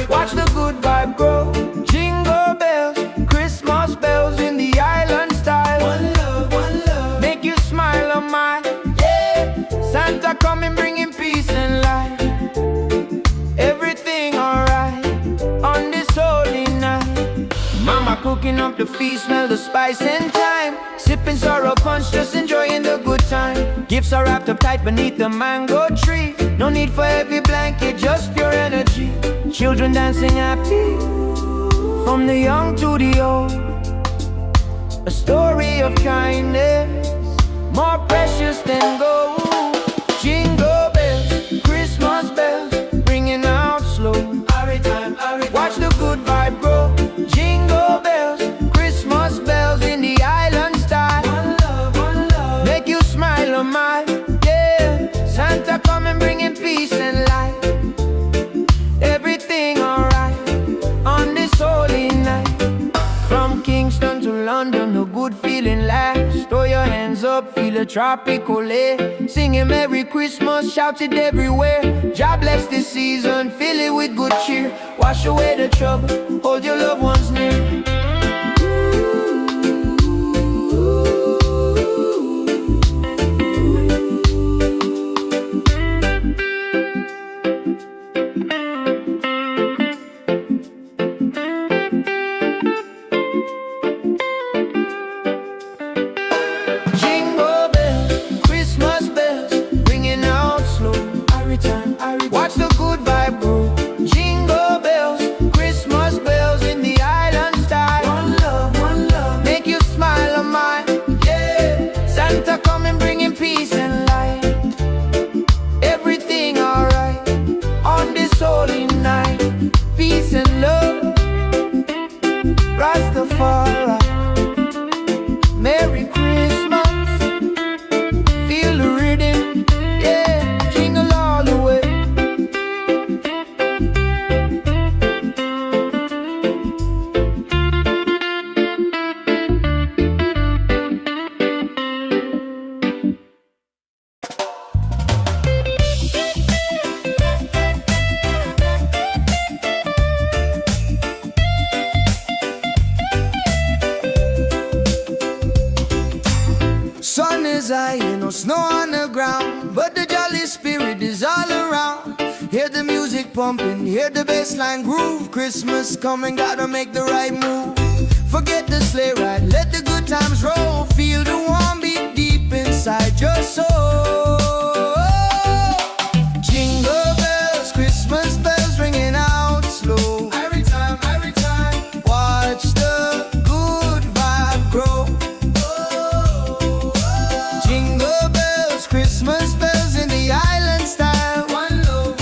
Watch the good vibe grow. Jingle bells, Christmas bells in the island style. One love, make you smile a mile, yeah. Santa coming bringing peace and light. Everything alright on this holy night. Mama cooking up the feast, smell the spice and thyme. Sipping sorrow punch, just enjoying the good time. Gifts are wrapped up tight beneath the mango tree. No need for heavy blanket, just pure energy. Children dancing happy from the young to the old. A story of kindness more precious than gold. Jingle bells, Christmas bells, ringing out slow. Watch the good vibe grow. Jingle bells, Christmas bells in the island style. One love, make you smile a mile, yeah. Santa coming bringing peace and light. Everything alright on this holy night. From Kingston to London, a good feeling lasts. Throw your hands up, feel a tropical air. Singing Merry Christmas, shout it everywhere. God bless this season, fill it with good cheer. Wash away the trouble, hold your loved ones near. is high, ain't no snow on the ground, but the jolly spirit is all around. Hear the music pumping, hear the bassline groove. Christmas coming, gotta make the right move. Forget the sleigh ride, let the good times roll. Feel the warm beat deep inside your soul. Jingle bells, Christmas bells ringing out slow. Every time, watch the good vibe grow. Jingle bells, Christmas bells in the island style. One love,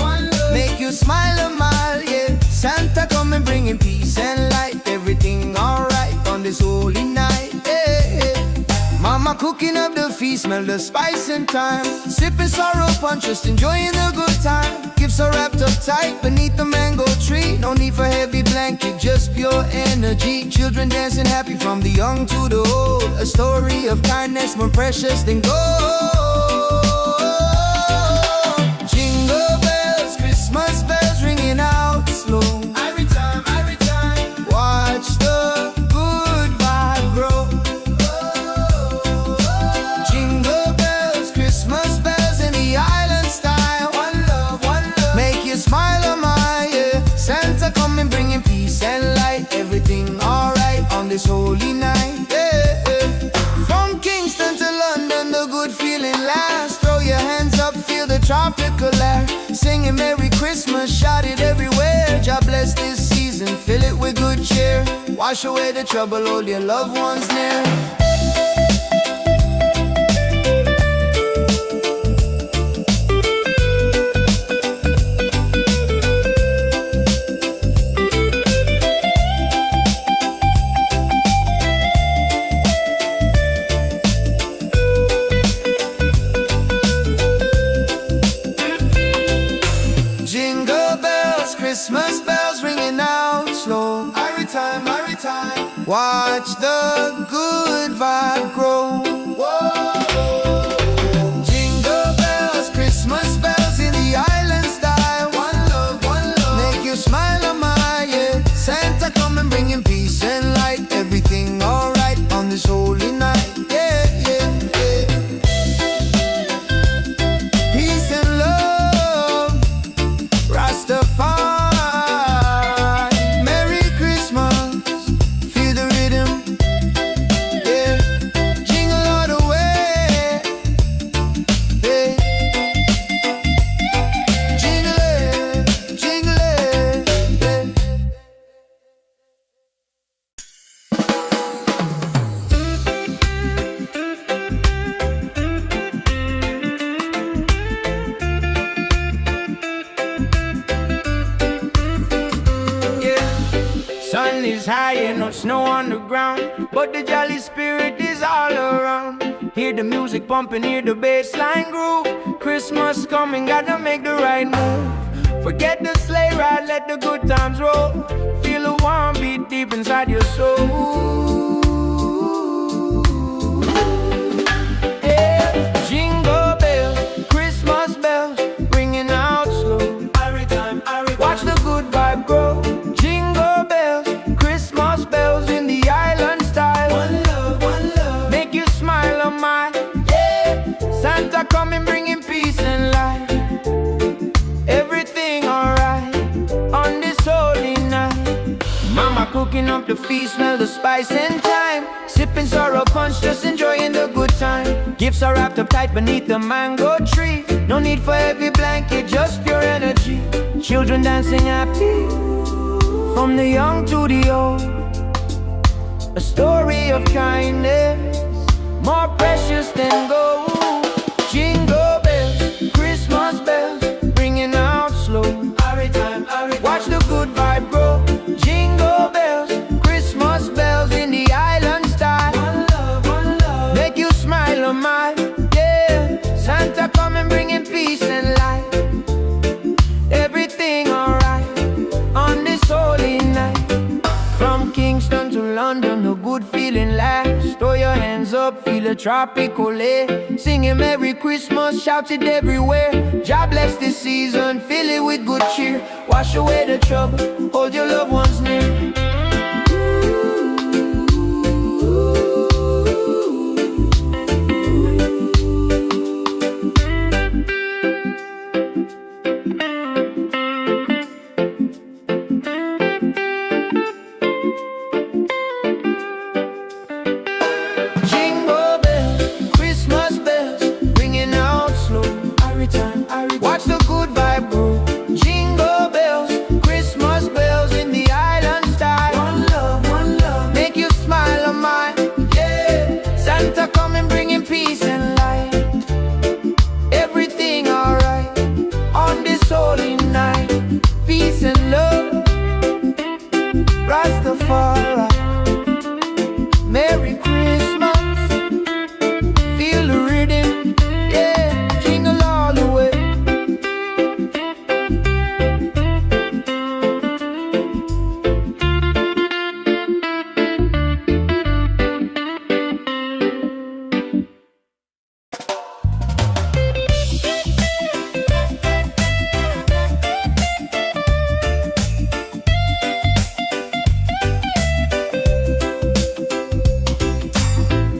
make you smile a mile, yeah. Santa coming bringing peace and light. Everything alright on this holy night, yeah. Mama cooking up the feast, smell the spice and thyme. Sipping sorrow punch, just enjoying the good time. Gifts are wrapped up tight beneath the mango tree. No need for heavy blanket, just pure energy. Children dancing happy from the young to the old. A story of kindness more precious than gold. Jingle bells, Christmas bells ringing out slow. Every time, watch the good vibe grow. Jingle bells, Christmas bells in the island style. One love, make you smile a mile, yeah. Santa coming bringing peace and light. Everything alright on this holy night, yeah. From Kingston to London, the good feeling lasts. Throw your hands up, feel the tropical air. Singing Merry Christmas, shout it everywhere. God bless this season, fill it with good cheer. Wash away the trouble, hold your loved ones near. Jingle bells, Christmas bells ringing out slow. Every time, watch the good vibe grow. Jingle bells, Christmas bells in the island style. One love, make you smile a mile, yeah. Santa coming bringing peace and light. Everything alright on this holy night, yeah. Peace and love, Rastafari. Merry Christmas, feel the rhythm, yeah. Jingle all the way, yeah. Jingle it, yeah. Sun is high and no snow on the ground, but the jolly spirit is all around. Hear the music pumping, hear the bassline groove. Christmas coming, gotta make the right move. Forget the sleigh ride, let the good times roll. Feel the warm beat deep inside your soul. Yeah. Jingle bells, Christmas bells, ringing out slow. Watch the good vibe grow. Jingle bells, Christmas bells in the island style. One love, make you smile a mile, yeah. Santa coming bringing peace and light. Everything alright on this holy night. Mama cooking up the feast, smell the spice and thyme. Sipping sorrow punch, just enjoying the good time. Gifts are wrapped up tight beneath the mango tree. No need for heavy blanket, just pure energy. Children dancing happy from the young to the old. A story of kindness more precious than gold. Jingle bells, Christmas bells, ringing out slow. Watch the good vibe grow. Jingle bells, Christmas bells in the island style. One love, make you smile a mile, yeah. Santa coming bringing peace and light. Everything alright on this holy night. From Kingston to London, a good feeling lasts. Throw your hands up, feel a tropical air. Singing Merry Christmas, shout it everywhere. God bless this season, fill it with good cheer. Wash away the trouble, hold your loved ones near. Watch the good vibe grow. Jingle bells, Christmas bells in the island style. One love, make you smile on mine. Yeah, Santa coming bringing peace and light. Everything alright on this holy night. Peace and love, Rastafari. Merry Christmas, feel the rhythm, yeah, jingle all the way.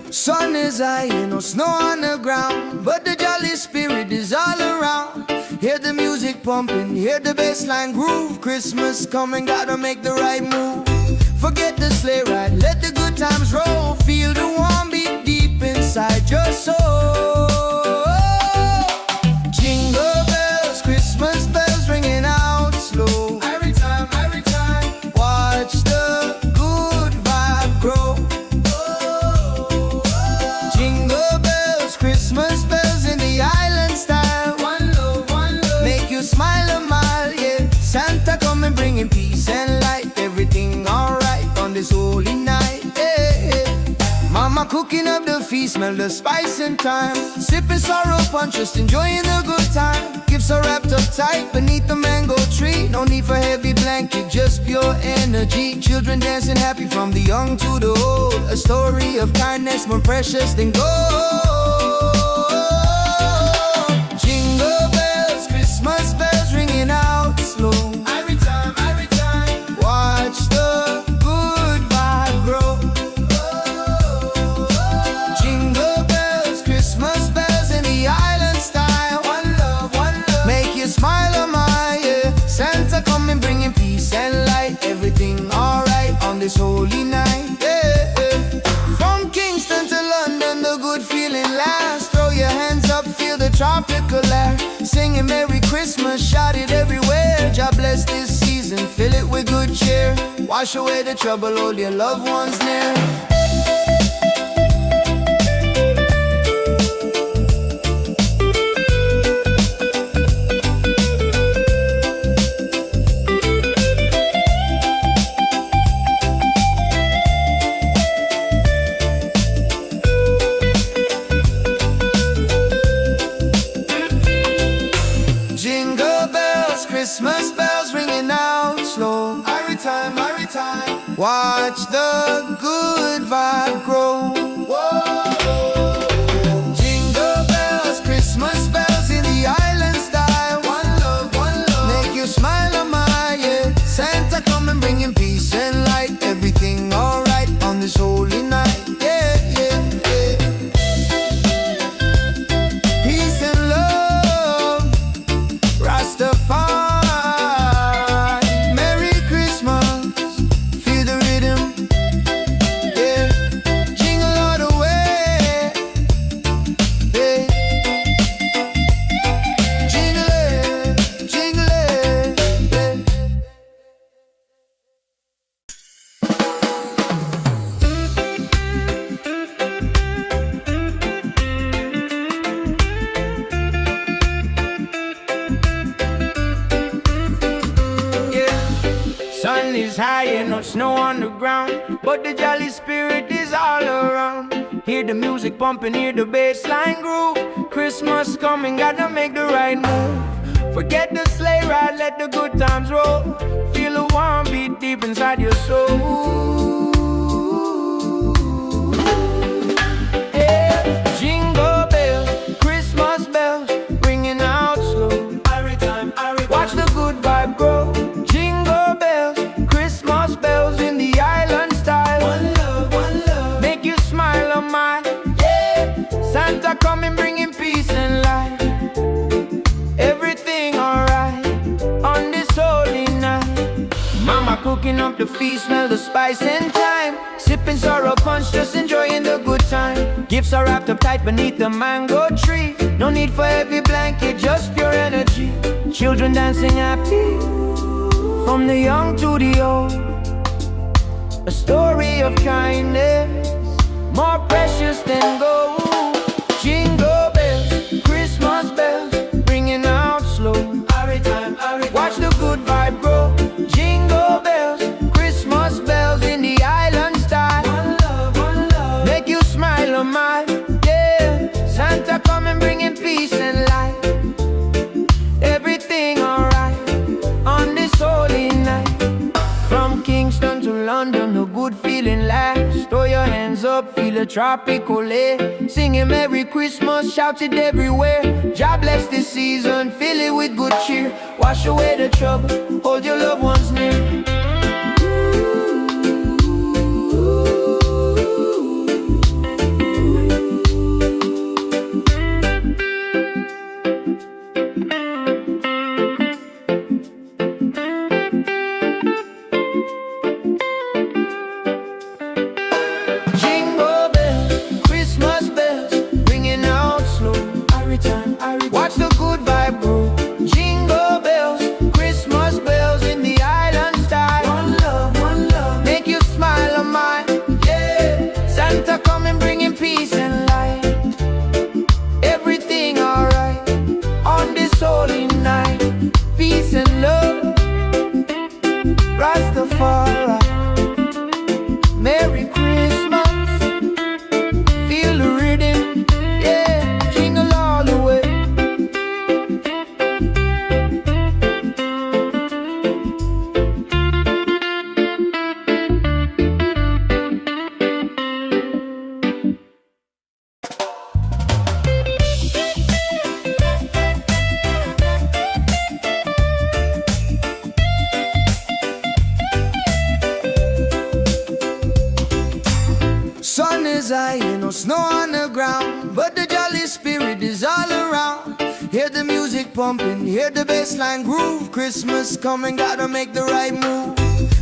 Sun is high, ain't no snow on the ground, but the jolly spirit is all around. Hear the music pumping, hear the bassline groove. Christmas coming, gotta make the right move. Forget the sleigh ride, let the good times roll. Feel the warm beat deep inside your soul. Jingle bells, Christmas bells ringing out slow. Every time, watch the good vibe grow. Jingle bells, Christmas bells in the island style. One love, make you smile a mile, yeah. Santa coming bringing peace and light. Everything alright on this holy night, yeah. Mama cooking up the feast, smell the spice and thyme. Sipping sorrow punch, just enjoying the good time. Gifts are wrapped up tight beneath the mango tree. No need for heavy blanket, just pure energy. Children dancing happy from the young to the old. A story of kindness more precious than gold. Jingle bells, Christmas bells ringing out slow. Every time, watch the good vibe grow. Jingle bells, Christmas bells in the island style. One love, make you smile on my, yeah. Santa coming bringing peace and light. Everything alright on this holy night, yeah. From Kingston to London, the good feeling lasts. Throw your hands up, feel the tropical air. Singing Merry Christmas, shout it everywhere. God bless this season, fill it with good cheer. Wash away the trouble, hold your loved ones near. Jingle bells, Christmas bells ringing out slow. Every time, watch the good vibe grow. Jingle bells, Christmas bells in the island style. One love, make you smile on my, yeah. Santa coming bringing peace and light. Everything alright on this holy night, yeah, yeah, yeah. Peace and love, Rastafari. Merry Christmas, feel the rhythm, yeah. Jingle all the way, yeah. Jingle it, yeah. Sun is high and no snow on the ground, but the jolly spirit is all around. Hear the music pumping, hear the bassline groove. Christmas coming, gotta make the right move. Forget the sleigh ride, let the good times roll. Feel the warm beat deep inside your soul. Yeah. Jingle bells, Christmas bells ringing out slow. Watch the good vibe grow. Jingle bells, Christmas bells in the island style. One love, make you smile on mine, yeah. Santa coming bringing peace and light. Everything alright on this holy night. Mama cooking up the feast, smell the spice and thyme. Sipping sorrow punch, just enjoying the good time. Gifts are wrapped up tight beneath the mango tree. No need for heavy blanket, just pure energy. Children dancing happy, from the young to the old. A story of kindness, more precious than gold. Jingle bells, Christmas bells, ringing out slow. Watch the good vibe grow. Jingle bells, Christmas bells in the island style. One love, make you smile a mile. Yeah, Santa coming bringing peace and light. Everything alright on this holy night. From Kingston to London, the good feeling lasts. Throw your hands up, feel a tropical air. Singing Merry Christmas, shout it everywhere. God bless this season, fill it with good cheer. Wash away the trouble, hold your loved ones near. Watch the good vibe grow. Jingle bells, Christmas bells in the island style. One love, make you smile a mile. Yeah, Santa coming bringing peace and light. Everything alright on this holy night. Peace and love, Rastafari. Merry Christmas, feel the rhythm. Yeah, jingle all the way. Sun is high, no snow on the ground, but the jolly spirit is all around. Hear the music pumping, hear the bassline groove. Christmas coming, gotta make the right move.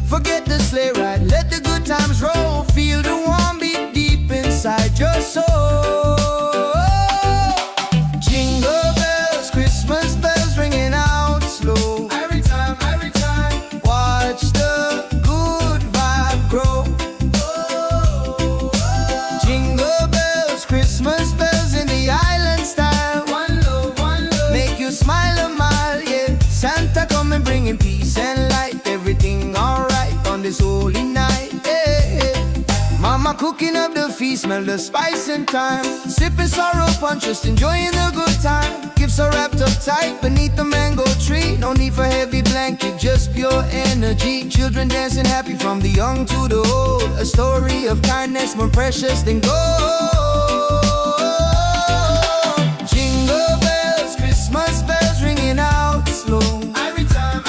Forget the sleigh ride, let the good times roll. Feel the warm beat deep inside your soul. Jingle bells, Christmas bells ringing out slow. Every time, watch the good vibe grow. Christmas bells in the island style. One love, make you smile a mile. Yeah, Santa coming bringing peace and light. Everything alright on this holy night. Yeah, Mama cooking up the feast, smell the spice and thyme. Sipping sorrow punch, just enjoying the good time. Gifts are wrapped up tight beneath the mango tree. No need for heavy blanket, just pure energy. Children dancing happy from the young to the old. A story of kindness more precious than gold. Jingle bells, Christmas bells ringing out slow. Every time,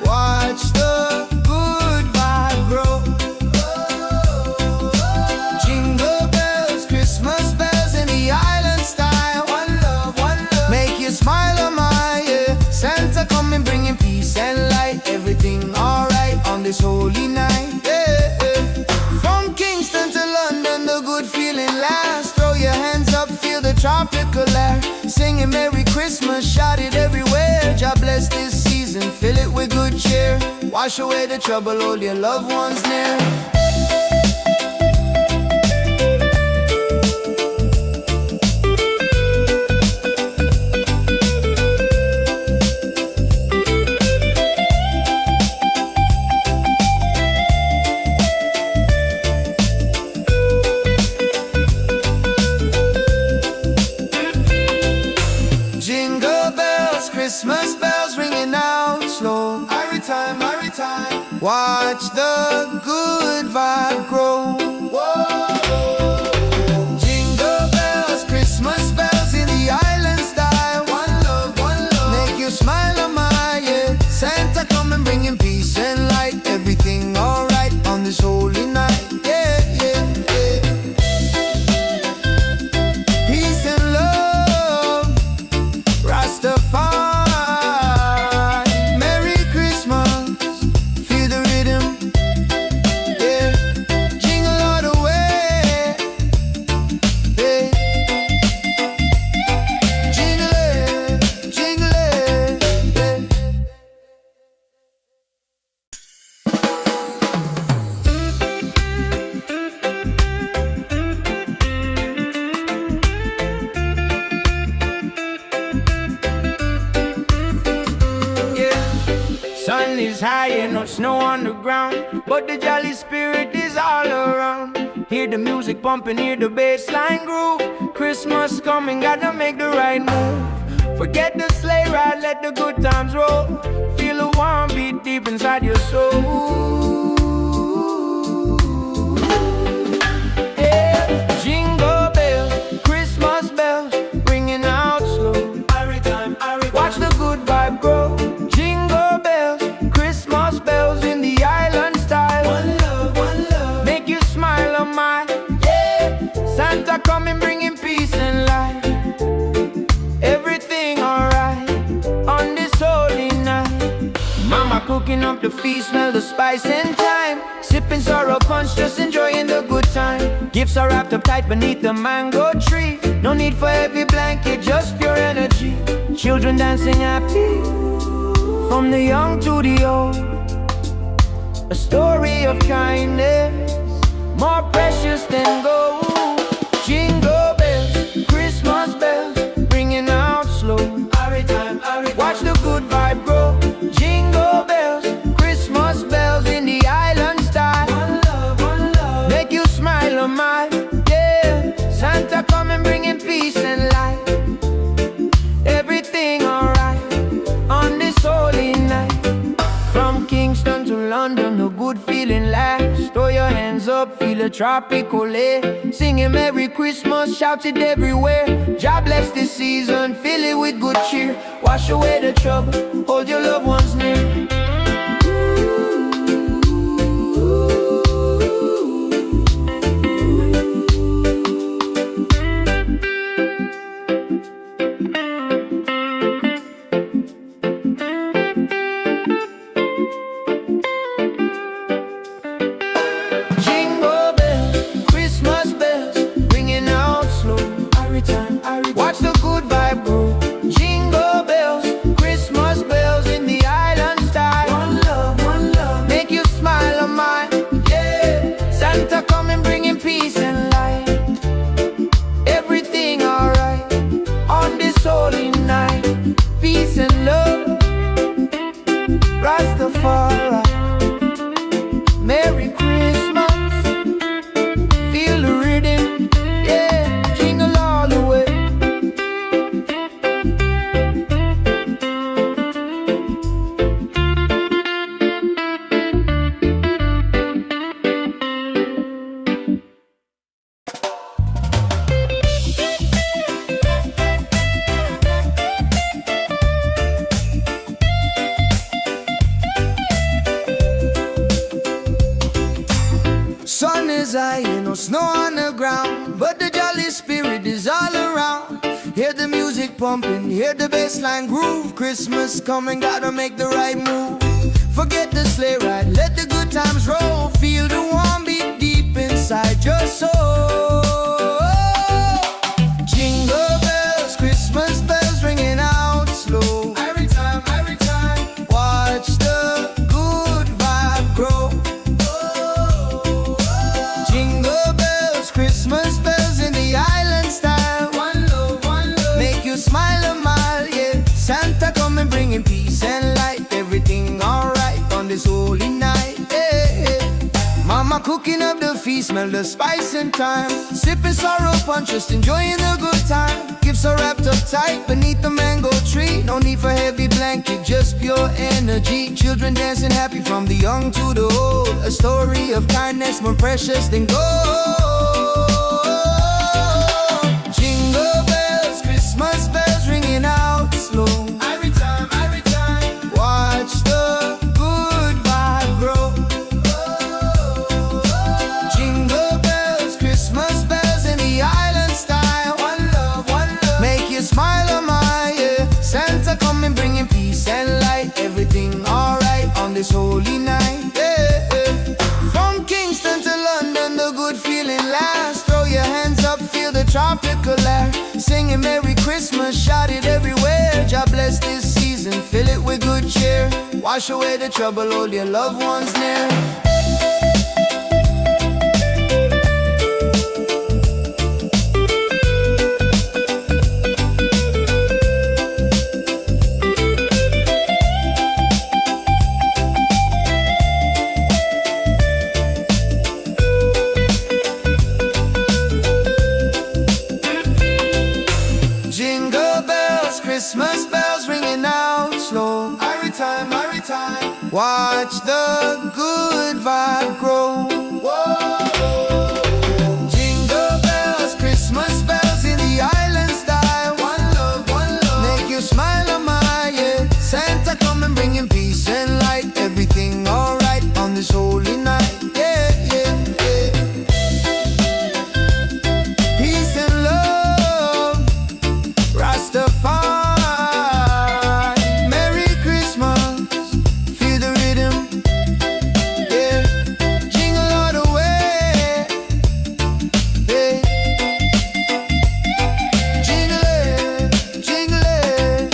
watch the good vibe grow. Jingle bells, Christmas bells in the island style. One love, make you smile a mile. Yeah, Santa coming bringing peace and light. Everything alright on this holy night. Yeah, from Kingston to London, the good feeling lasts. Throw your hands up, feel the tropical air. Singing Merry Christmas, shout it everywhere. God bless this season, fill it with good cheer. Wash away the trouble, hold your loved ones near. Jingle bells, Christmas bells ringing out slow. Every time, watch the good vibe grow. Whoa. Jingle bells, Christmas bells in the island style. One love, make you smile a mile. Yeah, Santa coming bringing peace and light. Everything alright on this holy night. Yeah. Peace and love, Rastafari. Merry Christmas, feel the rhythm. Yeah, jingle all the way. Sun is high and no snow on the ground, but the jolly spirit is all around. Hear the music pumping, hear the bass line groove. Christmas coming, gotta make the right move. Forget the sleigh ride, let the good times roll. Feel a warm beat deep inside your soul. Yeah. Jingle bells, Christmas bells, ringing out slow. Watch the good vibe grow. Jingle bells, Christmas bells in the island style. One love, make you smile on mine. Yeah, Santa coming bringing peace and light. Everything alright on this holy night. Mama cooking up the feast, smell the spice and thyme. Sipping sorrow punch, just enjoying the good time. Gifts are wrapped up tight beneath the mango tree. No need for heavy blanket, just pure energy. Children dancing happy, from the young to the old. A story of kindness, more precious than gold. Jingle bells, Christmas bells, ringing out slow. Watch the good vibe grow. Jingle bells, Christmas bells in the island style. One love, make you smile on mine. Yeah, Santa coming bringing peace and light. Everything alright on this holy night. From Kingston to London, the good feeling lasts. Throw your hands up, feel a tropical air. Singing Merry Christmas, shout it everywhere. God bless this season, fill it with good cheer. Wash away the trouble, hold your loved ones near. Watch the good vibe grow. Jingle bells, Christmas bells in the island style. One love, make you smile on mine. Yeah, Santa coming bringing peace and light. Everything alright on this holy night. Peace and love, Rastafari. Merry Christmas, feel the rhythm. Yeah, jingle all the way. Sun is high and no snow on the ground, but the jolly spirit is all around. Hear the music pumping, hear the bass line groove. Christmas coming, gotta make the right move. Forget the sleigh ride, let the good times roll. Feel the warm beat deep inside your soul. Jingle bells, Christmas bells ringing out slow. Every time, watch the good vibe grow. Jingle bells, Christmas bells in the island style. One love, make you smile a mile, yeah. Santa coming bringing peace and light. Everything alright on this holy night, yeah. Mama cooking up the feast, smell the spice and thyme. Sipping sorrow punch, just enjoying the good time. Gifts are wrapped up tight beneath the mango tree. No need for heavy blanket, just pure energy. Children dancing happy from the young to the old. A story of kindness more precious than gold. Jingle bells, Christmas bells ringing out slow. Every time, watch the good vibe grow. Jingle bells, Christmas bells in the island style. One love, make you smile on my, yeah. Santa coming bringing peace and light. Everything alright on this holy night, yeah. From Kingston to London, the good feeling lasts. Throw your hands up, feel the tropical air. Singing Merry Christmas, shout it everywhere. God bless this season, fill it with good cheer. Wash away the trouble, hold your loved ones near. Watch the good vibe grow. Jingle bells, Christmas bells in the island style. One love, make you smile, oh my, yeah. Santa come and bring him peace and light. Everything alright on this holy night, yeah, yeah, yeah. Peace and love, Rastafari. Merry Christmas, feel the rhythm, yeah. Jingle all the way, yeah. Jingle it, jingle it,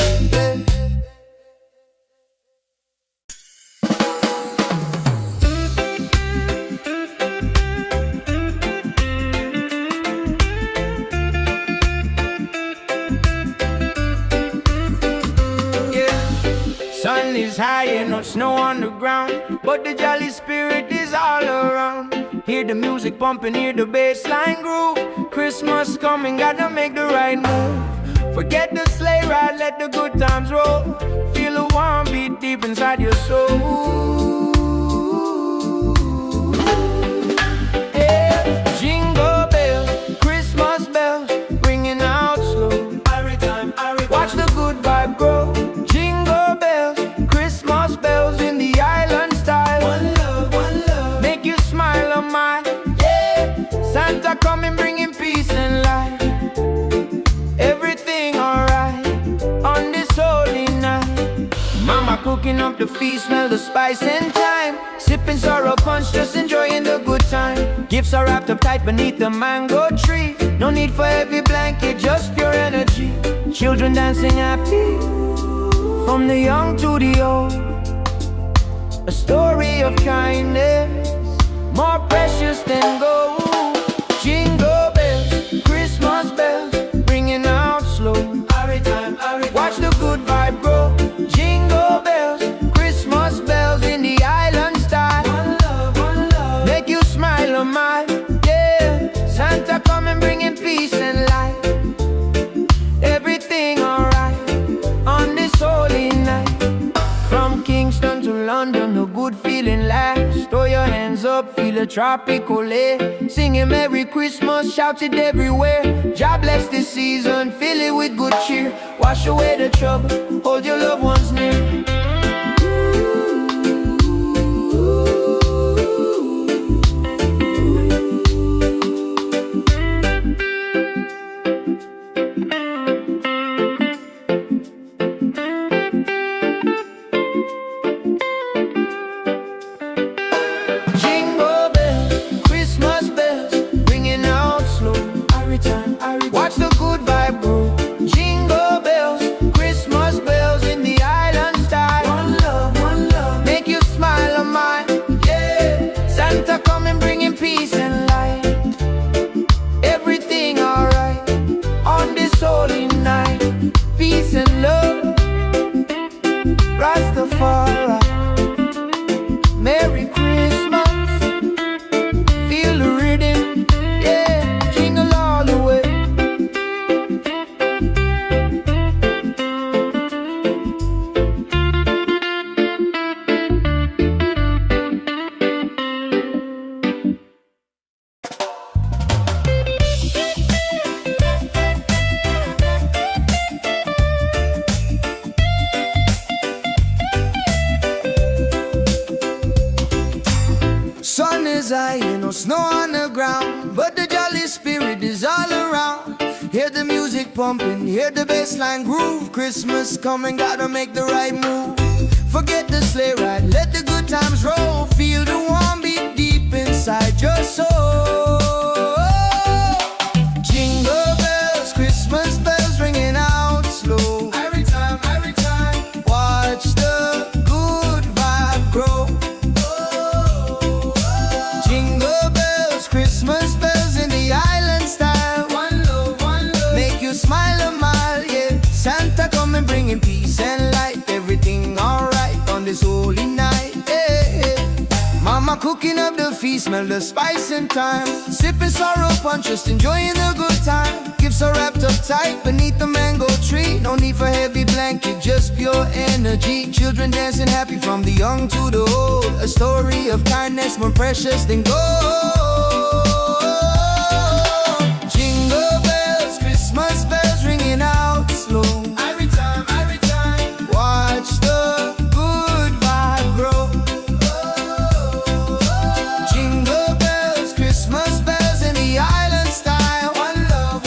yeah. Sun is high and no snow on the ground, but the jolly spirit is all around. Hear the music pumping, hear the bass line groove. Christmas coming, gotta make the right move. Forget the sleigh ride, let the good times roll. Feel a warm beat deep inside your soul. Yeah. Jingle bells, Christmas bells, ringing out slow. Watch the good vibe grow. Jingle bells, Christmas bells in the island style. One love, make you smile, oh my, yeah. Santa coming, bringing peace and light. Everything alright on this holy night. Mama cooking up the feast, smell the spice and thyme. Sipping sorrow punch, just enjoying the good time. Gifts are wrapped up tight beneath the mango tree. No need for heavy blanket, just pure energy. Children dancing happy, from the young to the old. A story of kindness, more precious than gold. Jingle bells, Christmas bells, ringing out slow. Watch the good vibe grow. Jingle bells, Christmas bells in the island style. One love, make you smile, oh my, yeah. Santa come and bringing peace and light. Everything alright on this holy night. From Kingston to London, the good feeling lasts. Throw your hands up, feel a tropical air. Singing Merry Christmas, shout it everywhere. God bless this season, fill it with good cheer. Wash away the trouble, hold your loved ones near. Jingle bells, Christmas bells, ringing out slow. Watch the good vibe grow. Jingle bells, Christmas bells in the island style. One love, make you smile, oh my, yeah. Santa come and bringing peace and light. Everything alright on this holy night. Peace and love, Rastafari. Merry Christmas, feel the rhythm, yeah. Jingle all the way. Sun is high and no snow on the ground, but the jolly spirit is all around. Hear the music pumping, hear the bass line groove. Christmas coming, gotta make the right move. Forget the sleigh ride, let the good times roll. Feel the warm beat deep inside your soul. Jingle bells, Christmas bells ringing out slow. Every time, watch the good vibe grow. Jingle bells, Christmas bells in the island style. One love, make you smile a mile, yeah. Santa come and bringing peace and light. Everything alright on this holy night, yeah, yeah. Mama cooking up the feast, smell the spice and thyme. Sipping sorrow punch, just enjoying the good time. Give Gifts are wrapped up tight beneath the mango tree. No need for heavy blanket, just pure energy. Children dancing happy from the young to the old. A story of kindness more precious than gold. Jingle bells, Christmas bells ringing out slow. Every time, watch the good vibe grow. Jingle bells, Christmas bells in the island style. One love,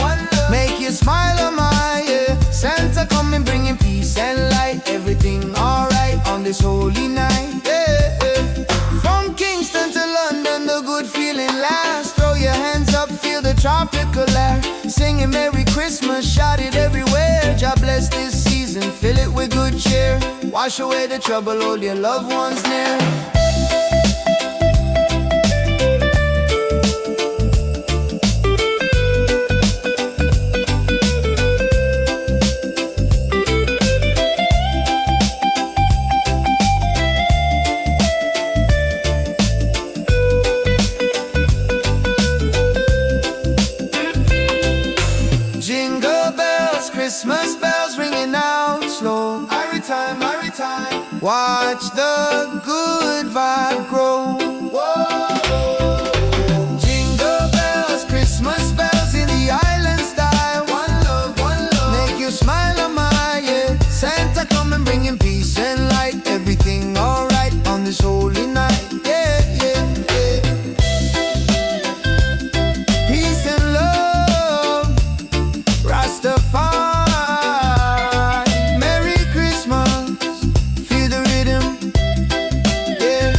make you smile, oh my, yeah. Santa coming bringing peace and light. Everything alright on this holy night, yeah. From Kingston to London, the good feeling lasts. Throw your hands up, feel the tropical air. Singing Merry Christmas, shout it everywhere. God bless this season, fill it with good cheer. Wash away the trouble, hold your loved ones near. Jingle bells, Christmas bells ringing out slow. Every time, watch the good vibe grow. Whoa. Jingle bells, Christmas bells in the island style. One love, make you smile, oh my, yeah. Santa coming bringing peace and light. Everything alright on this holy night, yeah, yeah, yeah. Peace and love, Rastafari. Merry Christmas, feel the rhythm, yeah.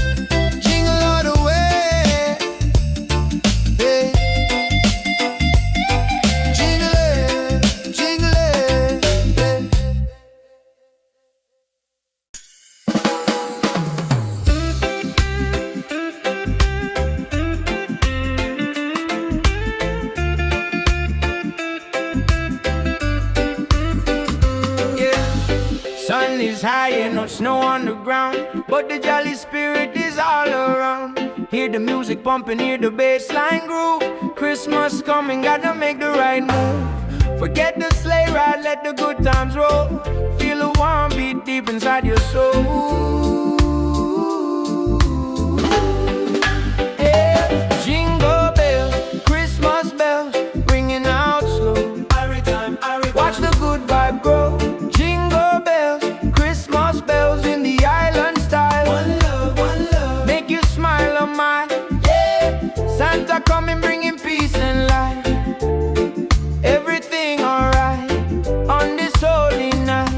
Jingle all the way, yeah. Jingle it, yeah. Sun is high and no snow on the ground, but the jolly spirit is all around. Hear the music pumping, hear the bass line groove. Christmas coming, gotta make the right move. Forget the sleigh ride, let the good times roll. Feel a warm beat deep inside your soul. Yeah. Jingle bells, Christmas bells, ringing out slow. Watch the good vibe grow. Jingle bells, Christmas bells in the island style. One love, make you smile, oh my, yeah. Santa coming bringing peace and light. Everything alright on this holy night.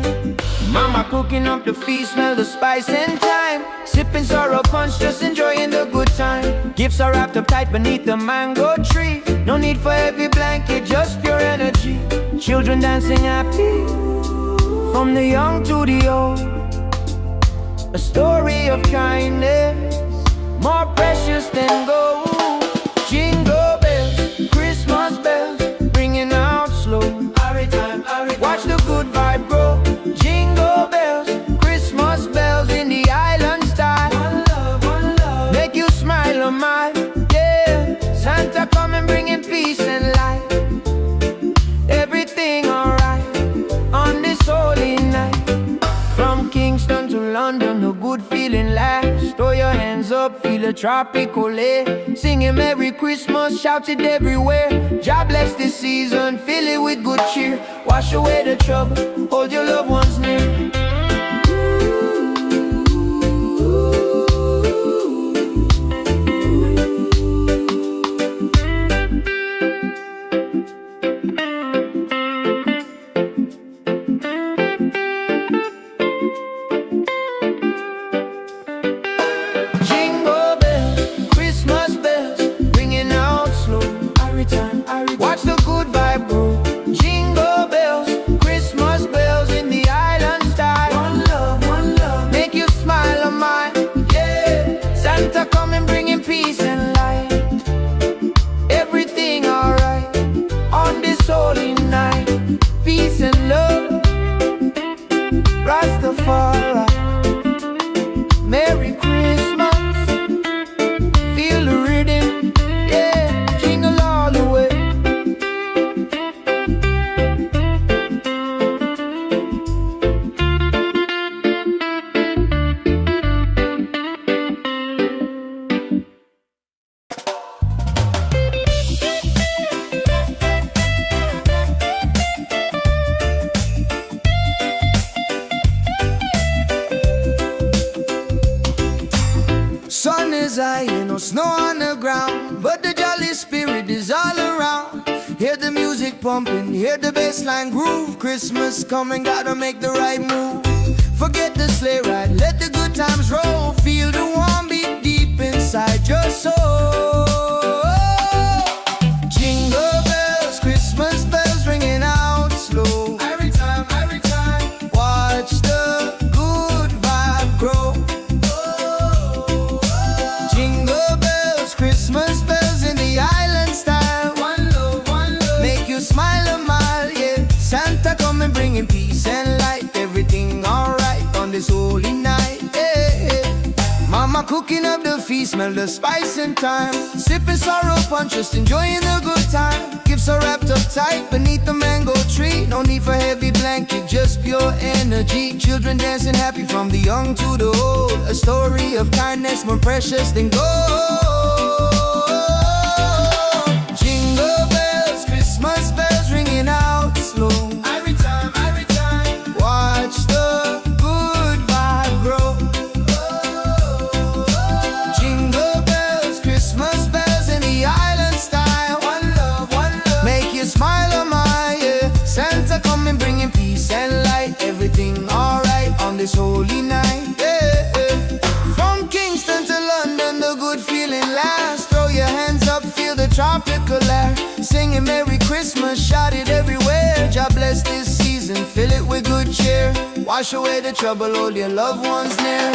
Mama cooking up the feast, smell the spice and thyme. Sipping sorrow punch, just enjoying the good time. Gifts are wrapped up tight beneath the mango tree. No need for heavy blanket, just pure energy. Children dancing happy, from the young to the old. A story of kindness, more precious than gold. Jingle bells, Christmas bells, ringing out slow. Watch the good vibe grow. Jingle bells, Christmas bells in the island style. One love, make you smile, oh my, yeah. Santa coming bringing peace and light. Everything alright on this holy night. From Kingston to London, the good feeling lasts. Throw your hands up, feel a tropical air. Singing Merry Christmas, shout it everywhere. God bless this season, fill it with good cheer. Wash away the trouble, hold your loved ones near. Jingle bells, Christmas bells, ringing out slow. Watch the good vibe grow. Jingle bells, Christmas bells in the island style. is high, ain't no snow on the ground, but the jolly spirit is all around. Hear the music pumping, hear the bassline groove. Christmas coming, gotta make the right move. Forget the sleigh ride, let the good times roll. Feel the warm beat deep inside your soul. Jingle bells, Christmas bells ringing out slow. Every time, watch the good vibe grow. Jingle bells, Christmas bells in the island style. One love, make you smile a mile, yeah. Santa coming bringing peace and light. Everything alright on this holy night, yeah. Mama cooking up the feast, smell the spice and thyme. Sipping sorrow punch, just enjoying the good time. Gifts are wrapped up tight beneath the mango tree. No need for heavy blanket, just pure energy. Children dancing happy from the young to the old. A story of kindness more precious than gold. Jingle bells, Christmas bells ringing out slow. Every time, watch the good vibe grow. Jingle bells, Christmas bells in the island style. One love, make you smile a mile, yeah. Santa coming bringing peace and light. Everything alright on this holy night, yeah. From Kingston to London, the good feeling lasts. Throw your hands up, feel the tropical air. Singing Merry Christmas, shout it everywhere. God bless this season, fill it with good cheer. Wash away the trouble, hold your loved ones near.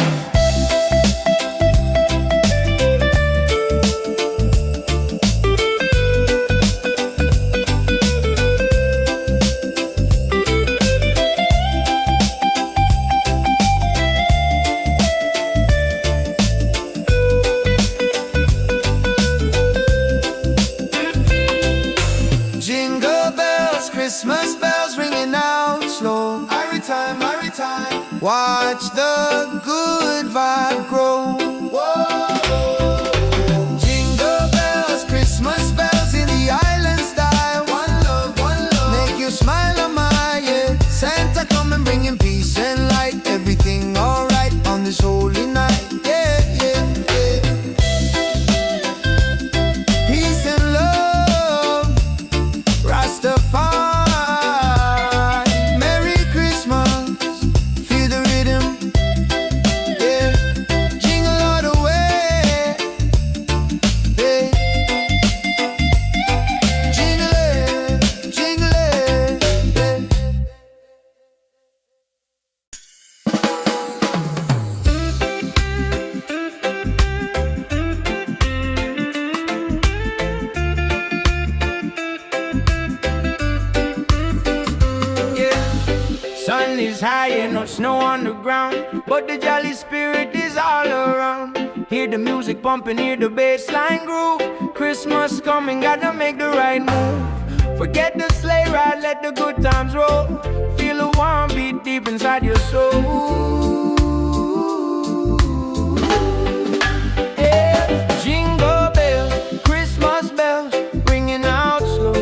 Jingle bells, Christmas bells ringing out slow. Every time, watch the good vibe grow. Whoa. Jingle bells, Christmas bells in the island style. One love, make you smile a mile, yeah. Santa coming bringing peace and light. Everything alright on this holy night, yeah, yeah, yeah. Peace and love, Rastafari, Merry Christmas, feel the rhythm, yeah. Jingle all the way, yeah. Jingle it, yeah. Sun is high and no snow on the ground, but the jolly spirit is all around. Hear the music pumping, hear the bassline groove. Christmas coming, gotta make the right move. Forget the sleigh ride, let the good times roll. Feel a warm beat deep inside your soul. Yeah. Jingle bells, Christmas bells, ringing out slow.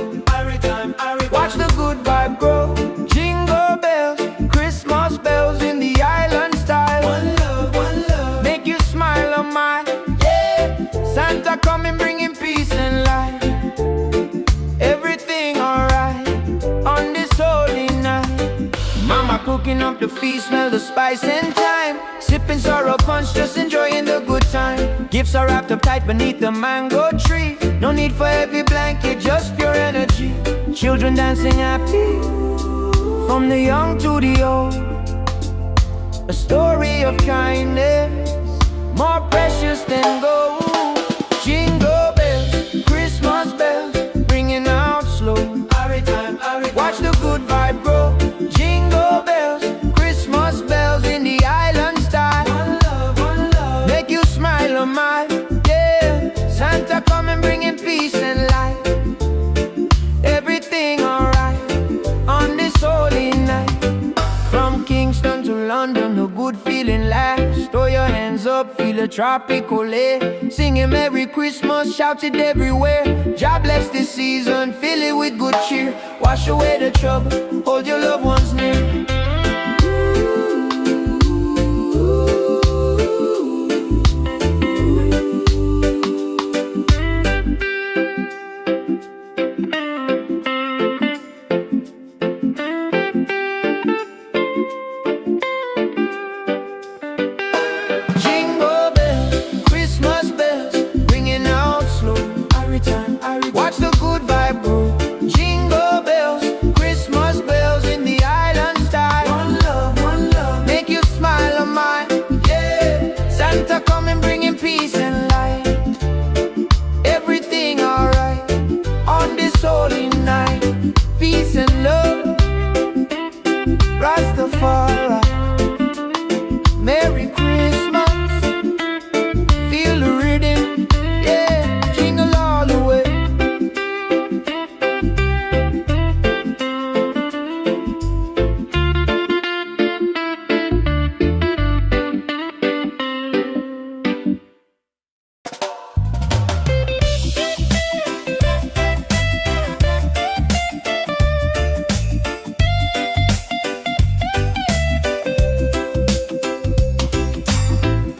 Watch the good vibe grow. Jingle bells, Christmas bells in the island style. One love, make you smile a mile, yeah. Santa coming bringing peace and light. Everything alright on this holy night. Mama cooking up the feast, smell the spice and thyme. Sipping sorrow punch, just enjoying the good time. Gifts are wrapped up tight beneath the mango tree. No need for heavy blanket, just pure energy. Children dancing happy from the young to the old. A story of kindness more precious than gold. Jingle bells, Christmas bells, ringing out slow. Watch the good vibe grow. Jingle bells, Christmas bells in the island style. One love, make you smile a mile, yeah. Santa coming bringing peace and light. Everything alright on this holy night. From Kingston to London, the good feeling lasts. Throw your hands up, feel a tropical air. Singing Merry Christmas, shout it everywhere. God bless this season, fill it with good cheer. Wash away the trouble, hold your loved ones near. coming bringing peace and light. Everything alright on this holy night. Peace and love, Rastafari. Merry Christmas, feel the rhythm, yeah, jingle all the way.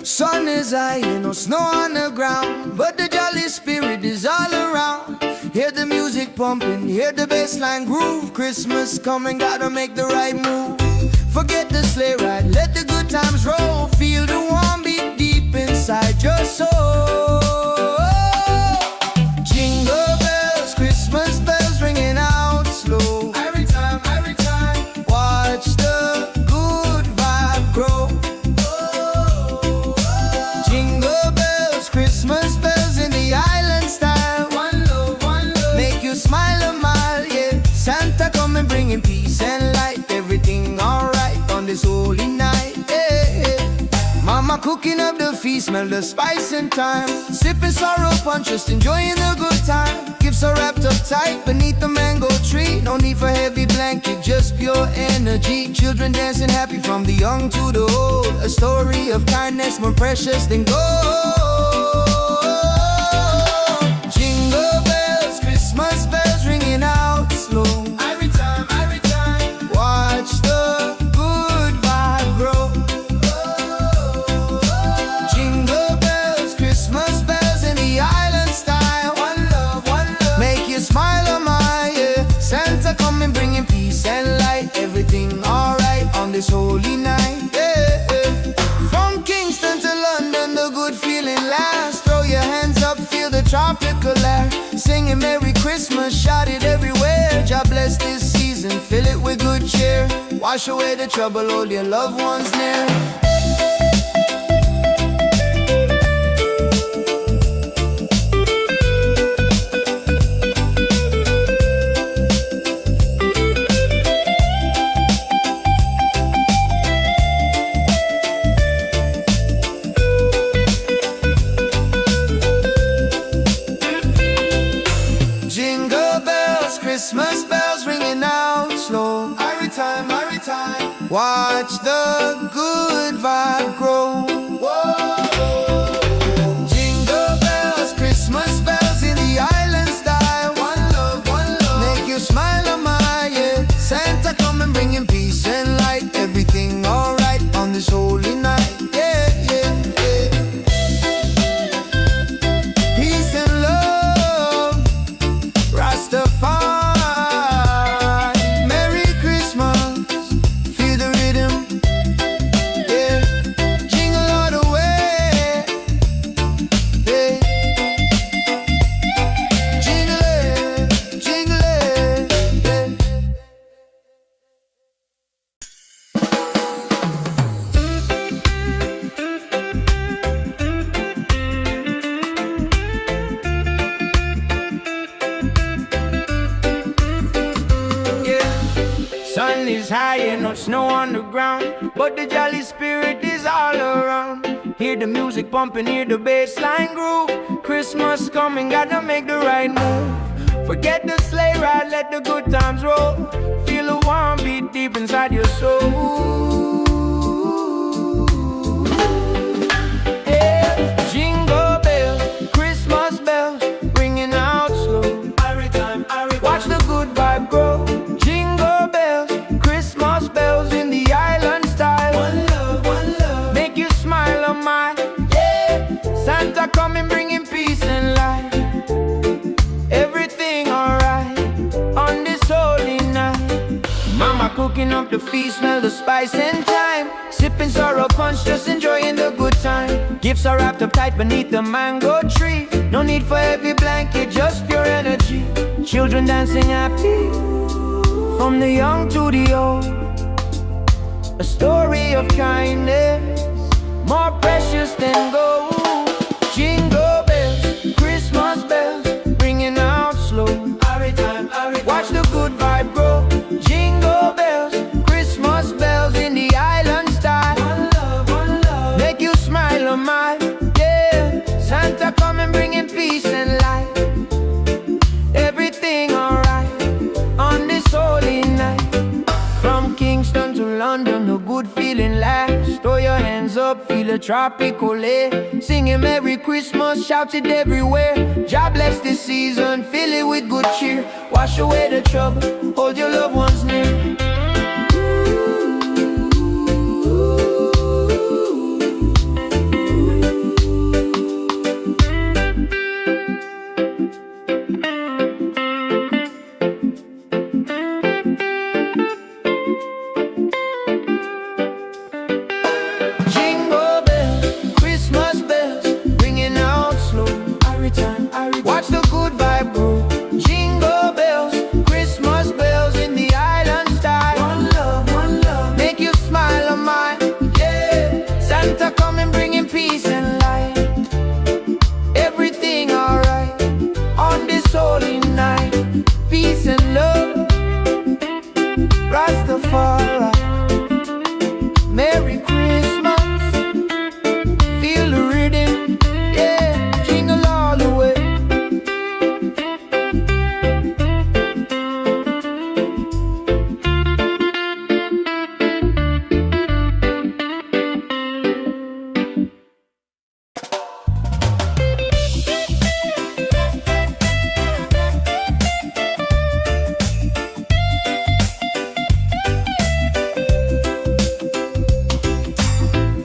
Sun is high, ain't no snow on the ground, but the jolly spirit is all around. Hear the music pumping, hear the bassline groove. Christmas coming, gotta make the right move. Forget the sleigh ride, let the good times roll. Feel the warm beat deep inside your soul. Jingle bells, Christmas bells ringing out slow. Every time, watch the good vibe grow. Jingle bells, Christmas bells in the island style. One love, make you smile a mile, yeah. Santa coming bringing peace and light. Everything alright on this holy night, yeah. Mama cooking up the feast, smell the spice and thyme. Sipping sorrow punch, just enjoying the good time. Gifts are wrapped up tight beneath the mango tree. No need for heavy blanket, just pure energy. Children dancing happy from the young to the old. A story of kindness more precious than gold. Jingle bells, Christmas bells ringing out slow. Every time, watch the good vibe grow. Jingle bells, Christmas bells in the island style. One love, make you smile a mile, yeah. Santa coming bringing peace and light. Everything alright on this holy night, yeah. From Kingston to London, the good feeling lasts. Throw your hands up, feel the tropical air. Singing Merry Christmas, shout it everywhere. God bless this season, fill it with good cheer. Wash away the trouble, hold your loved ones near. Jingle bells, Christmas bells ringing out slow. Every time, watch the good vibe grow. Whoa. Jingle bells, Christmas bells in the island style. One love, make you smile a mile, yeah. Santa coming bringing peace and light. Everything alright on this holy night, yeah, yeah, yeah. Peace and love, Rastafari. Merry Christmas, feel the rhythm, yeah. Jingle all the way, yeah. Jingle it, yeah. Sun is high and no snow on the ground, but the jolly spirit is all around. Hear the music pumping, hear the bassline groove. Christmas coming, gotta make the right move. Forget the sleigh ride, let the good times roll. Feel the warm beat deep inside your soul. Yeah. Jingle bells, Christmas bells, ringing out slow. Watch the good vibe grow. Jingle bells, Christmas bells in the island style. One love, make you smile a mile, yeah. Santa coming bringing peace and light. Everything alright on this holy night. Mama cooking up the feast, smell the spice and thyme. Sipping sorrow punch, just enjoying the good time. Gifts are wrapped up tight beneath the mango tree. No need for heavy blanket, just pure energy. Children dancing happy, from the young to the old. A story of kindness, more precious than gold. hands up, feel a tropical air. Singing Merry Christmas, shout it everywhere. God bless this season, fill it with good cheer. Wash away the trouble, hold your loved ones near. Watch the good vibe grow. Jingle bells, Christmas bells in the island style. One love, make you smile on mine. Yeah, Santa coming bringing peace and light. Everything alright on this holy night. Peace and love, Rastafari. Merry Christmas, feel the rhythm. Yeah, jingle all the way.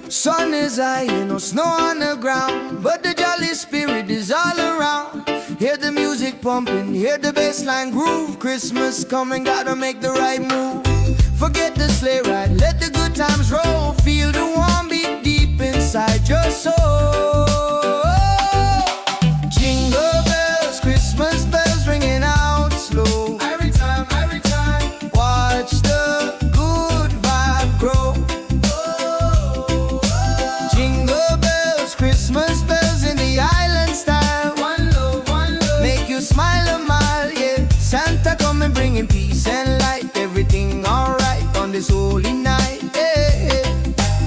Sun is high, no snow on the ground, but the jolly spirit is all around. Hear the music pumping, hear the bassline groove. Christmas coming, gotta make the right move. Forget the sleigh ride, let the good times roll. Feel the warm beat deep inside your soul. Jingle bells, Christmas bells ringing out slow. Every time, watch the good vibe grow. Jingle bells, Christmas bells in the island style. One love, make you smile a mile, yeah. Santa coming bringing peace and light. Everything alright on this holy night, yeah.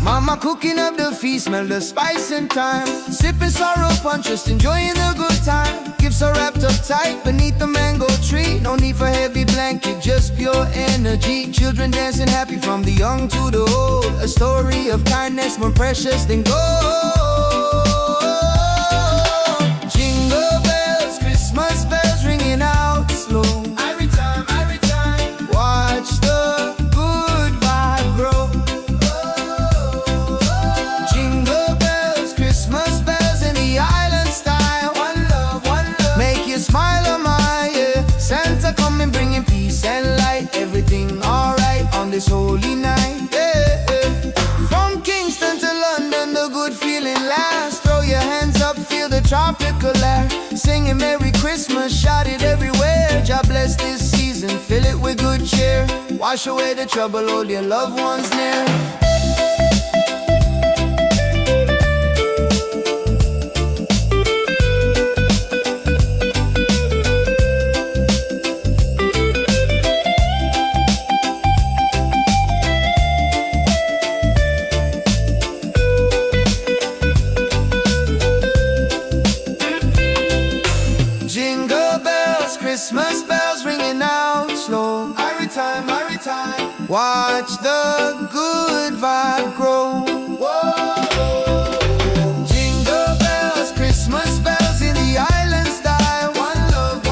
Mama cooking up the feast, smell the spice and thyme. Sipping sorrow punch, just enjoying the good time. Gifts are wrapped up tight beneath the mango tree. No need for heavy blanket, just pure energy. Children dancing happy from the young to the old. A story of kindness more precious than gold. Jingle bells, Christmas bells ringing out slow. Every time, watch the good vibe grow. Jingle bells, Christmas bells in the island style. One love, make you smile on my, yeah. Santa coming bringing peace and light. Everything alright on this holy night, yeah. From Kingston to London, the good feeling lasts. Throw your hands up, feel the tropical air. Singing Merry Christmas, shout it everywhere. God bless this season, fill it with good cheer. Wash away the trouble, hold your loved ones near. Jingle bells, Christmas bells ringing out slow. Every time, watch the good vibe grow. Jingle bells, Christmas bells in the island style. One love,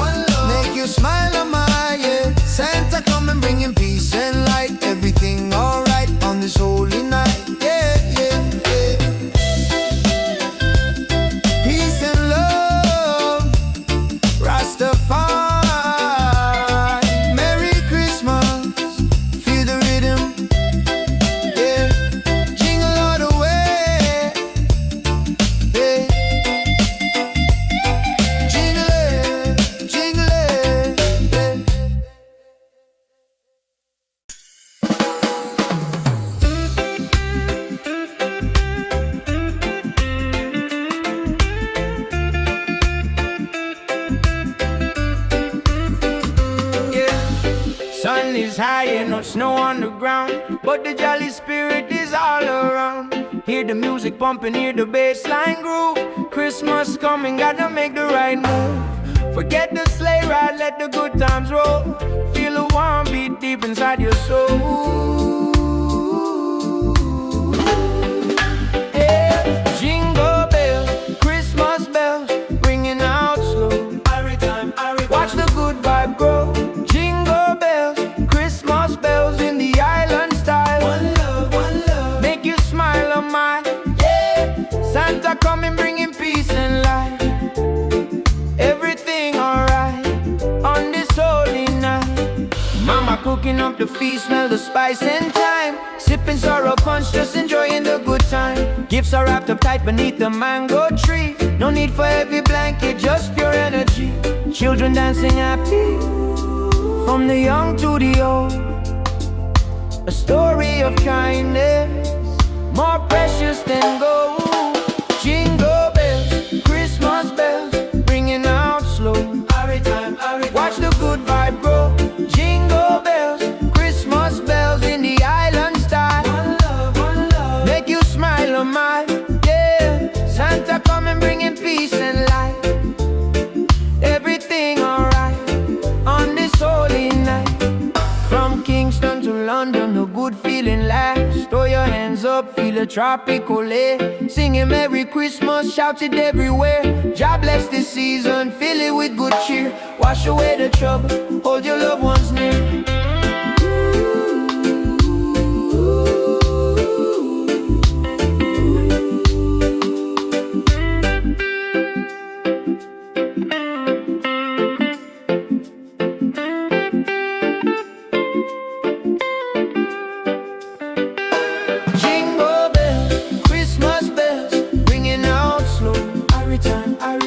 make you smile on my, yeah. Santa coming bringing peace and light. Everything alright on this holy night, yeah, yeah, yeah. Peace and love, Rastafari. Merry Christmas, feel the rhythm, yeah. Jingle all the way, yeah. Jingle it, yeah. Sun is high and no snow on the ground, but the jolly spirit is all around. Hear the music pumping, hear the bassline groove. Christmas coming, gotta make the right move. Forget the sleigh ride, let the good times roll. Feel the warm beat deep inside your soul. Santa coming bringing peace and light. Everything alright on this holy night. Mama cooking up the feast, smell the spice and thyme. Sipping sorrow punch, just enjoying the good time. Gifts are wrapped up tight beneath the mango tree. No need for heavy blanket, just pure energy. Children dancing happy, from the young to the old. A story of kindness, more precious than gold. Jingle bells, Christmas bells, ringing out slow. Every time, watch the good vibe grow. Jingle bells, Christmas bells in the island style. One love, make you smile on my, yeah. Santa coming bringing peace and light. Everything alright on this holy night. From Kingston to London, a good feeling lasts. Throw your hands up, feel a tropical air. Singing Merry Christmas, shout it everywhere. God bless this season, fill it with good cheer. Wash away the trouble, hold your loved ones near.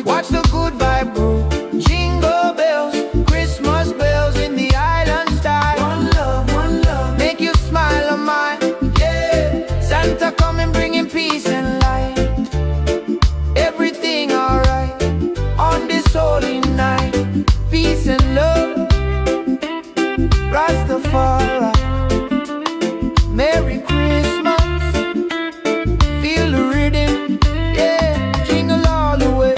Watch the good vibe grow. Jingle bells, Christmas bells in the island style. One love, make you smile on mine, yeah. Santa coming bringing peace and light. Everything alright on this holy night. Peace and love, Rastafari. Merry Christmas, feel the rhythm, yeah. Jingle all the way.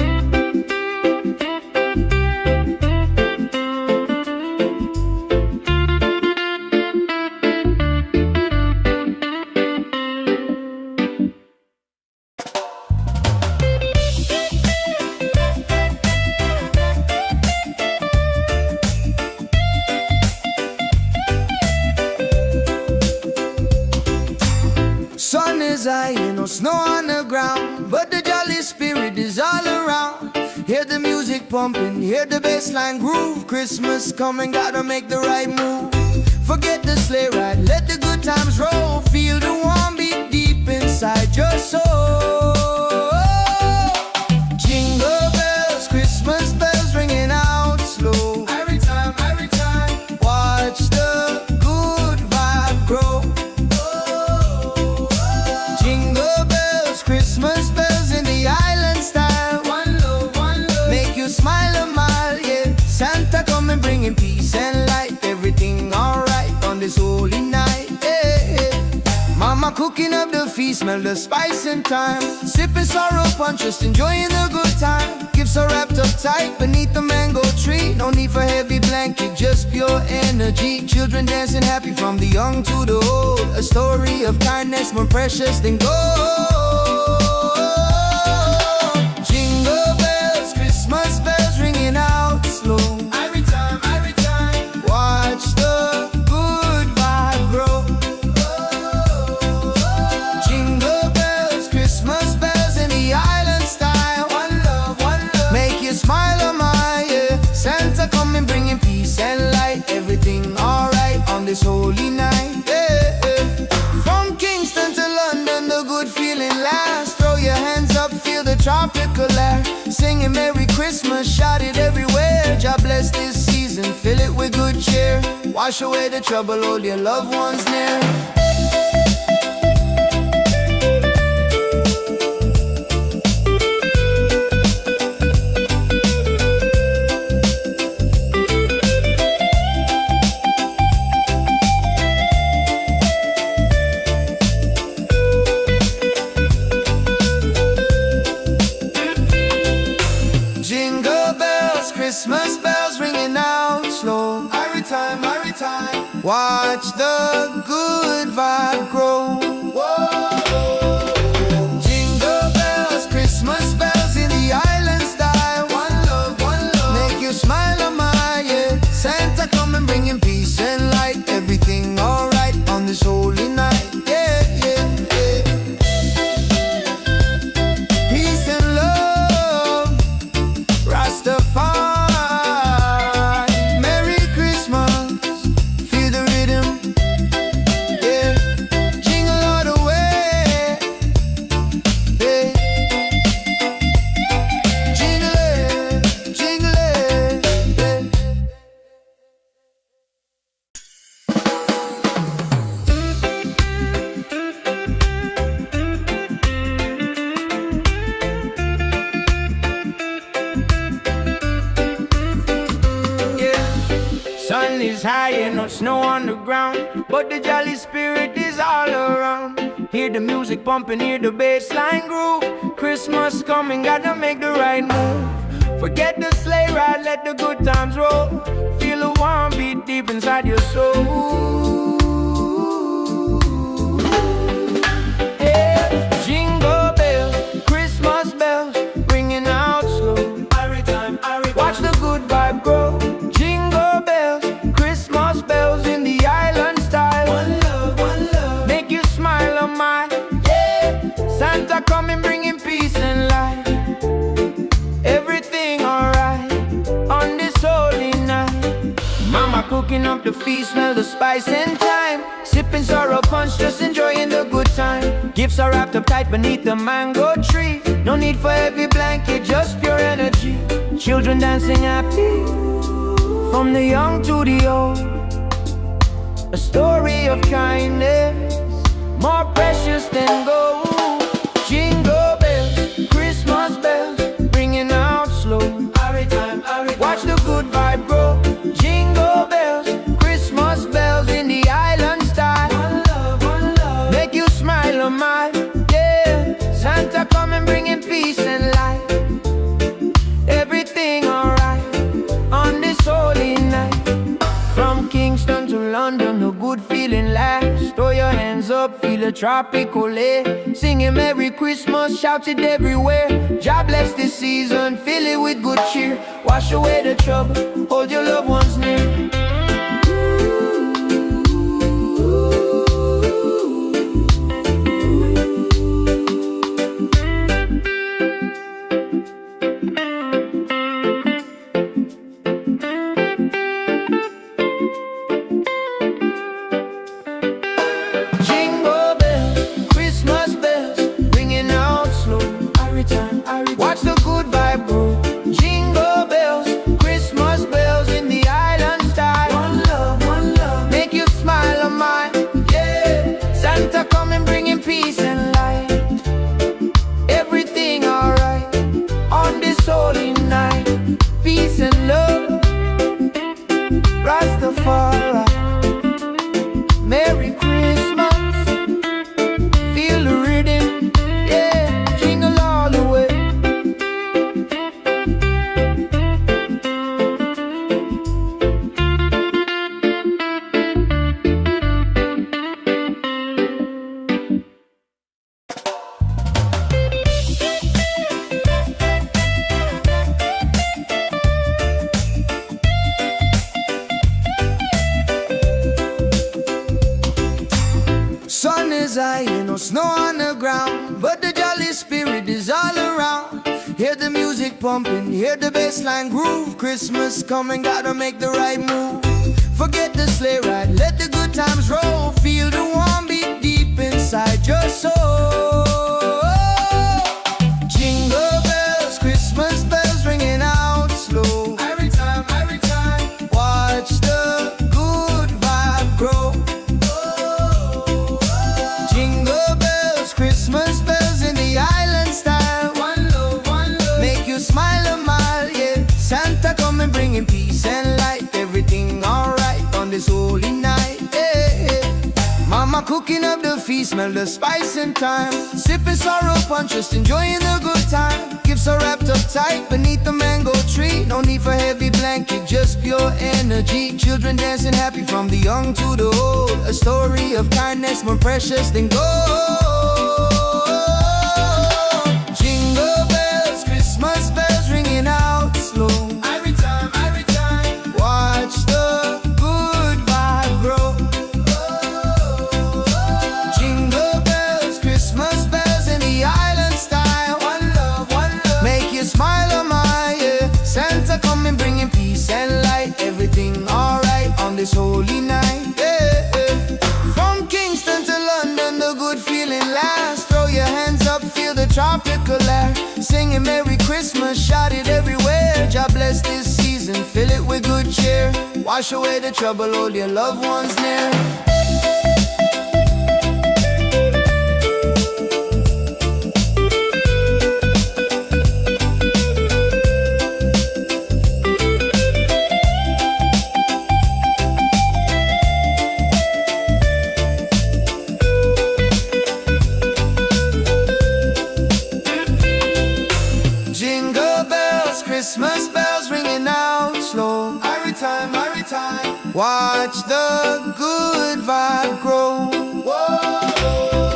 Sun is high, no snow on the ground, but the jolly spirit is all around. Hear the music pumping, hear the bassline groove. Christmas coming, gotta make the right move. Forget the sleigh ride, let the good times roll. Feel the warm beat deep inside your soul. Jingle bells, Christmas bells ringing out slow. Every time, watch the good vibe grow. Jingle bells, Christmas bells in the island style. One love, make you smile a mile, yeah. Santa coming bringing peace and light. Everything alright on this holy night, yeah. Mama cooking up the feast, smell the spice and thyme. Sipping sorrow punch, just enjoying the good time. Gifts are wrapped up tight beneath the mango tree. No need for heavy blanket, just pure energy. Children dancing happy from the young to the old. A story of kindness more precious than gold. Jingle bells, Christmas bells ringing out slow. Every time, watch the good vibe grow. Jingle bells, Christmas bells in the island style. One love, make you smile on my, yeah. Santa coming bringing peace and light. Everything alright on this holy night, yeah. From Kingston to London, the good feeling lasts. Throw your hands up, feel the tropical air. Singing Merry Christmas, shout it everywhere. God bless this season, fill it with good cheer. Wash away the trouble, hold your loved ones near. Jingle bells, Christmas bells ringing out slow. Every time, watch the good vibe grow. Whoa. Jingle bells, Christmas bells in the island style. One love, make you smile on my, yeah. Santa coming bringing peace and light. Everything alright on this holy night, yeah, yeah, yeah. is high and no snow on the ground, but the jolly spirit is all around. Hear the music pumping, hear the bass line groove. Christmas coming, gotta make the right move. Forget the sleigh ride, let the good times roll. Feel the warm beat deep inside your soul. Yeah. Jingle bells, Christmas bells, ringing out slow. Watch the good vibe grow. Jingle bells, Christmas bells in the island style. One love, make you smile on my, yeah. Santa coming bringing peace and light. Everything alright on this holy night. Mama cooking up the feast, smell the spice and thyme. Sipping sorrow punch, just enjoying the good time. Gifts are wrapped up tight beneath the mango tree. No need for heavy blanket, just pure energy. Children dancing happy, from the young to the old. A story of kindness, more precious than gold. Jingle bells, Christmas bells, ringing out slow. Watch the good vibe grow. Jingle bells, Christmas bells in the island style. One love, make you smile on my, yeah. Santa coming bringing peace and light. Everything alright on this holy night. From Kingston to London, a good feeling lasts. Throw your hands up, feel a tropical air. Singing Merry Christmas, shout it everywhere. God bless this season, fill it with good cheer. Wash away the trouble, hold your loved ones near. Watch the good vibe grow. Jingle bells, Christmas bells in the island style. One love, make you smile on my, yeah. Santa coming bringing peace and light. Everything alright on this holy night. Peace and love, Rastafari. Merry Christmas, feel the rhythm, yeah. Jingle all the way. Sun is high and no snow on the ground, but the jolly spirit is all around. Hear the music pumping, hear the bass line groove. Christmas coming, gotta make the right move. Forget the sleigh ride, let the good times roll. Feel the warm beat deep inside your soul. Jingle bells, Christmas bells ringing out slow. Every time, watch the good vibe grow. Jingle bells, Christmas bells in the island style. One love, make you smile a mile, yeah. Santa coming bringing peace and light. Everything alright on this holy night, yeah. Mama cooking up the feast, smell the spice and thyme. Sipping sorrow punch, just enjoying the good time. Gifts are wrapped up tight beneath the mango tree. No need for heavy blanket, just pure energy. Children dancing happy from the young to the old. A story of kindness more precious than gold. Jingle bells, Christmas bells ringing out slow. Every time, watch the good vibe grow. Jingle bells, Christmas bells in the island style. One love, make you smile on my, yeah. Santa coming bringing peace and light. Everything alright on this holy night, yeah. From Kingston to London, the good feeling lasts. Throw your hands up, feel the tropical air. Singing Merry Christmas, shout it everywhere. God bless this season, fill it with good cheer. Wash away the trouble, hold your loved ones near. Christmas bells ringing out slow. Every time, every time. Watch the good vibe grow. Whoa.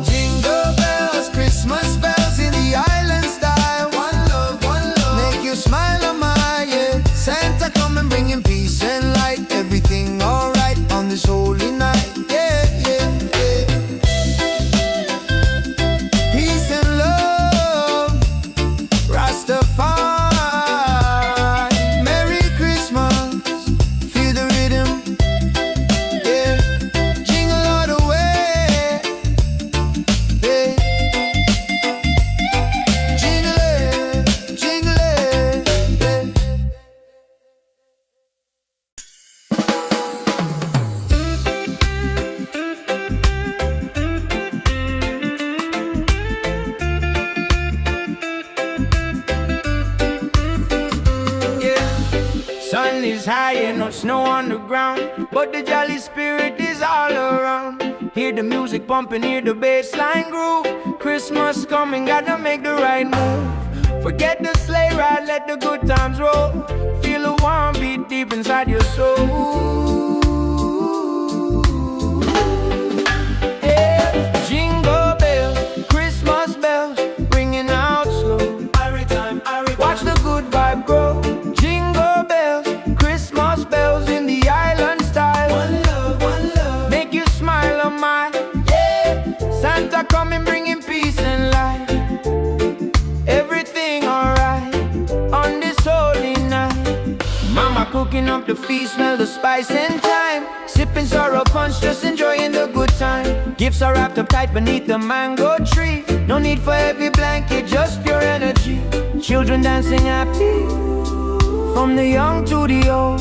Jingle bells, Christmas bells in the island style. One love, make you smile on my, yeah. Santa come and bringing peace and light. Everything alright on this holy night, yeah, yeah, yeah. Peace and love, Rastafari. Merry Christmas, feel the rhythm, yeah. Jingle all the way, yeah. Jingle it, jingle it, yeah. Sun is high and no snow on the ground, but the jolly spirit is all around. Hear the music pumping, hear the bass line groove. Christmas coming, gotta make the right move. Forget the sleigh ride, let the good times roll. Feel the warm beat deep inside your soul. Yeah. Jingle bells, Christmas bells, ringing out slow. Every time, watch the good vibe grow. Jingle bells, Christmas bells in the island style. One love, make you smile on my, yeah. Santa coming bringing peace and light. Everything alright on this holy night. Mama cooking up the feast, smell the spice and thyme. Sipping sorrow punch, just enjoying the good time. Gifts are wrapped up tight beneath the mango tree. No need for heavy blanket, just pure energy. Children dancing happy, from the young to the old.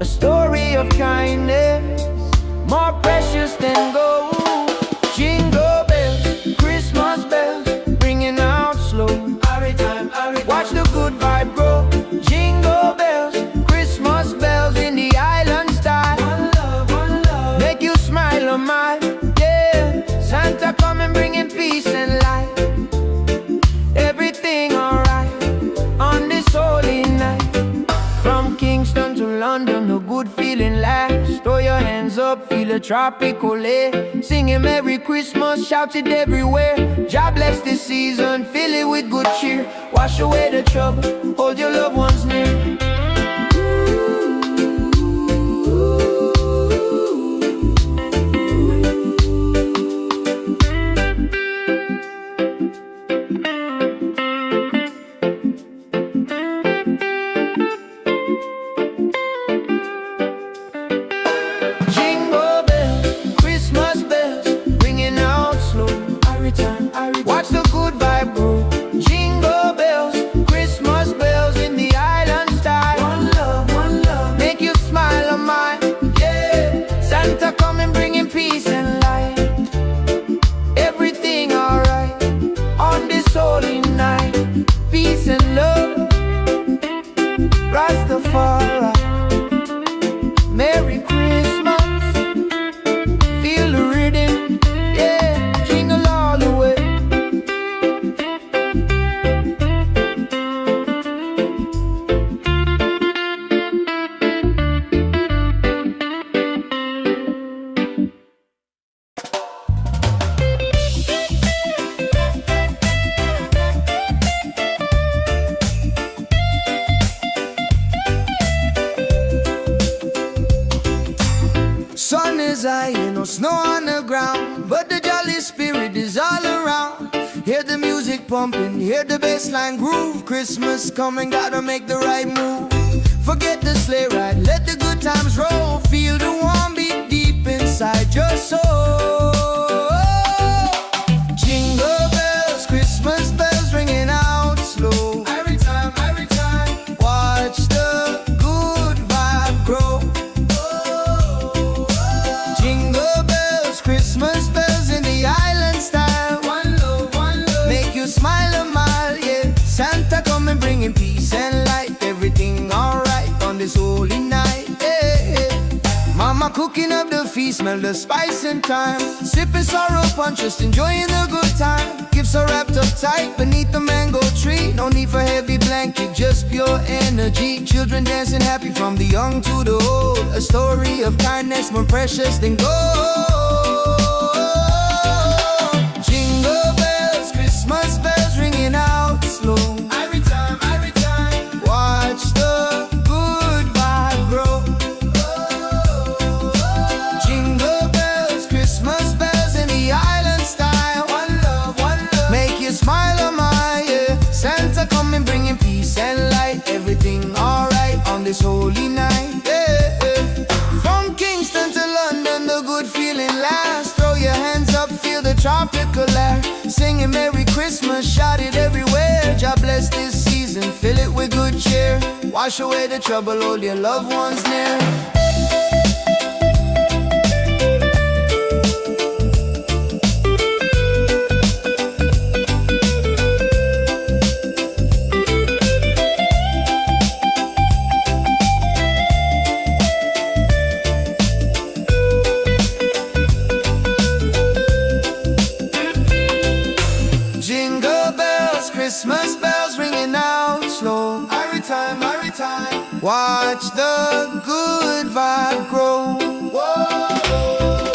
A story of kindness, more precious than gold. Jingle bells, Christmas bells, ringing out slow. Every time, watch the good vibe grow. Jingle bells, Christmas bells in the island style. One love, make you smile on my, yeah. Santa coming bringing peace and light. Everything alright on this holy night. From Kingston to London, a good feeling lasts. Throw your hands up, feel a tropical air. Singing Merry Christmas, shout it everywhere. God bless this season, fill it with good cheer. Wash away the trouble, hold your loved ones near. Jingle bells, Christmas bells, ringing out slow. Every time, watch the good vibe grow. Jingle bells, Christmas bells in the island style. One love, make you smile on my, yeah. Santa coming bringing peace and light. Everything alright on this holy night. Peace and love, Rastafari. Merry Christmas, feel the rhythm, yeah. Jingle all the way. Sun is high and no snow on the ground, but the jolly spirit is all around. Hear the music pumping, hear the bass line groove. Christmas coming, gotta make the right move. Forget the sleigh ride, let the good times roll. Feel the warm beat deep inside your soul. Jingle bells, Christmas bells ringing out slow. Every time, watch the good vibe grow. Jingle bells, Christmas bells in the island style. One love, make you smile a mile, yeah. Santa come and bringing peace and light. Everything alright on this holy night, yeah, yeah. Mama cooking up the feast, smell the spice and thyme. Sipping sorrow punch, just enjoying the good time. Gifts are wrapped up tight beneath the mango tree. No need for heavy blanket, just pure energy. Children dancing happy from the young to the old. A story of kindness more precious than gold. Jingle bells, Christmas bells ringing out slow. Every time, watch the good vibe grow. Jingle bells, Christmas bells in the island style. One love, make you smile on my yeah. Santa coming bringing peace and light. Everything alright on this holy night, yeah, yeah. From Kingston to London, the good feeling lasts. Throw your hands up, feel the tropical air. Singing Merry Christmas, shout it everywhere. God bless this season, fill it with good cheer. Wash away the trouble, hold your loved ones near. Christmas bells ringing out slow. Every time, watch the good vibe grow. Whoa.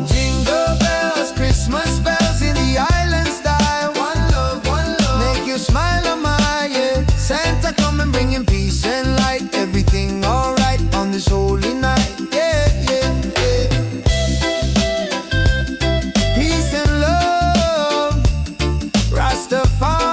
Jingle bells, Christmas bells in the island style. One love, make you smile on my yeah. Santa coming bringing peace and light. Everything alright on this holy night, yeah, yeah, yeah. Peace and love, Rastafari.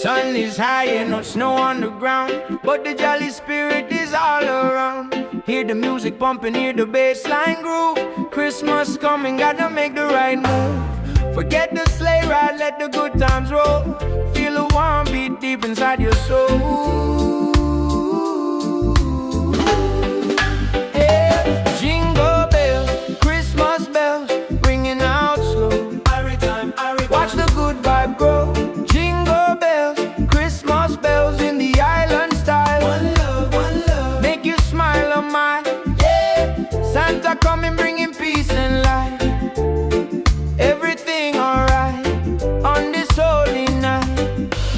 Sun is high and no snow on the ground, but the jolly spirit is all around. Hear the music pumping, hear the bass line groove. Christmas coming, gotta make the right move. Forget the sleigh ride, let the good times roll. Feel the warm beat deep inside your soul. Yeah. Jingle bells, Christmas bells, ringing out slow. Watch the good vibe grow. Jingle bells, Christmas bells in the island style. One love, make you smile on my yeah. Santa coming bringing peace and light. Everything alright on this holy night.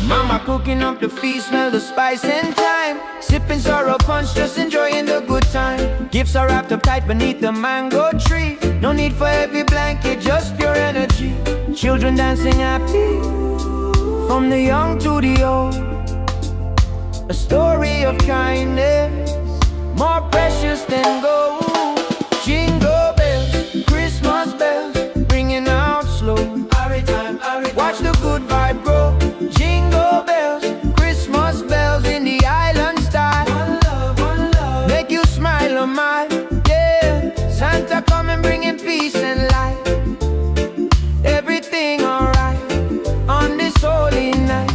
Mama cooking up the feast, smell the spice and thyme. Sipping sorrow punch, just enjoying the good time. Gifts are wrapped up tight beneath the mango tree. No need for heavy blanket, just pure energy. Children dancing happy, from the young to the old. A story of kindness, more precious than gold. Jingle bells, Christmas bells, ringing out slow. Watch the good vibe grow. Jingle bells, Christmas bells in the island style. One love, make you smile on my yeah. Santa coming bringing peace and light. Everything alright on this holy night.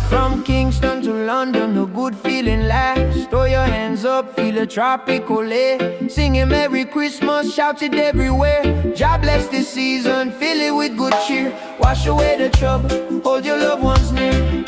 From Kingston to London, a good feeling lasts. Throw your hands up, feel a tropical air. Singing Merry Christmas, shout it everywhere. God bless this season, fill it with good cheer. Wash away the trouble, hold your loved ones near.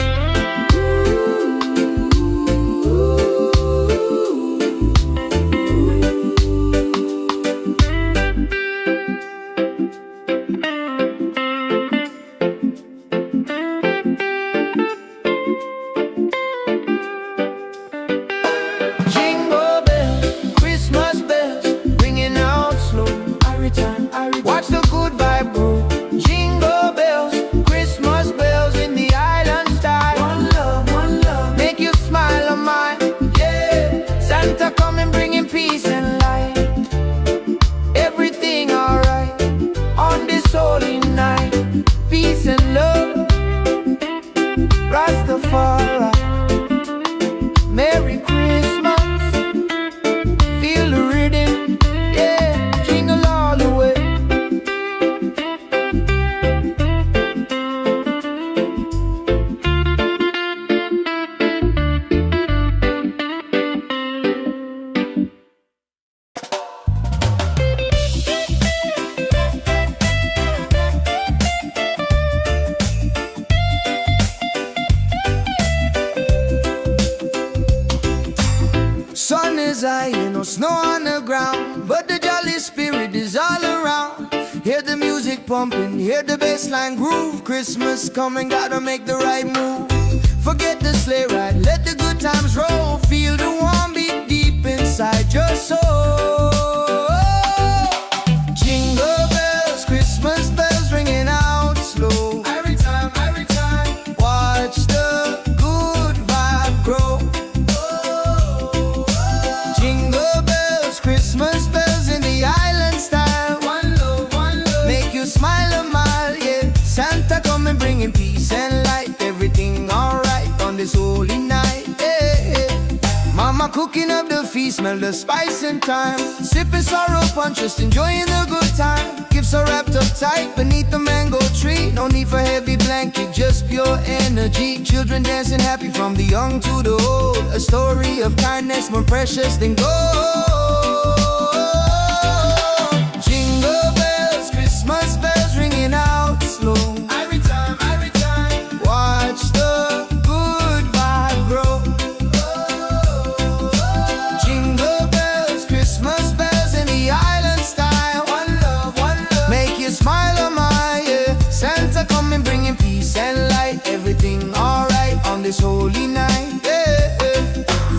Watch the good vibe grow. Jingle bells, Christmas bells in the island style. One love, make you smile on my yeah. Santa coming bringing peace and light. Everything alright on this holy night. Peace and love, Rastafari. Merry Christmas, feel the rhythm, yeah. Jingle all the way. music pumping, hear the bassline groove. Christmas coming, gotta make the right move. Forget the sleigh ride, let the good times roll. Feel the warm beat deep inside your soul. Jingle bells, Christmas bells ringing out slow. Every time, watch the good vibe grow. Jingle bells, Christmas bells in the island style. One love, make you smile a mile, yeah. Santa coming bringing peace and light. Everything alright on this holy night, yeah. Mama cooking up the feast, smell the spice and thyme. Sipping sorrow punch, just enjoying the good time. Gifts are wrapped up tight beneath the mango tree. No need for heavy blanket, just pure energy. Children dancing happy from the young to the old. A story of kindness more precious than gold. Jingle bells, Christmas bells ringing out slow. Every time, watch the good vibe grow. Jingle bells, Christmas bells in the island style. One love, make you smile a mile, yeah. Santa coming bringing peace and light. Everything alright on this holy night, yeah.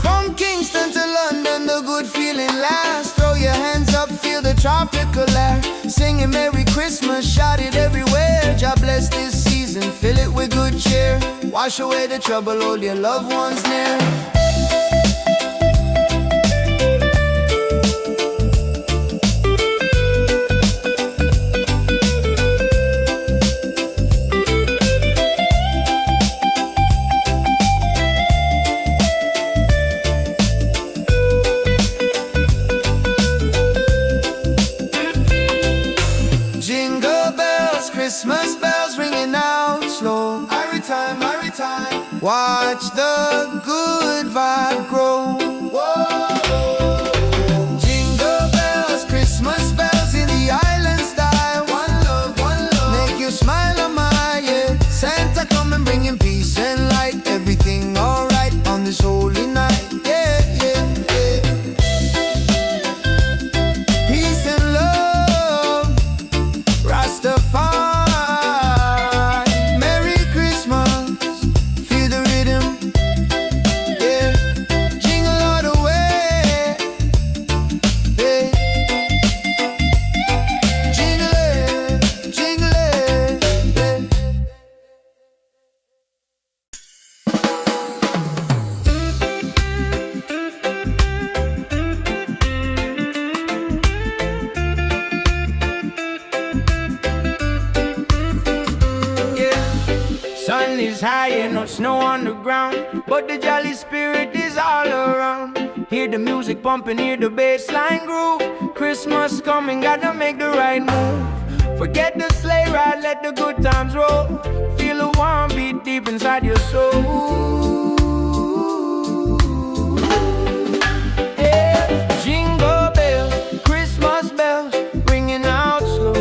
From Kingston to London, the good feeling lasts. Throw your hands up, feel the tropical air. Singing Merry Christmas, shout it everywhere. God bless this season, fill it with good cheer. Wash away the trouble, hold your loved ones near. Jingle bells, Christmas bells ringing out slow. Every time, watch the good vibe grow. Jingle bells, Christmas bells in the island style. One love, make you smile a mile, yeah. Santa coming bringing peace and light. Everything alright on this holy night, yeah. Peace and love, Rastafari. Merry Christmas, feel the rhythm, yeah. Jingle all the way, yeah. Jingle it, yeah. Sun is high and no snow on the ground, but the jolly spirit is all around. Hear the music pumping, hear the bassline groove. Christmas coming, gotta make the right move. Forget the sleigh ride, let the good times roll. Feel the warm beat deep inside your soul. Yeah. Jingle bells, Christmas bells, ringing out slow.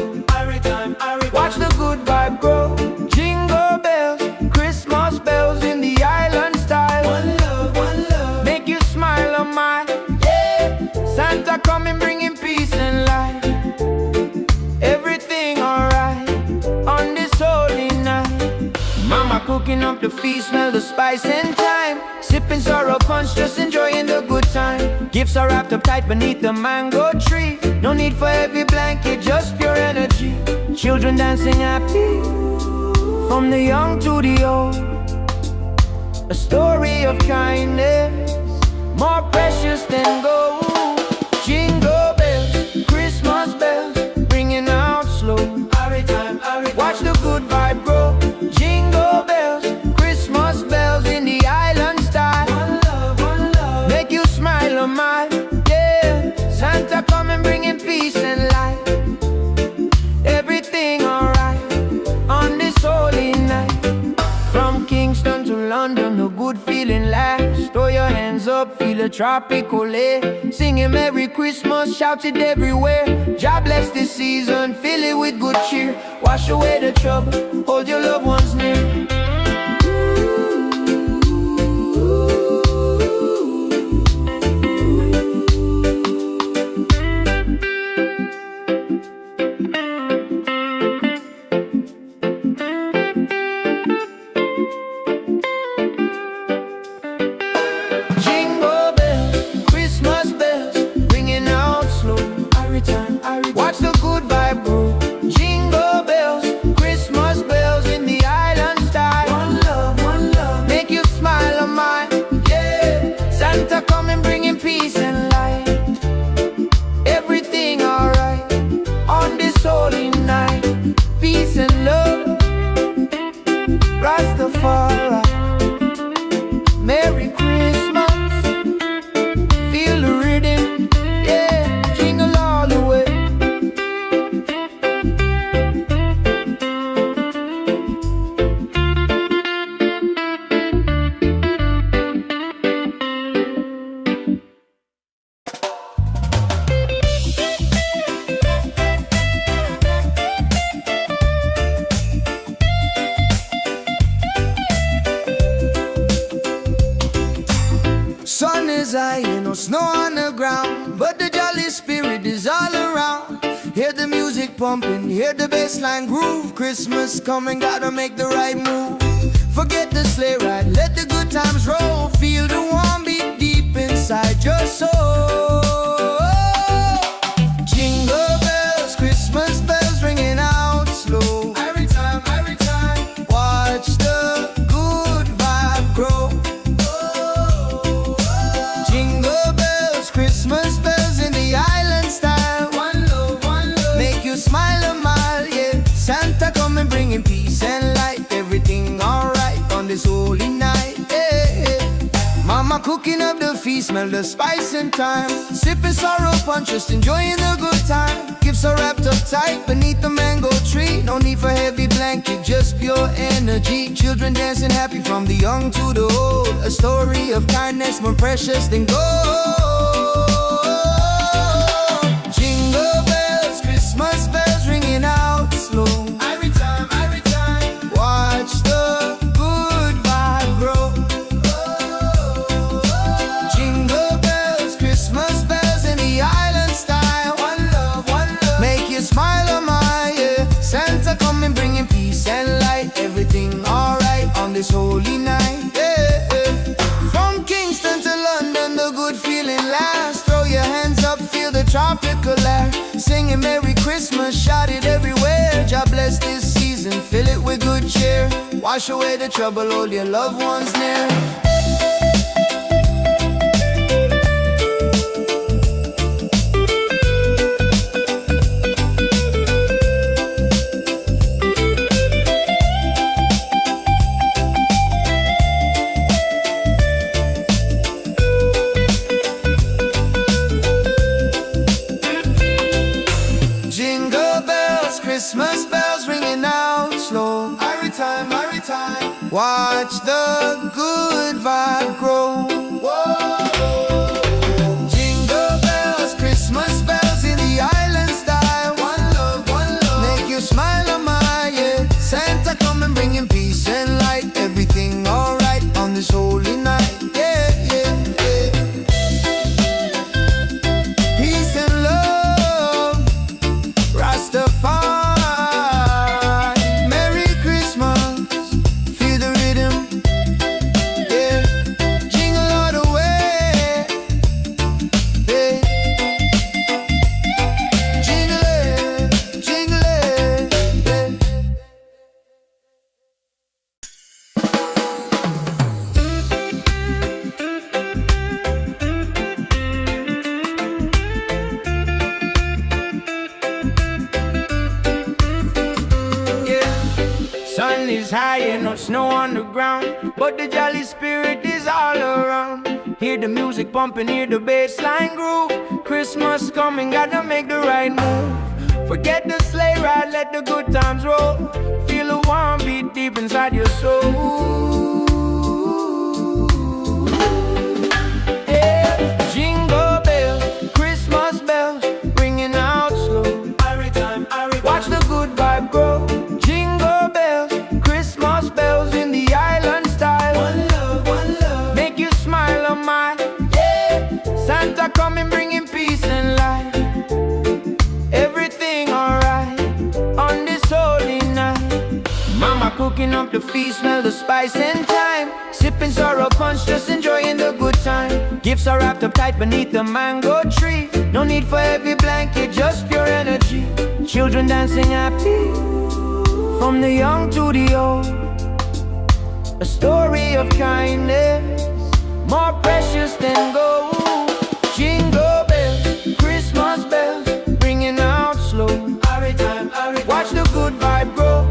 Watch the good vibe grow. Jingle bells, Christmas bells in the island style. One love, make you smile a mile, yeah. Santa coming bringing peace and light. Everything alright on this holy night. Mama cooking up the feast, smell the spice and thyme. Sipping sorrow punch, just enjoying the good time. Gifts are wrapped up tight beneath the mango tree. No need for heavy blanket, just pure energy. Children dancing happy from the young to the old. A story of kindness more precious than gold. Jingle bells, Christmas bells, ringing out slow. Watch the good vibe grow. Jingle bells, Christmas bells in the island style. One love, make you smile a mile, yeah. Santa coming bringing peace and light. Everything alright on this holy night. From Kingston to London, a good feeling lasts. Throw your hands up, feel a tropical air. Singing Merry Christmas, shout it everywhere. God bless this season, fill it with good cheer. Wash away the trouble, hold your loved ones near. and love. Rastafari, Merry Christmas. Feel the rhythm, yeah, jingle all the way. Sun is high, no snow on the ground, but the jolly spirit is all around. Hear the music pumping, hear the bassline groove. Christmas coming, gotta make the right move. Forget the sleigh ride, let the good times roll. Feel the warm beat deep inside your soul. Jingle bells, Christmas bells ringing out slow. Every time, watch the good vibe grow. Christmas bells in the island style. One love, make you smile a mile, yeah. Santa coming bringing peace and light. Everything alright on this holy night, yeah. Mama cooking up the feast, smell the spice and thyme. Sipping sorrow punch, just enjoying the good time. Gifts are wrapped up tight beneath the mango tree. No need for heavy blanket, just pure energy. Children dancing happy from the young to the old. A story of kindness more precious than gold. Jingle bells, Christmas bells ringing out slow. Every time, watch the good vibe grow. Jingle bells, Christmas bells in the island style. One love, make you smile a mile, yeah. Santa coming bringing peace and light. Everything alright on this holy night, yeah. From Kingston to London, the good feeling lasts. Throw your hands up, feel the tropical air. Singing Merry Christmas, shout it everywhere. God bless this season, fill it with good cheer. Wash away the trouble, hold your loved ones near. Christmas bells ringing out slow. Every time, watch the good vibe grow. Whoa. Jingle bells, Christmas bells in the island style. One love, make you smile a mile, yeah. Santa coming bringing peace and light. Everything alright on this holy night, yeah. Peace and love, Rastafari. Sun is high and no snow on the ground, but the jolly spirit is all around. Hear the music pumping, hear the bassline groove. Christmas coming, gotta make the right move. Forget the sleigh ride, let the good times roll. Feel a warm beat deep inside your soul. Yeah. Jingle bells, Christmas bells, ringing out slow. Watch the good vibe grow. Jingle bells, Christmas bells in the island style. One love, make you smile a mile, yeah. Santa coming bringing peace and light. Everything alright on this holy night. Mama cooking up the feast, smell the spice and thyme. Sipping sorrow punch, just enjoying the good time. Gifts are wrapped up tight beneath the mango tree. No need for heavy blanket, just pure energy. Children dancing happy, from the young to the old. A story of kindness, more precious than gold. Jingle bells, Christmas bells, ringing out slow. Watch the good vibe grow.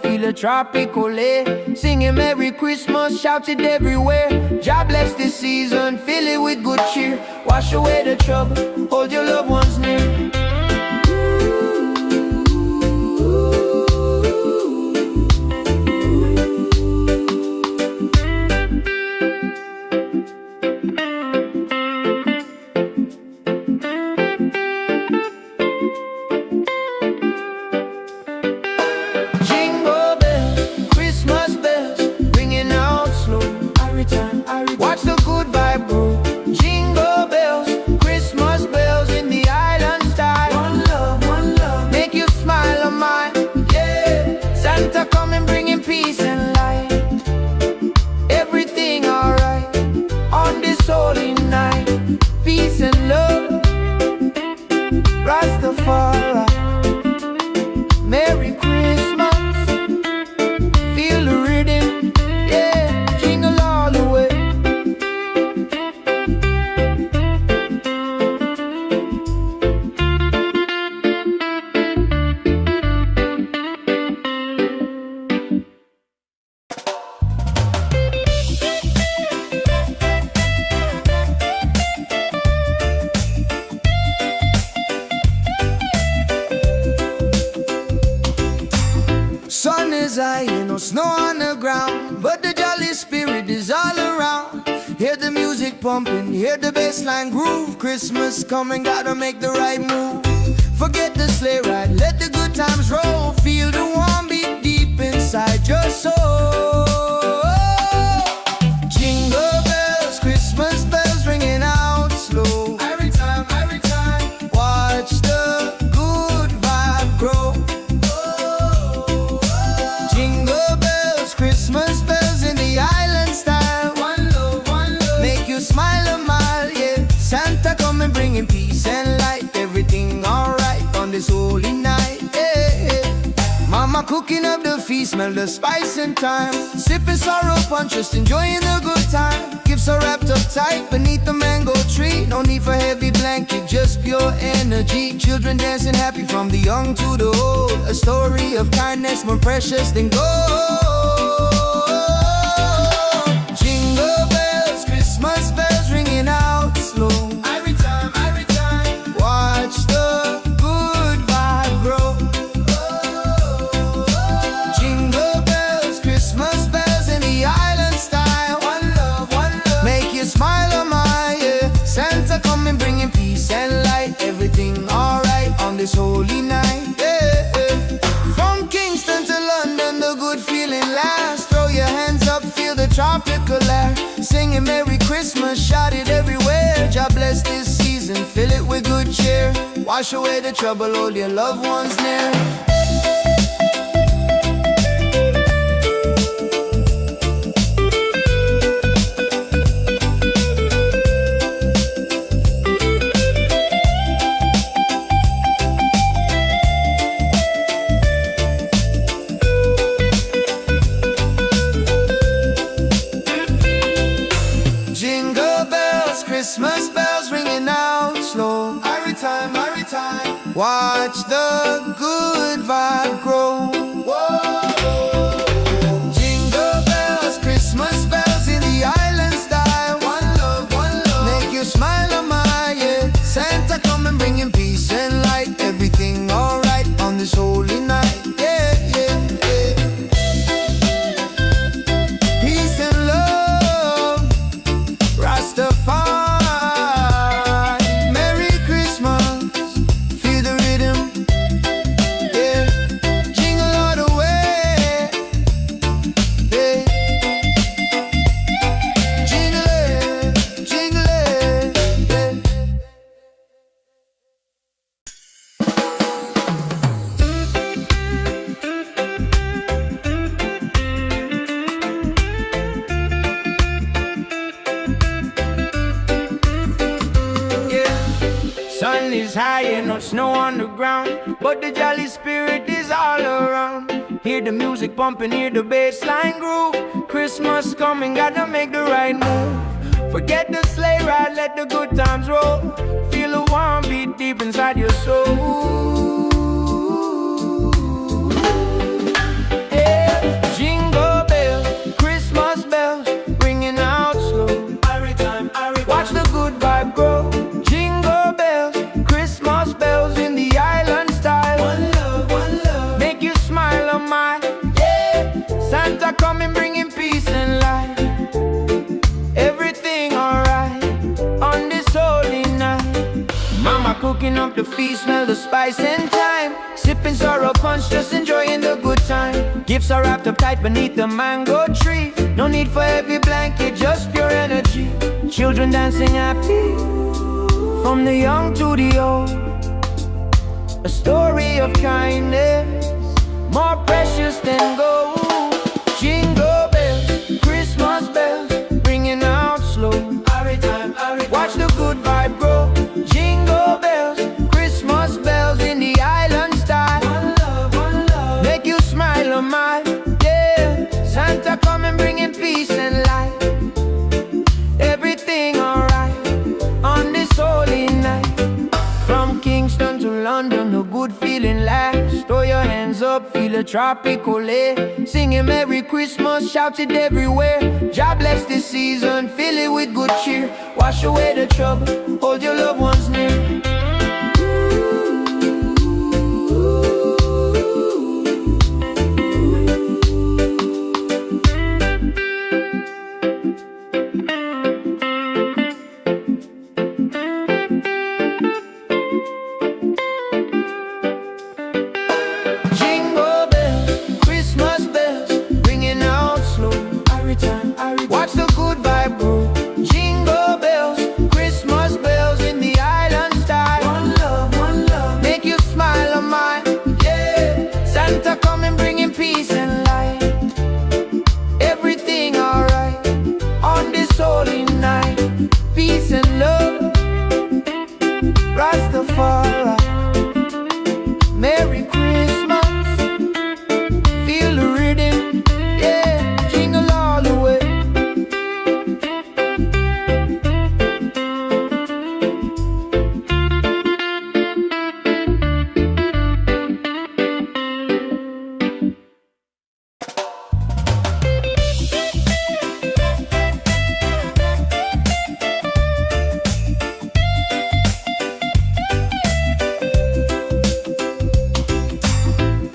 feel a tropical air. Singing Merry Christmas, shout it everywhere. God bless this season, fill it with good cheer. Wash away the trouble, hold your loved ones near. Watch the good vibe grow. Jingle bells, Christmas bells in the island style. One love, make you smile on mine. Yeah, Santa coming bringing peace and light. Everything alright on this holy night. Peace and love, Rastafari. Merry Christmas, feel the rhythm. Yeah, jingle all the way. Sun is high, no snow on the ground, but the jolly spirit is all around. Hear the music pumping, hear the bassline groove. Christmas coming, gotta make the right move. Forget the sleigh ride, let the good times roll. Feel the warm beat deep inside your soul. Jingle bells, Christmas bells ringing out slow. Every time, watch the good vibe grow. Christmas bells in the island style. One love, make you smile a mile, yeah. Santa coming bringing peace and light. Everything alright on this holy night, yeah. Mama cooking up the feast, smell the spice and thyme. Sipping sorrow punch, just enjoying the good time. Gifts are wrapped up tight beneath the mango tree. No need for heavy blanket, just pure energy. Children dancing happy from the young to the old. A story of kindness more precious than gold. Jingle bells, Christmas bells ringing out slow. Every time, watch the good vibe grow. Jingle bells, Christmas bells in the island style. One love, make you smile on my, yeah. Santa coming bringing peace and light. Everything alright on this holy night, yeah. From Kingston to London, the good feeling lasts. Throw your hands up, feel the tropical air. Singing Merry Christmas, shout it everywhere. God bless this season, fill it with good cheer. Wash away the trouble, hold your loved ones near. Christmas bells ringing out slow. Every time, watch the good vibe grow. Whoa. Jingle bells, Christmas bells in the island style. One love, make you smile on my, yeah. Santa coming bringing peace and light. Everything alright on this holy night, yeah. Peace and love, Rastafari. Sun is high and no snow on the ground, but the jolly spirit is all around. Hear the music pumping, hear the bassline groove. Christmas coming, gotta make the right move. Forget the sleigh ride, let the good times roll. Feel a warm beat deep inside your soul. Hey. cooking up the feast, smell the spice and thyme. Sipping sorrow punch, just enjoying the good time. Gifts are wrapped up tight beneath the mango tree. No need for heavy blanket, just pure energy. Children dancing happy, from the young to the old. A story of kindness, more precious than gold. Jingle bells, Christmas bells, ringing out slow. Watch the good vibe grow. Jingle bells, Christmas bells in the island style. One love, make you smile a mile. Yeah, Santa coming bringing peace and light. Everything alright on this holy night. From Kingston to London, a good feeling lasts. Throw your hands up, feel a tropical air. Singing Merry Christmas, shout it everywhere. God bless this season, fill it with good cheer. Wash away the trouble, hold your loved ones near. Watch the good vibe grow. Jingle bells, Christmas bells in the island style. One love, make you smile a mile. Yeah, Santa coming bringing peace and light. Everything alright on this holy night. Peace and love, Rastafari. Merry Christmas, feel the rhythm. Yeah, jingle all the way.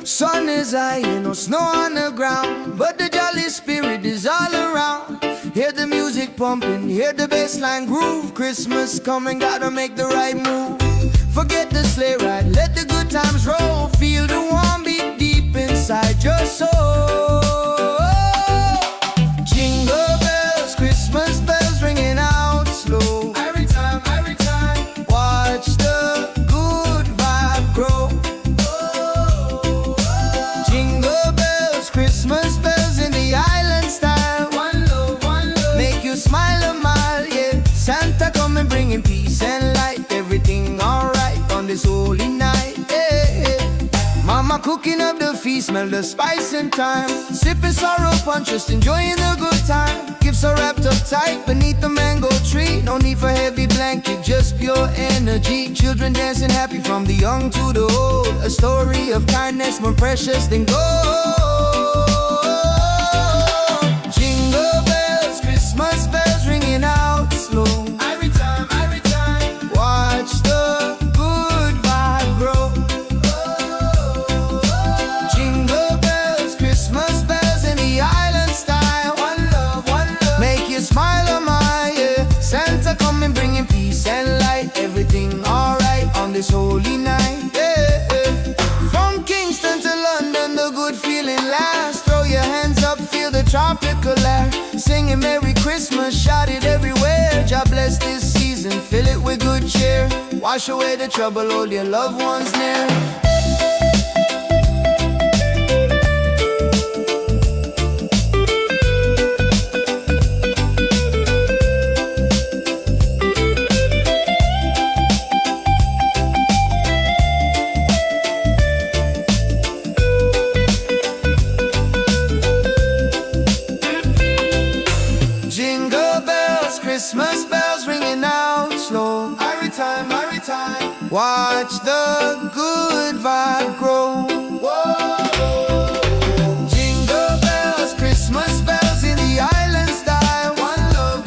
Sun is high, no snow on the ground, but the jolly spirit is all around. Hear the music pumping, hear the bassline groove. Christmas coming, gotta make the right move. Forget the sleigh ride, let the good times roll. Feel the warm beat deep inside your soul. Jingle bells, Christmas bells ringing out slow. Every time, watch the good vibe grow. Christmas bells in the island style. One love, make you smile a mile. Yeah, Santa coming bringing peace and light. Everything alright on this holy night. Yeah, Mama cooking up the feast, smell the spice and thyme. Sipping sorrow punch, just enjoying the good time. Gifts are wrapped up tight beneath the mango tree. No need for heavy blanket, just pure energy. Children dancing happy from the young to the old. A story of kindness more precious than gold. Jingle bells, Christmas bells ringing out slow. Every time, watch the good vibe grow. Jingle bells, Christmas bells in the island style. One love, make you smile a mile. Yeah, Santa coming bringing peace and light. Everything alright on this holy night. Yeah, from Kingston to London, the good feeling lasts. Throw your hands up, feel the tropical air. Singing Merry Christmas, shout it everywhere. God bless this season, fill it with good cheer. Wash away the trouble, hold your loved ones near. Jingle bells, Christmas bells ringing out slow. Every time, watch the good vibe grow. Jingle bells, Christmas bells in the island style. One love,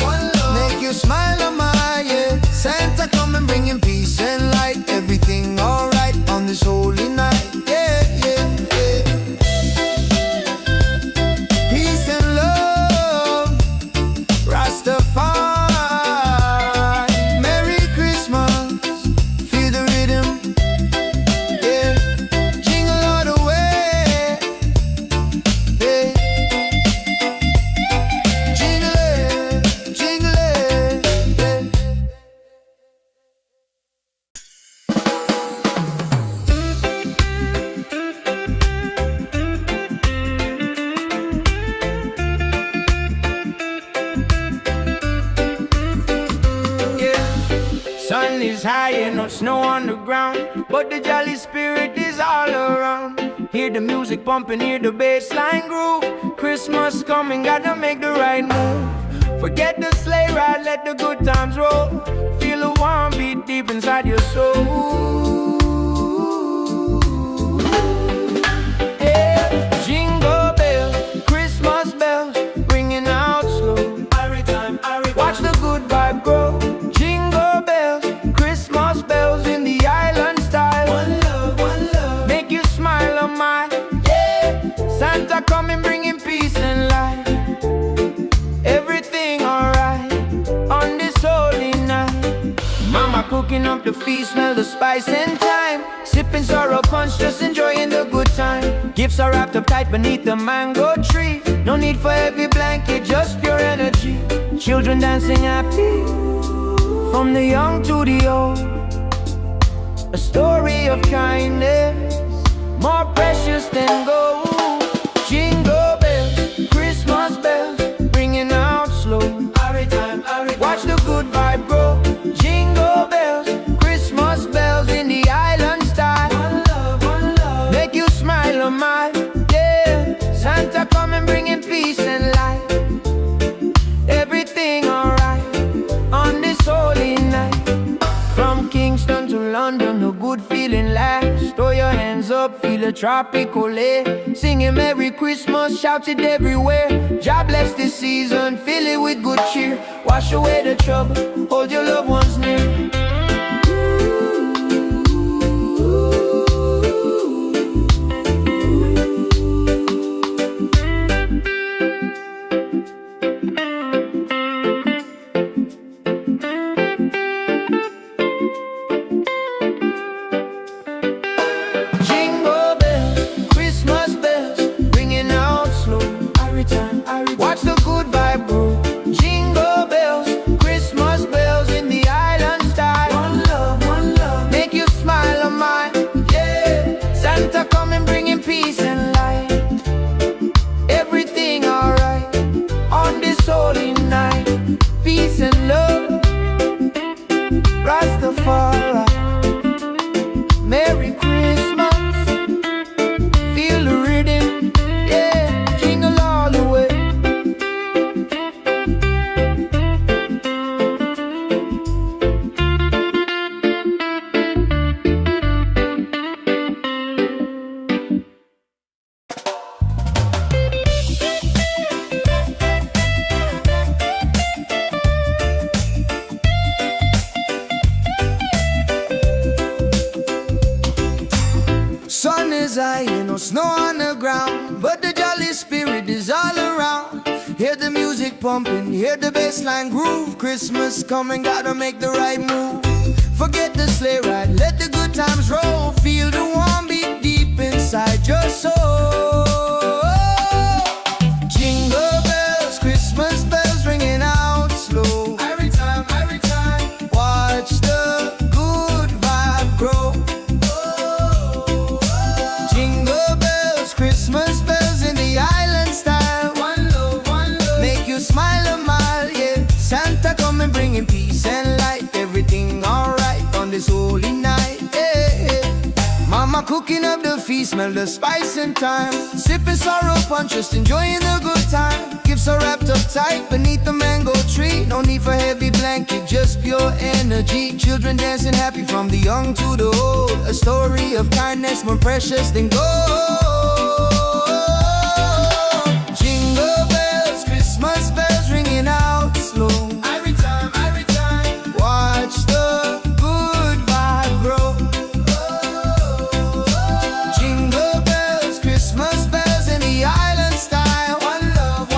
make you smile a mile. Yeah, Santa coming bringing peace and light. Everything alright on this holy night. Yeah. Peace and love, Rastafari. Merry Christmas, feel the high and no snow on the ground, but the jolly spirit is all around. Hear the music pumping, hear the bass line groove. Christmas coming, gotta make the right move. Forget the sleigh ride, let the good times roll. Feel a warm beat deep inside your soul. Yeah. Jingle bells, Christmas bells, ringing out slow. Watch the good vibe grow. Jingle bells, Christmas bells in the island style. One love, make you smile on my, yeah. Santa coming bringing peace and light. Everything alright on this holy night. Mama cooking up the feast, smell the spice and thyme. Sipping sorrow punch, just enjoying the good time. Gifts are wrapped up tight beneath the mango tree. No need for heavy blanket, just pure energy. Children dancing happy, from the young to the old. A story of kindness, more precious than gold. Jingle bells, Christmas bells, ringing out slow. Watch the good vibe grow. Jingle bells, Christmas bells in the island style. One love, make you smile on my, yeah. Santa coming bringing peace and light. Everything alright on this holy night. From Kingston to London, a good feeling lasts. Throw your hands up, feel a tropical air. Singing Merry Christmas, shout it everywhere. God bless this season, fill it with good cheer. Wash away the trouble, hold your loved ones near. Watch the good vibe grow. Jingle bells, Christmas bells in the island style. One love, make you smile on mine, yeah. Santa coming bringing peace and light. Everything alright on this holy night. Peace and love, Rastafari. Merry Christmas, feel the rhythm, yeah. Jingle all the way. Sun is high and no snow on the ground, but the jolly spirit is all around. Hear the music pumping, hear the bass line groove. Christmas coming, gotta make the right move. Forget the sleigh ride, let the good times roll. Feel the warm beat deep inside your soul. Jingle bells, Christmas bells ringing out slow. Every time, watch the good vibe grow. Jingle bells, Christmas bells in the island style. One love, make you smile a mile, yeah. Santa coming bringing peace and light. Everything alright on this holy night, yeah. Mama cooking up the feast, smell the spice and thyme. Sipping sorrow punch, just enjoying the good time. Gifts are wrapped up tight beneath the mango tree. No need for heavy blanket, just pure energy. Children dancing happy from the young to the old. A story of kindness more precious than gold. Jingle bells, Christmas bells ringing out slow. Every time, watch the good vibe grow. Jingle bells, Christmas bells in the island style. One love,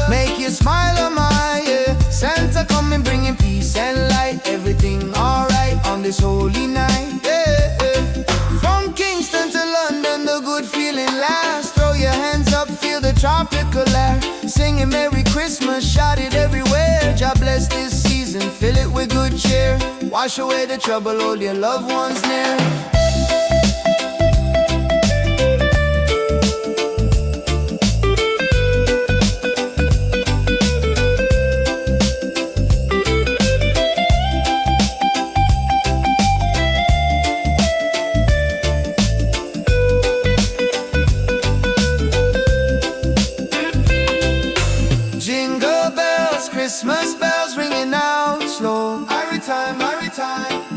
make you smile on my, yeah. Santa coming bringing peace and light. Everything alright on this holy night, yeah. From Kingston to London, the good feeling lasts. Throw your hands up, feel the tropical air. Singing Merry Christmas, shout it everywhere. God bless this season, fill it with good cheer. Wash away the trouble, hold your loved ones near.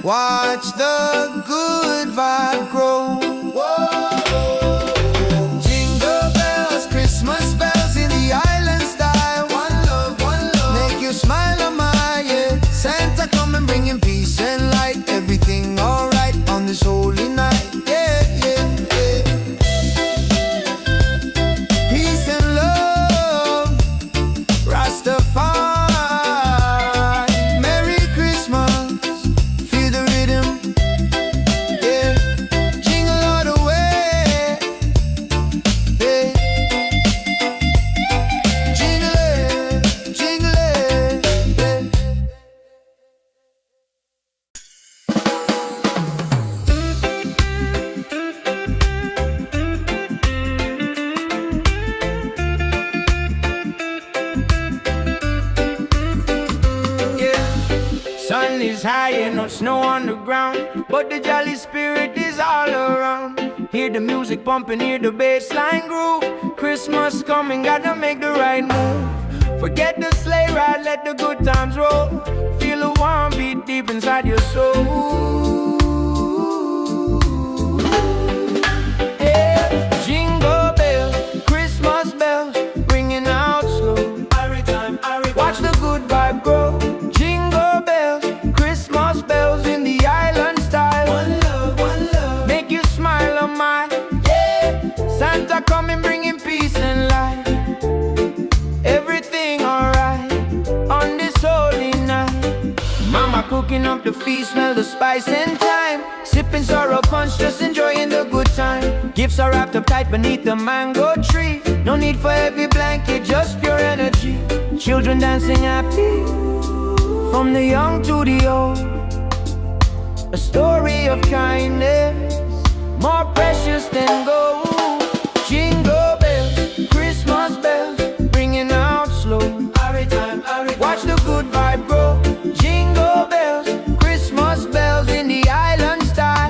Watch the good vibe grow. Jingle bells, Christmas bells in the island style. One love, make you smile on my, yeah. Santa come and bringing peace and light. Everything alright on this holy night, yeah, yeah, yeah. Peace and love, Rastafari. Merry Christmas, feel the rhythm, yeah. Jingle all the way, yeah. Jingle it, jingle it, yeah. Sun is high and no snow on the ground, but the jolly spirit is all around. Hear the music pumping, hear the bass line groove. Christmas coming, gotta make the right move. Forget the sleigh ride, let the good times roll. Feel a warm beat deep inside your soul. Yeah. Jingle bells, Christmas bells, ringing out slow. Watch the good vibe grow. Jingle bells, Christmas bells in the island style. One love, make you smile on my, yeah. Santa coming bringing peace and light. Everything alright on this holy night. Mama cooking up the feast, smell the spice and thyme. Sipping sorrow punch, just enjoying the good time. Gifts are wrapped up tight beneath the mango tree. No need for heavy blanket, just pure energy. Children dancing happy, from the young to the old. A story of kindness, more precious than gold. Jingle bells, Christmas bells, ringing out slow. Watch the good vibe grow. Jingle bells, Christmas bells in the island style.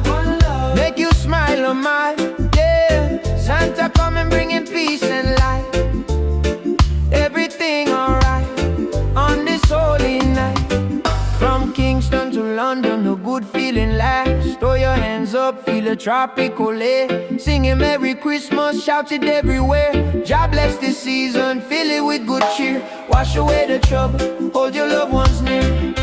One love, make you smile on my, yeah. Santa coming bringing peace and light. Everything alright on this holy night. From Kingston to London, the good feeling lasts. Throw your hands up, feel a tropical air. Singing Merry Christmas, shout it everywhere. God bless this season, fill it with good cheer. Wash away the trouble, hold your loved ones near.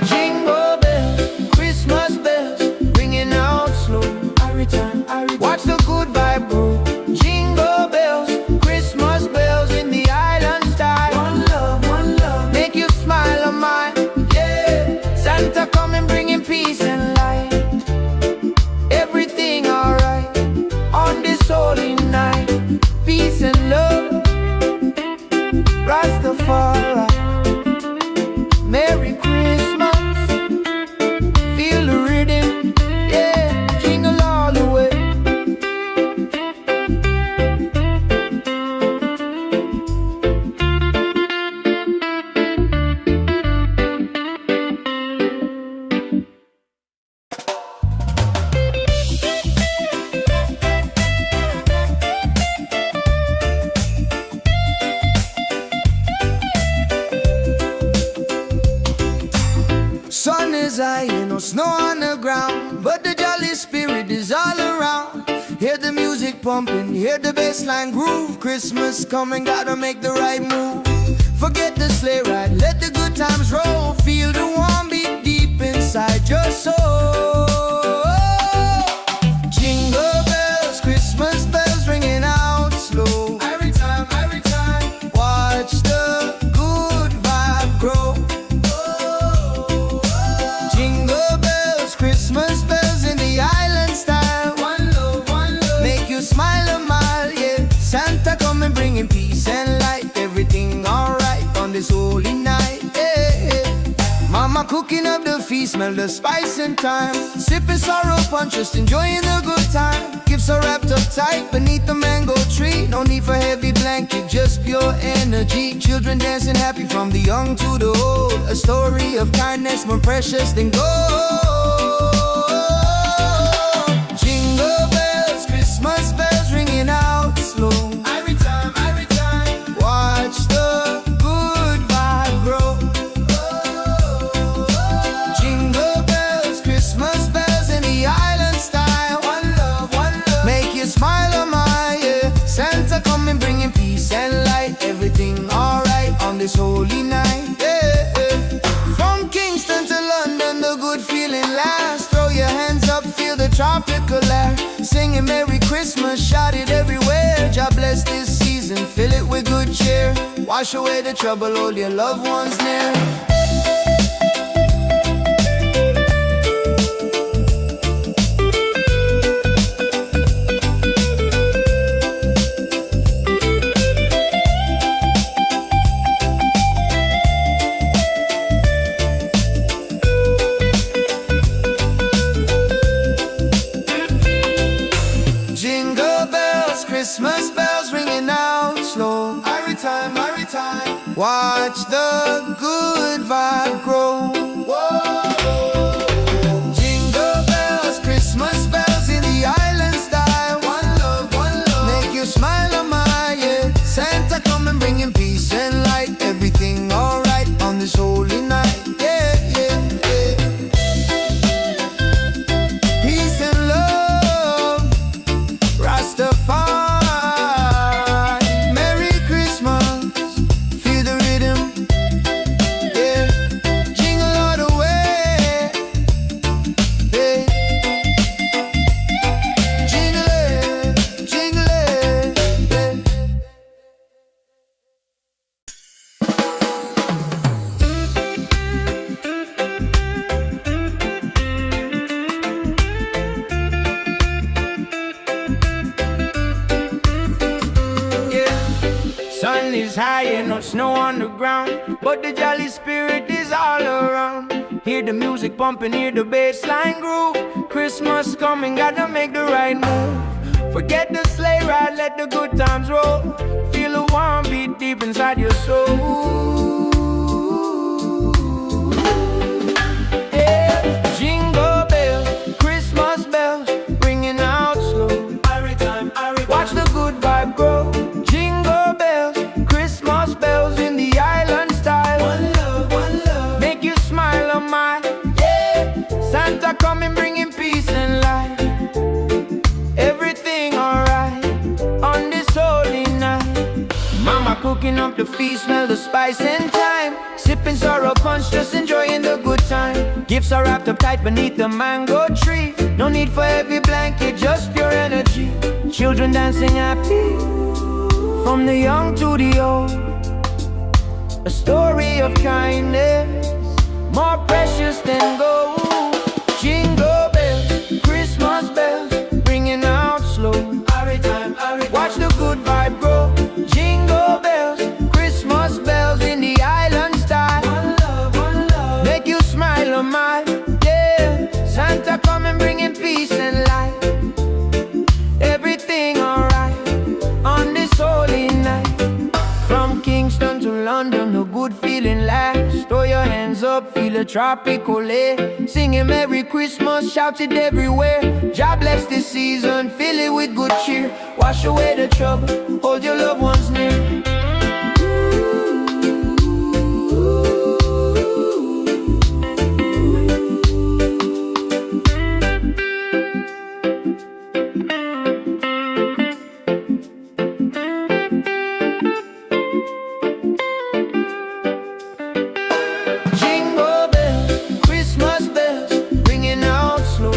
Jingle bells, Christmas bells, ringing out slow. Watch the good vibe grow. Jingle bells, Christmas bells in the island style. One love, make you smile on my, yeah. Santa coming bringing peace and light. Everything alright on this holy night. Peace and love, Rastafari. Merry Christmas, feel the rhythm, yeah. Jingle all the way. Sun is high and no snow on the ground, but the jolly spirit is all around. Hear the music pumping, hear the bass line groove. Christmas coming, gotta make the right move. Forget the sleigh ride, let the good times roll. Feel the warm beat deep inside your soul. Jingle bells, Christmas bells ringing out slow. Every time, watch the good vibe grow. Jingle bells, Christmas bells in the island style. One love, make you smile a mile, yeah. Santa come and bringing peace and light. Everything alright on this holy night, yeah, yeah. Mama cook cooking up the feast, smell the spice and thyme. Sipping sorrow punch, just enjoying the good time. Gifts are wrapped up tight beneath the mango tree. No need for heavy blanket, just pure energy. Children dancing happy from the young to the old. A story of kindness more precious than gold. Jingle bells, Christmas bells ringing out slow. Every time, watch the good vibe grow. Jingle bells, Christmas bells in the island style. One love, make you smile, oh my, yeah. Santa coming bringing peace and light. Everything alright on this holy night, yeah, yeah. From Kingston to London, the good feeling lasts. Throw your hands up, feel the tropical air. Singing Merry Christmas, shout it everywhere. God bless this season, fill it with good cheer. Wash away the trouble, hold your loved ones near. Jingle bells, Christmas bells ringing out slow. Every time, watch the good vibe grow. Whoa. Jingle bells, Christmas bells in the island style. One love, make you smile, oh my, yeah. Santa coming bringing peace and light. Everything alright on this holy night, yeah, yeah, yeah. Peace and love, Rastafari. Merry Christmas, feel the rhythm, yeah. Jingle all the way, yeah. Jingle it, yeah. Sun is high and no snow on the ground, but the jolly spirit is all around. Hear the music pumping, hear the bass line groove. Christmas coming, gotta make the right move. Forget the sleigh ride, let the good times roll. Feel a warm beat deep inside your soul. Yeah. Jingle bells, Christmas bells, ringing out slow. Watch the good vibe grow. Jingle bells, Christmas bells in the island style. One love, make you smile, oh my, yeah. Santa coming bringing peace and light. Everything alright on this holy night. Mama cooking up the feast, smell the spice and thyme. Sipping sorrow punch, just enjoying the good time. Gifts are wrapped up tight beneath the mango tree. No need for heavy blanket, just pure energy. Children dancing happy from the young to the old. A story of kindness more precious than gold. Jingle bells, Christmas bells, ringing out slow. Watch the good vibe grow. Jingle bells, Christmas bells in the island style. One love, make you smile, oh my, yeah. Santa coming bringing peace and light. Everything alright on this holy night. From Kingston to London, the good feeling lasts. Throw your hands up, feel the tropical air. Singing Merry Christmas, shout it everywhere. God bless this season, fill it with good cheer. Wash away the trouble, hold your loved ones near. Jingle bells, Christmas bells, ringing out slow.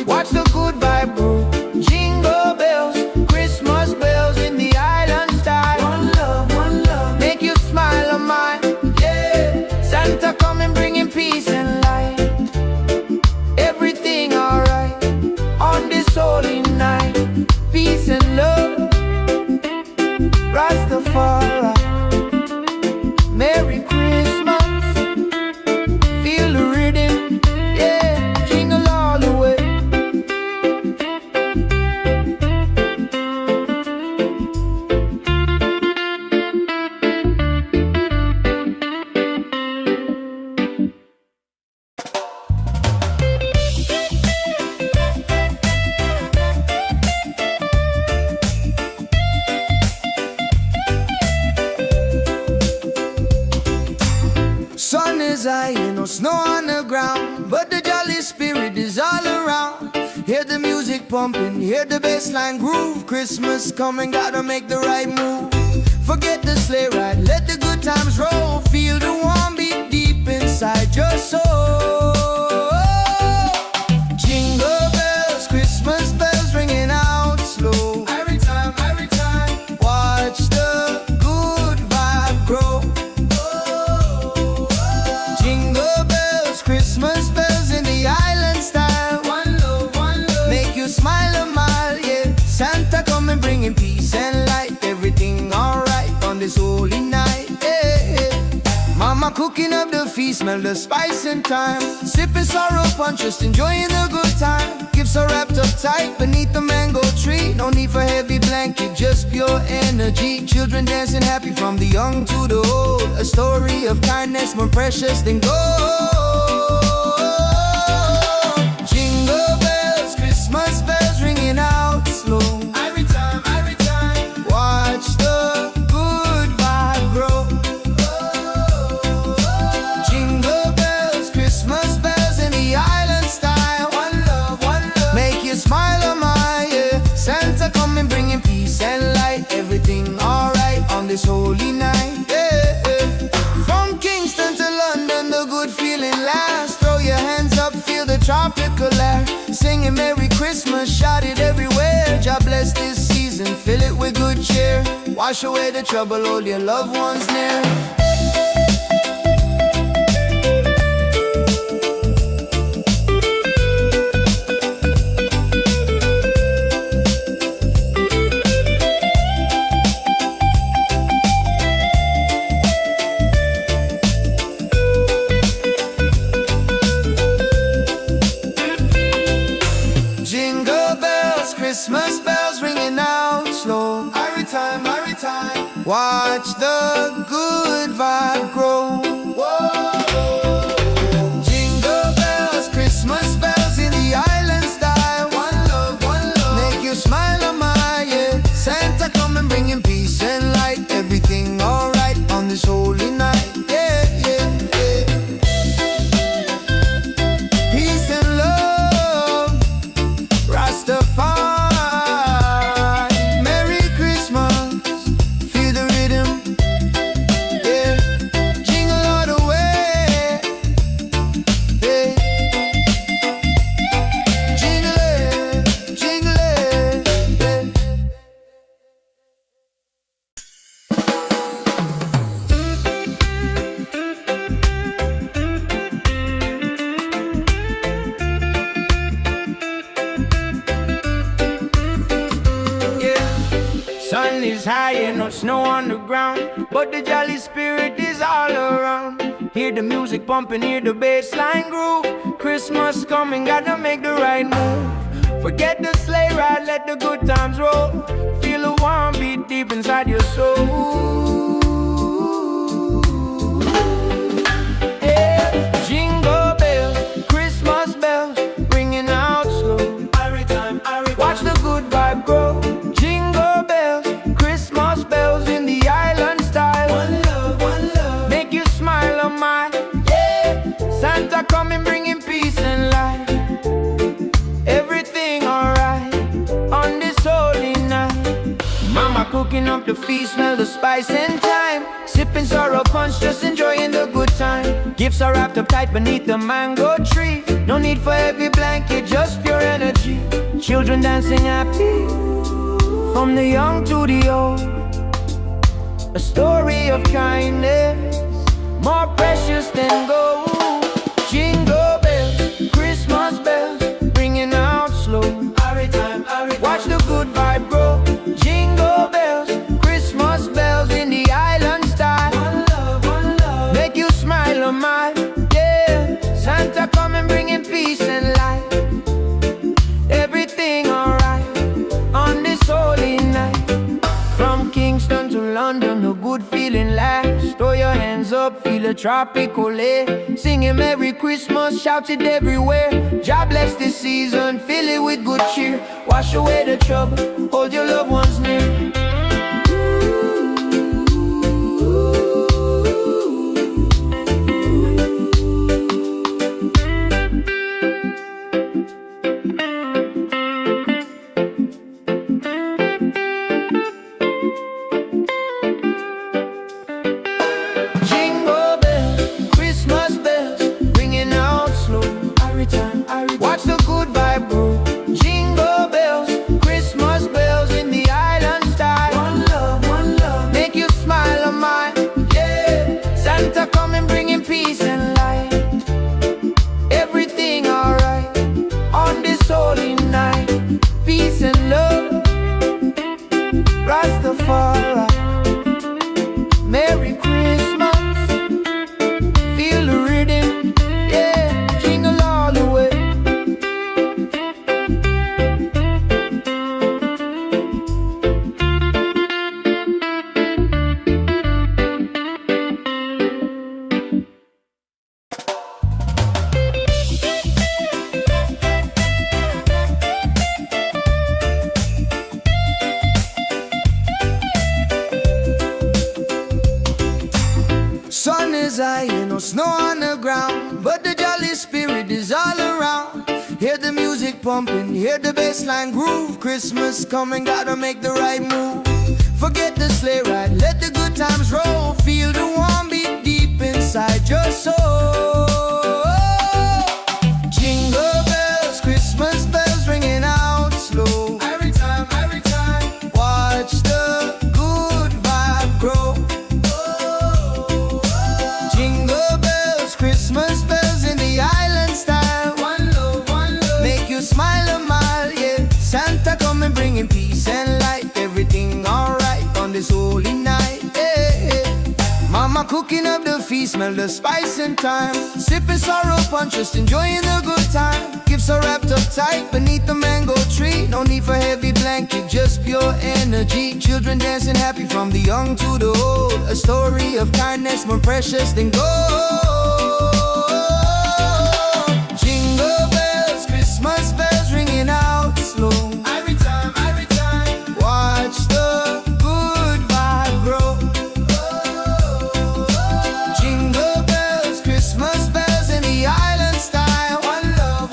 Watch the good vibe grow. Jingle bells, Christmas bells in the island style. pumping, hear the bassline groove. Christmas coming, gotta make the right move. Forget the sleigh ride, let the good times roll. Feel the warm beat deep inside your soul. Jingle bells, Christmas bells ringing out slow. Every time, watch the good vibe grow. Jingle bells, Christmas bells in the island style. One love, make you smile a mile, yeah. Santa coming bringing peace and light. Everything alright on this holy night, yeah. Mama cooking up the feast, smell the spice and thyme. Sipping sorrow punch, just enjoying the good time. Gifts are wrapped up tight beneath the mango tree. No need for heavy blanket, just pure energy. Children dancing happy from the young to the old. A story of kindness more precious than gold. Jingle bells, Christmas bells ringing out slow. Every time, watch the good vibe grow. Jingle bells, Christmas bells in the island style. One love, make you smile a mile, yeah. Santa coming bringing peace and light. Everything alright on this holy night, yeah. From Kingston to London, the good feeling lasts. Throw your hands up, feel the tropical air. Singing Merry Christmas, shout it everywhere. God bless this season, fill it with good cheer. Wash away the trouble, hold your loved ones near. Jingle bells, Christmas bells ringing out slow. Every time, watch the good vibe grow. Jingle bells, Christmas bells in the island style. One love, make you smile a mile, yeah. Santa coming bringing peace and light. Everything alright on this holy night, yeah, yeah, yeah. Peace and love, Rastafari, Merry Christmas, feel the rhythm, yeah. Jingle all the way, yeah. Jingle it, yeah. Sun is high and no snow on the ground, but the jolly spirit is all around. Hear the music pumping, hear the bassline groove. Christmas coming, gotta make the right move. Forget the sleigh ride, let the good times roll. Feel the warm beat deep inside your soul. Yeah. Jingle bells, Christmas bells, ringing out slow. Watch the good vibe grow. Jingle bells, Christmas bells in the island style. One love, make you smile a mile, yeah. Santa coming bringing peace and light. Everything alright on this holy night. Mama cooking up the feast, smell the spice and thyme. Sipping sorrow punch, just enjoying the good time. Gifts are wrapped up tight beneath the mango tree. No need for heavy blanket, just pure energy. Children dancing happy from the young to the old. A story of kindness more precious than gold. Jingle bells, Christmas bells, ringing out slow. Watch the good vibe grow. Jingle bells, Christmas bells in the island style. One love, make you smile a mile, yeah. Santa coming bringing peace and light. Everything alright on this holy night. From Kingston to London, a good feeling lasts. Throw your hands up, feel a tropical air. Singing Merry Christmas, shout it everywhere. God bless this season, fill it with good cheer. Wash away the trouble, hold your loved ones near. music pumping, hear the bassline groove. Christmas coming, gotta make the right move. Forget the sleigh ride, let the good times roll. Feel the warm beat deep inside your soul. Jingle bells, Christmas bells ringing out slow. Every time, watch the good vibe grow. Jingle bells, Christmas bells in the island style. One love, make you smile a mile, yeah. Santa coming bringing peace and light. Everything alright on this holy night, yeah. Mama cooking up the feast, smell the spice and thyme. Sipping sorrow punch, just enjoying the good time. Gifts are wrapped up tight beneath the mango tree. No need for heavy blanket, just pure energy. Children dancing happy from the young to the old. A story of kindness more precious than gold. Jingle bells, Christmas bells ringing out slow. Every time, watch the good vibe grow. Jingle bells, Christmas bells in the island style. One love,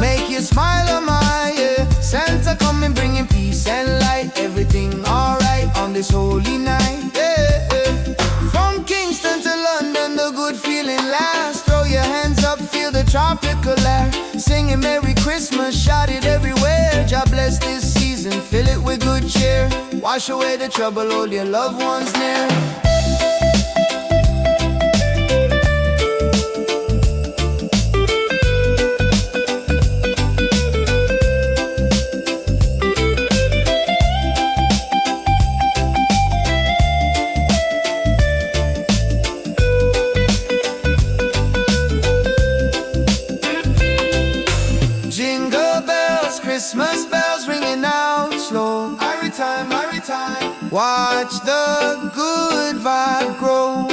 make you smile a mile, yeah. Santa coming bringing peace and light. Everything alright on this holy night, yeah. From Kingston to London, the good feeling lasts. Throw your hands up, feel the tropical air. Singing Merry Christmas, shout it everywhere. God bless this season, fill it with good cheer. Wash away the trouble, hold your loved ones near. Jingle bells, Christmas bells ringing out slow. Every time, watch the good vibe grow.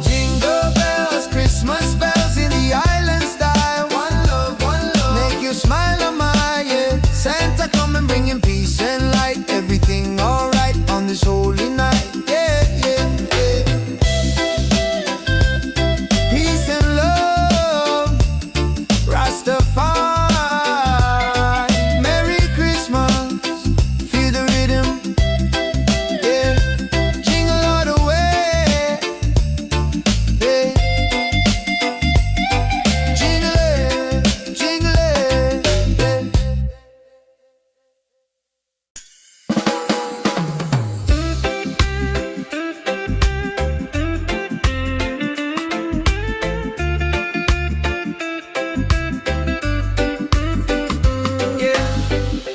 Jingle bells, Christmas bells in the island style. One love, make you smile a mile, yeah. Santa coming bringing peace and light. Everything alright on this holy night, yeah, yeah, yeah. Peace and love, Rastafari. Merry Christmas, feel the rhythm, yeah. Jingle all the way, yeah. Jingle it, yeah.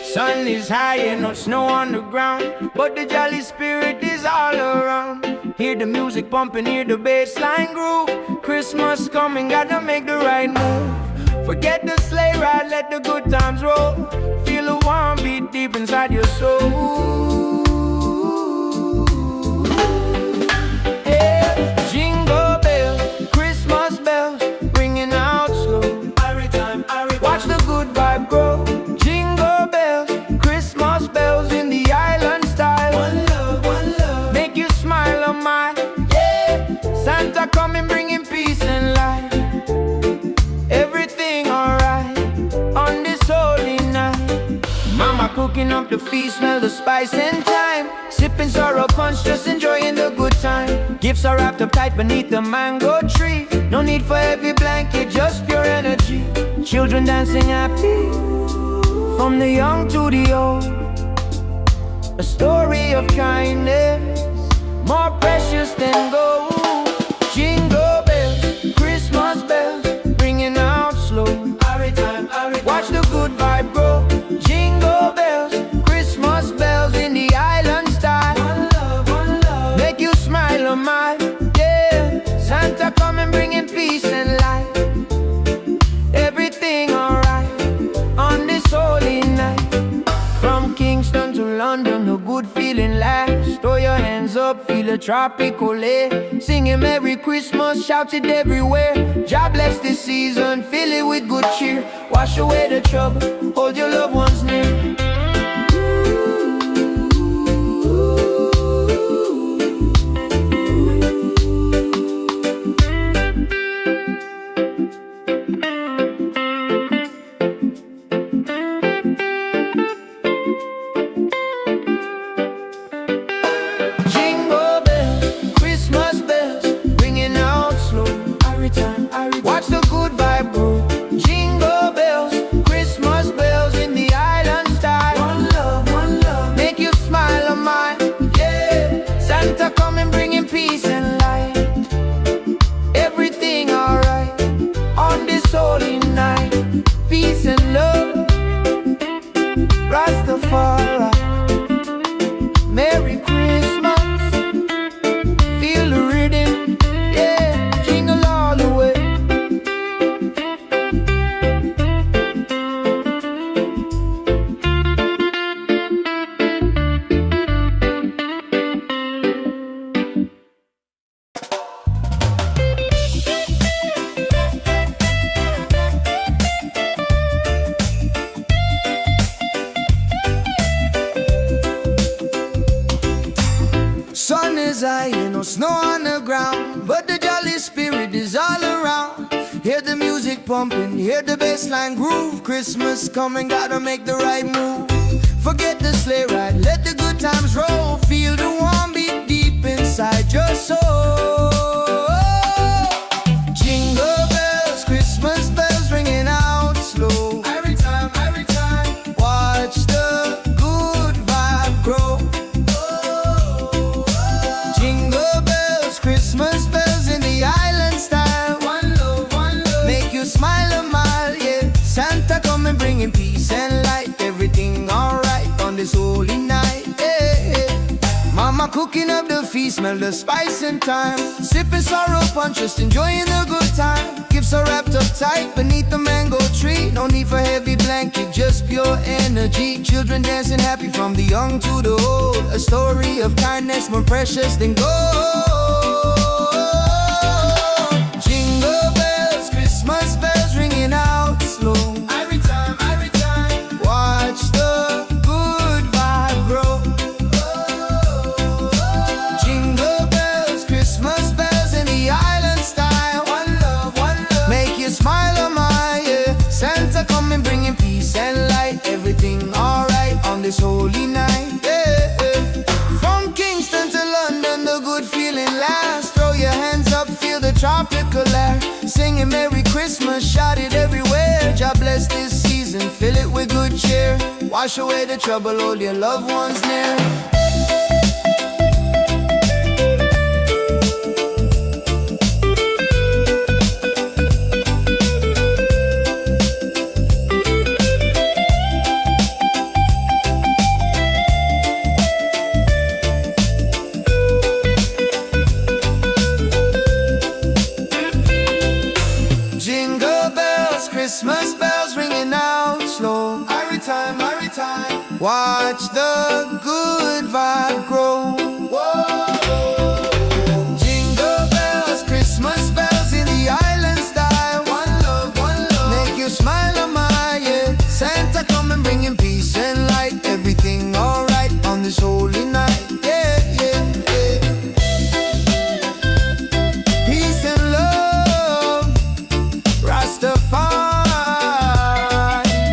Sun is high and no snow on the ground, but the jolly spirit is all around. Hear the music pumping, hear the bassline groove. Christmas coming, gotta make the right move. Forget the sleigh ride, let the good times roll. Feel the warm beat deep inside your soul. Yeah. Jingle bells, Christmas bells, ringing out slow. Watch the good vibe grow. Jingle bells, Christmas bells in the island style. One love, make you smile a mile, yeah. Santa coming bringing peace and light. Everything alright on this holy night. Mama cooking up the feast, smell the spice and thyme. Sipping sorrow punch, just enjoying the good time. Gifts are wrapped up tight beneath the mango tree. No need for heavy blanket, just pure energy. Children dancing happy from the young to the old. A story of kindness more precious than gold. Jingle bells, Christmas bells, ringing out slow. Watch the good vibe grow. Jingle bells, Christmas bells in the island style. One love, make you smile a mile, yeah. Santa coming bringing peace and light. Everything alright on this holy night. From Kingston to London, a good feeling lasts. Throw your hands up, feel a tropical air. Singing Merry Christmas, shout it everywhere. God bless this season, fill it with good cheer. Wash away the trouble, hold your loved ones near. high and no snow on the ground, but the jolly spirit is all around. Hear the music pumping, hear the bassline groove. Christmas coming, gotta make the right move. Forget the sleigh ride, let the good times roll. Feel the warm beat deep inside your soul. Jingle bells, Christmas bells ringing out slow. Every time, watch the good vibe grow. Jingle bells, Christmas bells in the island style. One love, make you smile a mile, yeah. Santa coming bringing peace and light. Everything alright on this holy night, yeah. Mama cooking up the feast, smell the spice and thyme. Sipping sorrow punch, just enjoying the good time. Gifts are wrapped up tight beneath the mango tree. No need for heavy blanket, just pure energy. Children dancing happy from the young to the old. A story of kindness more precious than gold. Jingle bells, Christmas bells ringing out slow. Every time, watch the good vibe grow. Jingle bells, Christmas bells in the island style. One love, make you smile a mile, yeah. Santa coming bringing peace and light. Everything alright on this holy night, yeah. From Kingston to London, the good feeling lasts. Throw your hands up, feel the tropical air. Singing Merry Christmas, shout it everywhere. God bless this season, fill it with good cheer. Wash away the trouble, hold your loved ones near. Jingle bells, Christmas bells ringing out slow. Every time, watch the good vibe grow. Whoa. Jingle bells, Christmas bells in the island style. One love, make you smile a mile, yeah. Santa coming bringing peace and light. Everything alright on this holy night, yeah, yeah, yeah. Peace and love, Rastafari.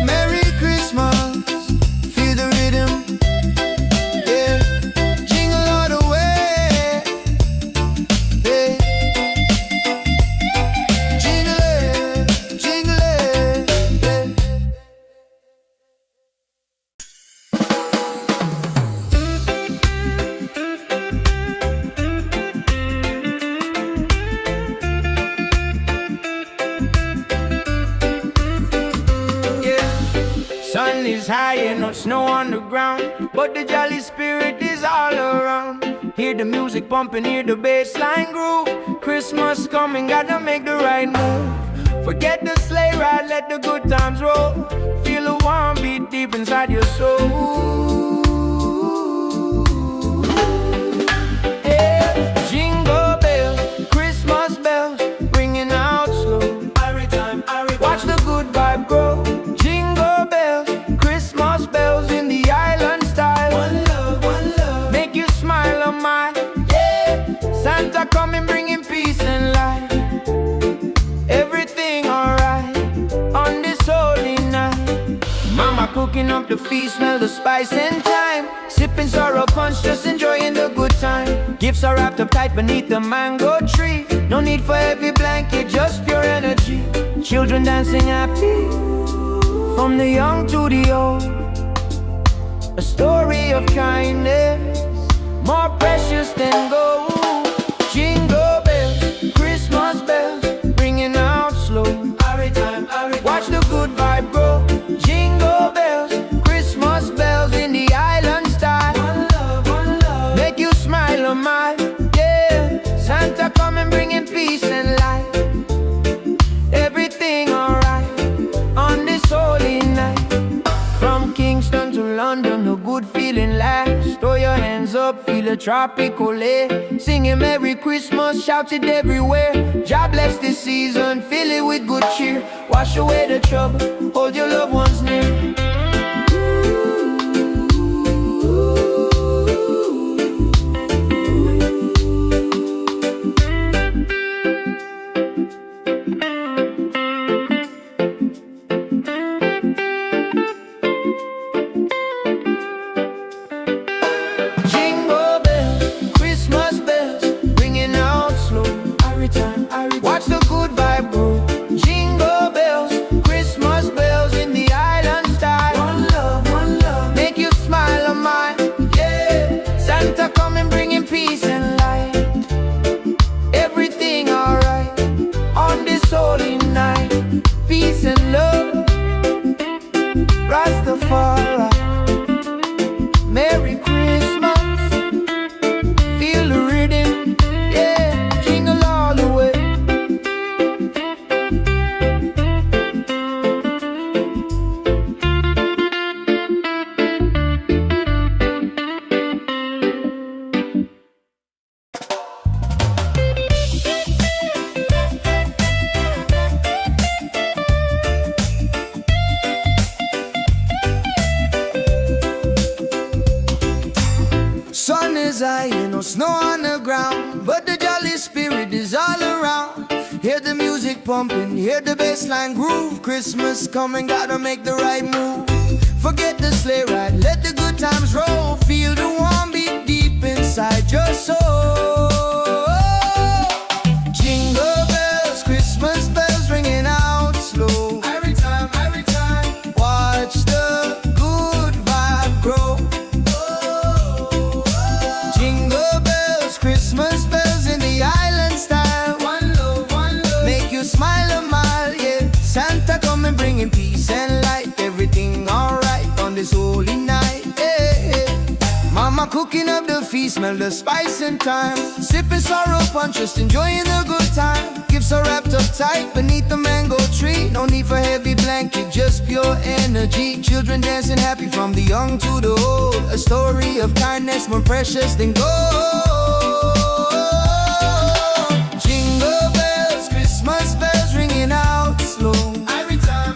Merry Christmas, feel the rhythm, yeah. Jingle all the way, yeah. Jingle it, yeah. Sun is high and no snow on the ground, but the jolly spirit is all around. Hear the music pumping, hear the bassline groove. Christmas coming, gotta make the right move. Forget the sleigh ride, let the good times roll. Feel the warm beat deep inside your soul. Yeah. Jingle bells, Christmas bells, ringing out slow. Watch the good vibe grow. Jingle bells, Christmas bells in the island style. One love, make you smile a mile, yeah. Santa coming bringing peace and light. Everything alright on this holy night. Mama cooking up the feast, smell the spice and thyme. Sipping sorrow punch, just enjoying the good time. Gifts are wrapped up tight beneath the mango tree. No need for heavy blanket, just pure energy. Children dancing happy from the young to the old. A story of kindness more precious than gold. Jingle bells, Christmas bells, ringing out slow. Watch the good vibe grow. Jingle bells, Christmas bells in the island style. One love, make you smile a mile, yeah. Santa coming bringing peace and light. Everything alright on this holy night. From Kingston to London, a good feeling lasts. Throw your hands up, feel a tropical air. Singing Merry Christmas, shout it everywhere. God bless this season, fill it with good cheer. Wash away the trouble, hold your loved ones near. pumping, hear the bassline groove. Christmas coming, gotta make the right move. Forget the sleigh ride, let the good times roll. Feel the warm beat deep inside your soul. Jingle bells, Christmas bells ringing out slow. Every time, watch the good vibe grow. Jingle bells, Christmas bells in the island style. One love, make you smile a mile, yeah. Santa coming bringing peace and light. Everything alright on this holy night, yeah. Mama cooking up the feast, smell the spice and thyme. Sipping sorrow punch, just enjoying the good time. Gifts are wrapped up tight beneath the mango tree. No need for heavy blanket, just pure energy. Children dancing happy from the young to the old. A story of kindness more precious than gold. Jingle bells, Christmas bells ringing out slow. Every time,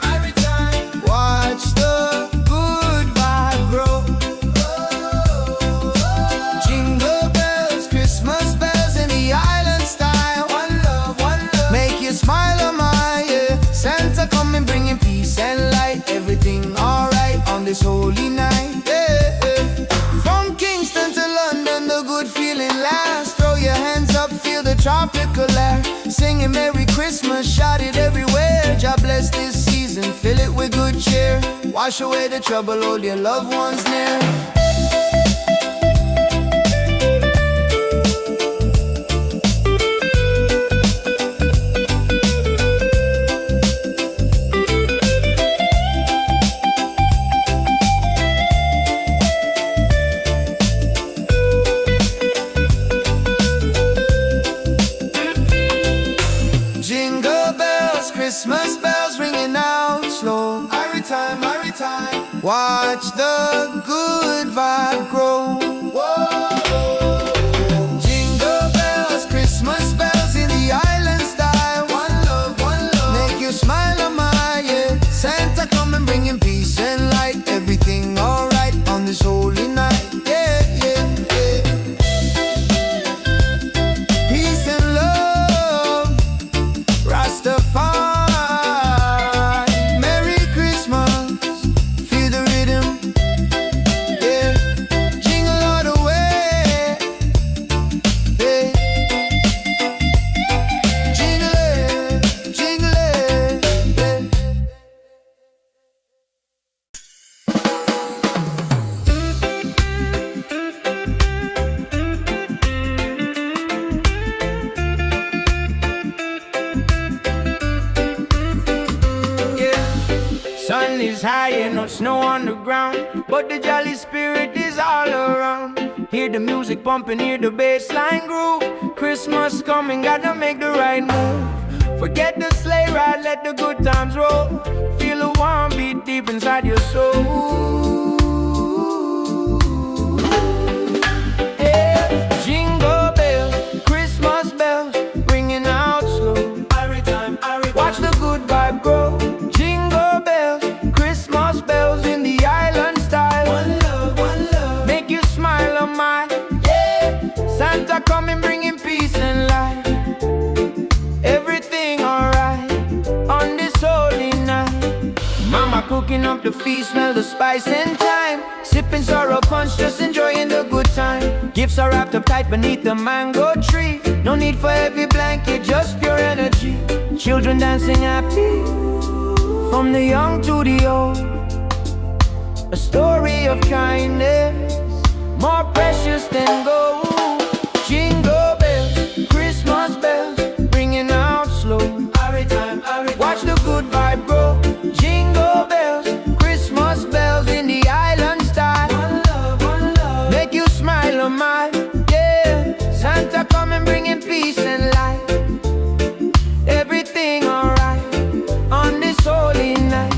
watch the good vibe grow. Jingle bells, Christmas bells in the island style. One love, make you smile a mile, yeah. Santa coming bringing peace and light. Everything alright on this holy night, yeah. From Kingston to London, the good feeling lasts. Throw your hands up, feel the tropical air. Singing Merry Christmas, shout it everywhere. God bless this season, fill it with good cheer. Wash away the trouble, hold your loved ones near. Jingle bells, Christmas bells ringing out slow. Every time, watch the good vibe grow. Whoa. Jingle bells, Christmas bells in the island style. One love, make you smile a mile, yeah. Santa coming bringing peace and light. Everything alright on this holy night, yeah, yeah, yeah. Peace and love, Rastafari, Merry Christmas, feel the rhythm, yeah. Jingle all the way, yeah. Jingle it, yeah. Sun is high and no snow on the ground, but the jolly spirit is all around. Hear the music pumping, hear the bassline groove. Christmas coming, gotta make the right move. Forget the sleigh ride, let the good times roll. Feel the warm beat deep inside your soul. Yeah. Jingle bells, Christmas bells, ringing out slow. Watch the good vibe grow. Jingle bells, Christmas bells in the island style. One love, make you smile a mile, yeah. Santa coming bringing peace and light. Everything alright on this holy night. Mama cooking up the feast, smell the spice and thyme. Sipping sorrow punch, just enjoying the good time. Gifts are wrapped up tight beneath the mango tree. No need for heavy blanket, just pure energy. Children dancing happy from the young to the old. A story of kindness more precious than gold. Jingle bells, Christmas bells, ringing out slow. Watch the good vibe grow. Jingle bells, Christmas bells in the island style. One love, make you smile a mile, yeah. Santa coming bringing peace and light. Everything alright on this holy night.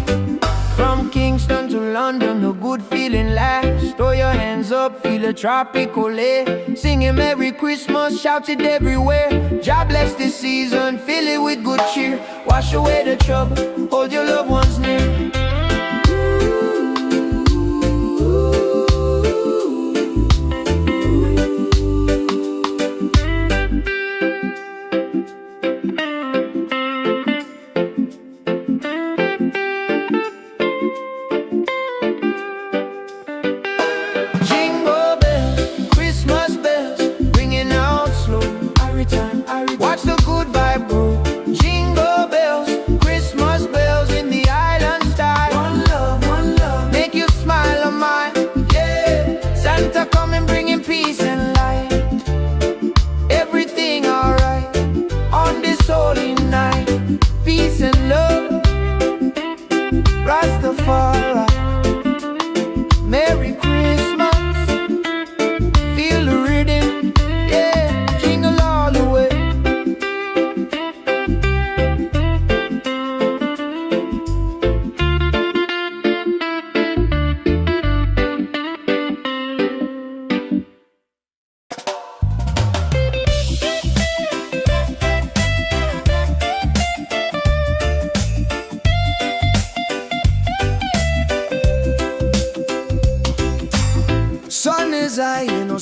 From Kingston to London, a good feeling lasts. Throw your hands up, feel a tropical air. Singing Merry Christmas, shout it everywhere. God bless this season, fill it with good cheer. Wash away the trouble, hold your loved ones near.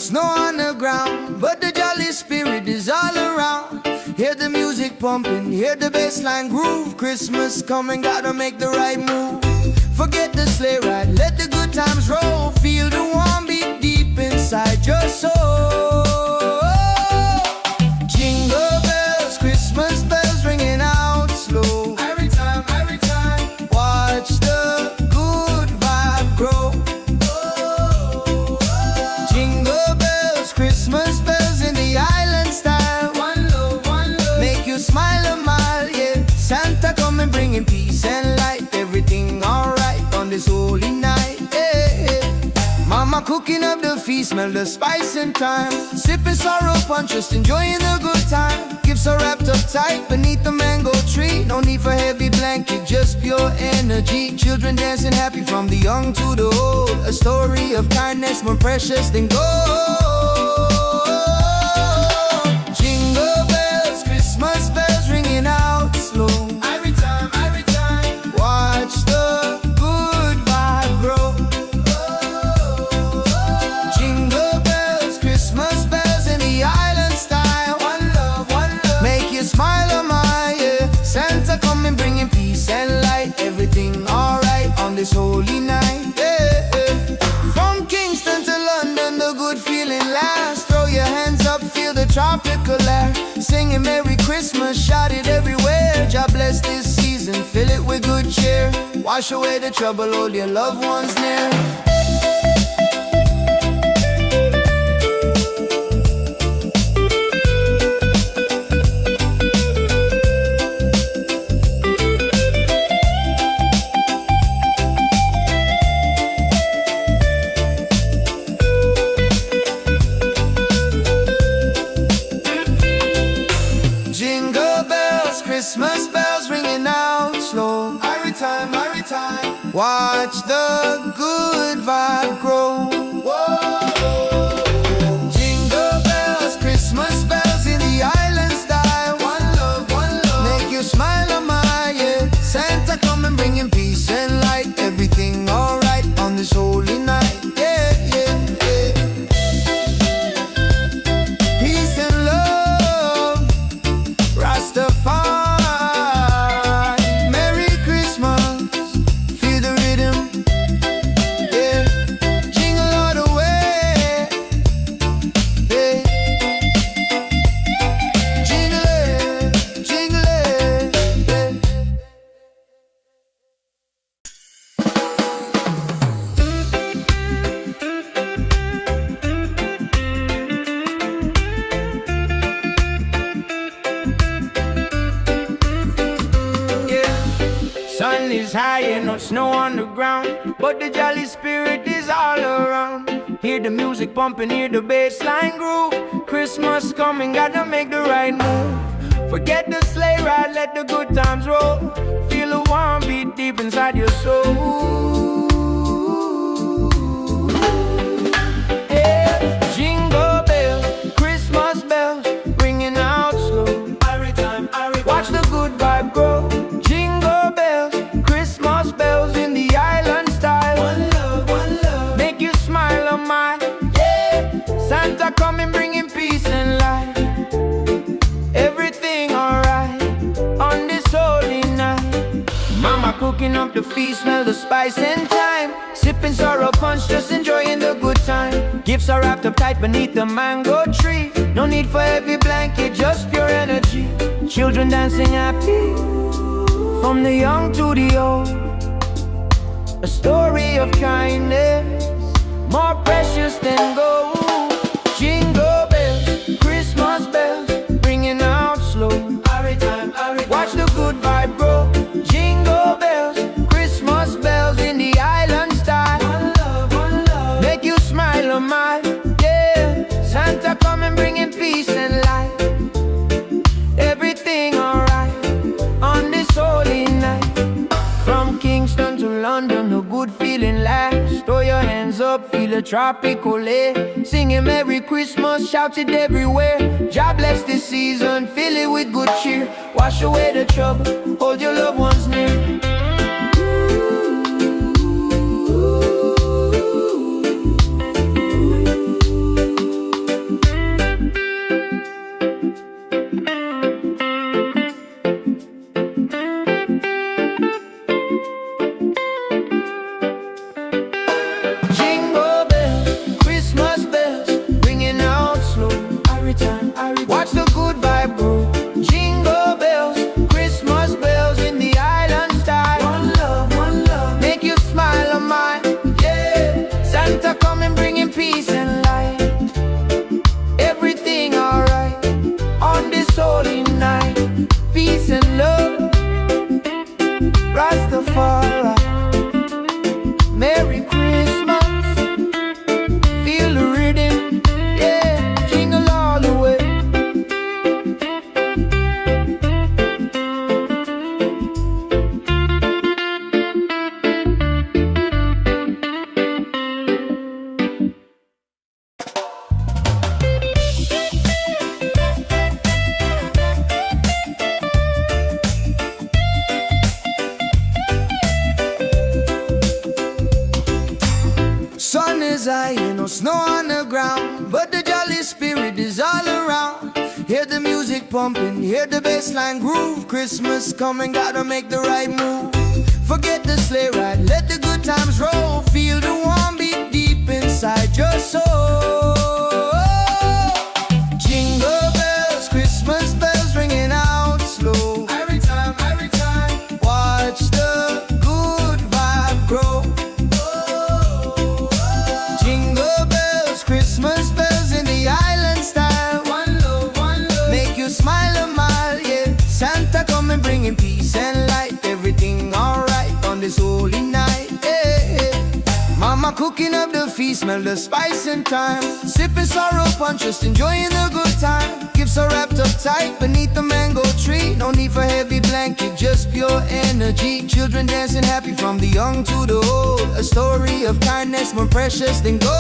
snow on the ground, but the jolly spirit is all around. Hear the music pumping, hear the bass line groove. Christmas coming, gotta make the right move. Forget the sleigh ride, let the good times roll. Feel the warm beat deep inside your soul. Jingle bells, Christmas bells ringing out slow. Every time, watch the good vibe grow. Jingle bells, Christmas bells in the island style. One love, make you smile a mile, yeah. Santa coming bringing peace and light. Everything alright on this holy night, yeah. Mama cooking up the feast, smell the spice and thyme. Sipping sorrow punch, just enjoying the good time. Gifts are wrapped up tight beneath the mango tree. No need for heavy blanket, just pure energy. Children dancing happy from the young to the old. A story of kindness more precious than gold. Jingle bells, Christmas bells ringing out slow. Every time, watch the good vibe grow. Jingle bells, Christmas bells in the island style. One love, make you smile a mile, yeah. Santa coming bringing peace and light. Everything alright on this holy night, yeah. From Kingston to London, the good feeling lasts. Throw your hands up, feel the tropical air. Singing Merry Christmas, shout it everywhere. God bless this season, fill it with good cheer. Wash away the trouble, hold your loved ones near. Jingle bells, Christmas bells ringing out slow. Every time, watch the good vibe grow. Whoa. Jingle bells, Christmas bells in the island style. One love, make you smile a mile, yeah. Santa coming bringing peace and light. Everything alright on this holy night, yeah. Peace and love, Rastafari. Merry Christmas, feel the rhythm, yeah. Jingle all the way, yeah. Jingle it, yeah. Sun is high and no snow on the ground, but the jolly spirit is all around. Hear the music pumping, hear the bass line groove. Christmas coming, gotta make the right move. Forget the sleigh ride, let the good times roll. Feel the warm beat deep inside your soul. Yeah. Jingle bells, Christmas bells, ringing out slow. Watch the good vibe grow. Jingle bells, Christmas bells in the island style. One love, make you smile a mile, yeah. Santa coming bringing peace and light. Everything alright on this holy night. Mama cooking up the feast, smell the spice and thyme. Sipping sorrow punch, just enjoying the good time. Gifts are wrapped up tight beneath the mango tree. No need for heavy blanket, just pure energy. Children dancing happy from the young to the old. A story of kindness more precious than gold. Jingle bells, Christmas bells, ringing out slow. Watch the good vibe grow. Jingle bells, Christmas bells in the island style. One love, make you smile a mile, yeah. Santa coming bringing peace and light. Everything alright on this holy night. From Kingston to London, a good feeling lasts. Throw your hands up, feel a tropical air. Singing Merry Christmas, shout it everywhere. God bless this season, fill it with good cheer. Wash away the trouble, hold your loved ones near. Rastafari. Merry Christmas, feel the rhythm, yeah, jingle all the way. Sun is high, no snow on the ground, but the jolly spirit is all around. Hear the music pumping, hear the bassline groove. Christmas coming, gotta make the right move. Forget the sleigh ride, let the good times roll. Feel the warm beat deep inside your soul. Jingle bells, Christmas bells ringing out slow. Every time, watch the good vibe grow. Christmas bells in the island style. One love, make you smile a mile, yeah. Santa coming bringing peace and light. Everything alright on this holy night, yeah. Mama cooking up the feast, smell the spice and thyme. Sipping sorrow punch, just enjoying the good time. Gifts are wrapped up tight beneath the mango tree. No need for heavy blanket, just pure energy. Children dancing happy from the young to the old. A story of kindness more precious than gold.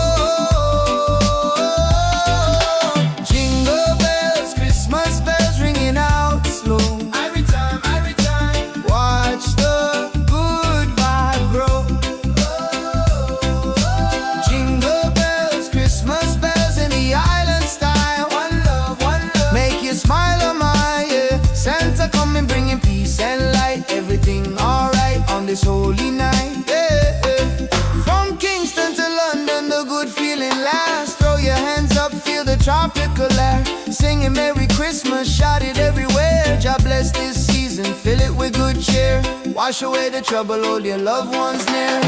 Jingle bells, Christmas bells ringing out slow. Every time, watch the good vibe grow. Jingle bells, Christmas bells in the island style. One love, make you smile a mile, yeah. Santa coming bringing peace and light. Everything alright on this holy night, yeah. From Kingston to London, the good feeling lasts. Throw your hands up, feel the tropical air. Singing Merry Christmas, shout it everywhere. God bless this season, fill it with good cheer. Wash away the trouble, hold your loved ones near.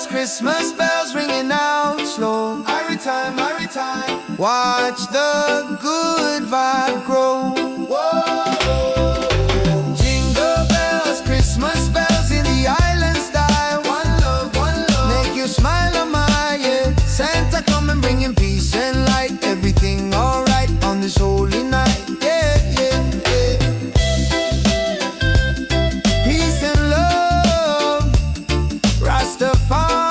Christmas bells ringing out slow. Every time, watch the good vibe grow. Whoa. Jingle bells, Christmas bells in the island style. One love, make you smile a mile, yeah. Santa coming bringing peace and light. Everything alright on this holy night, yeah. Peace and love, Rastafari.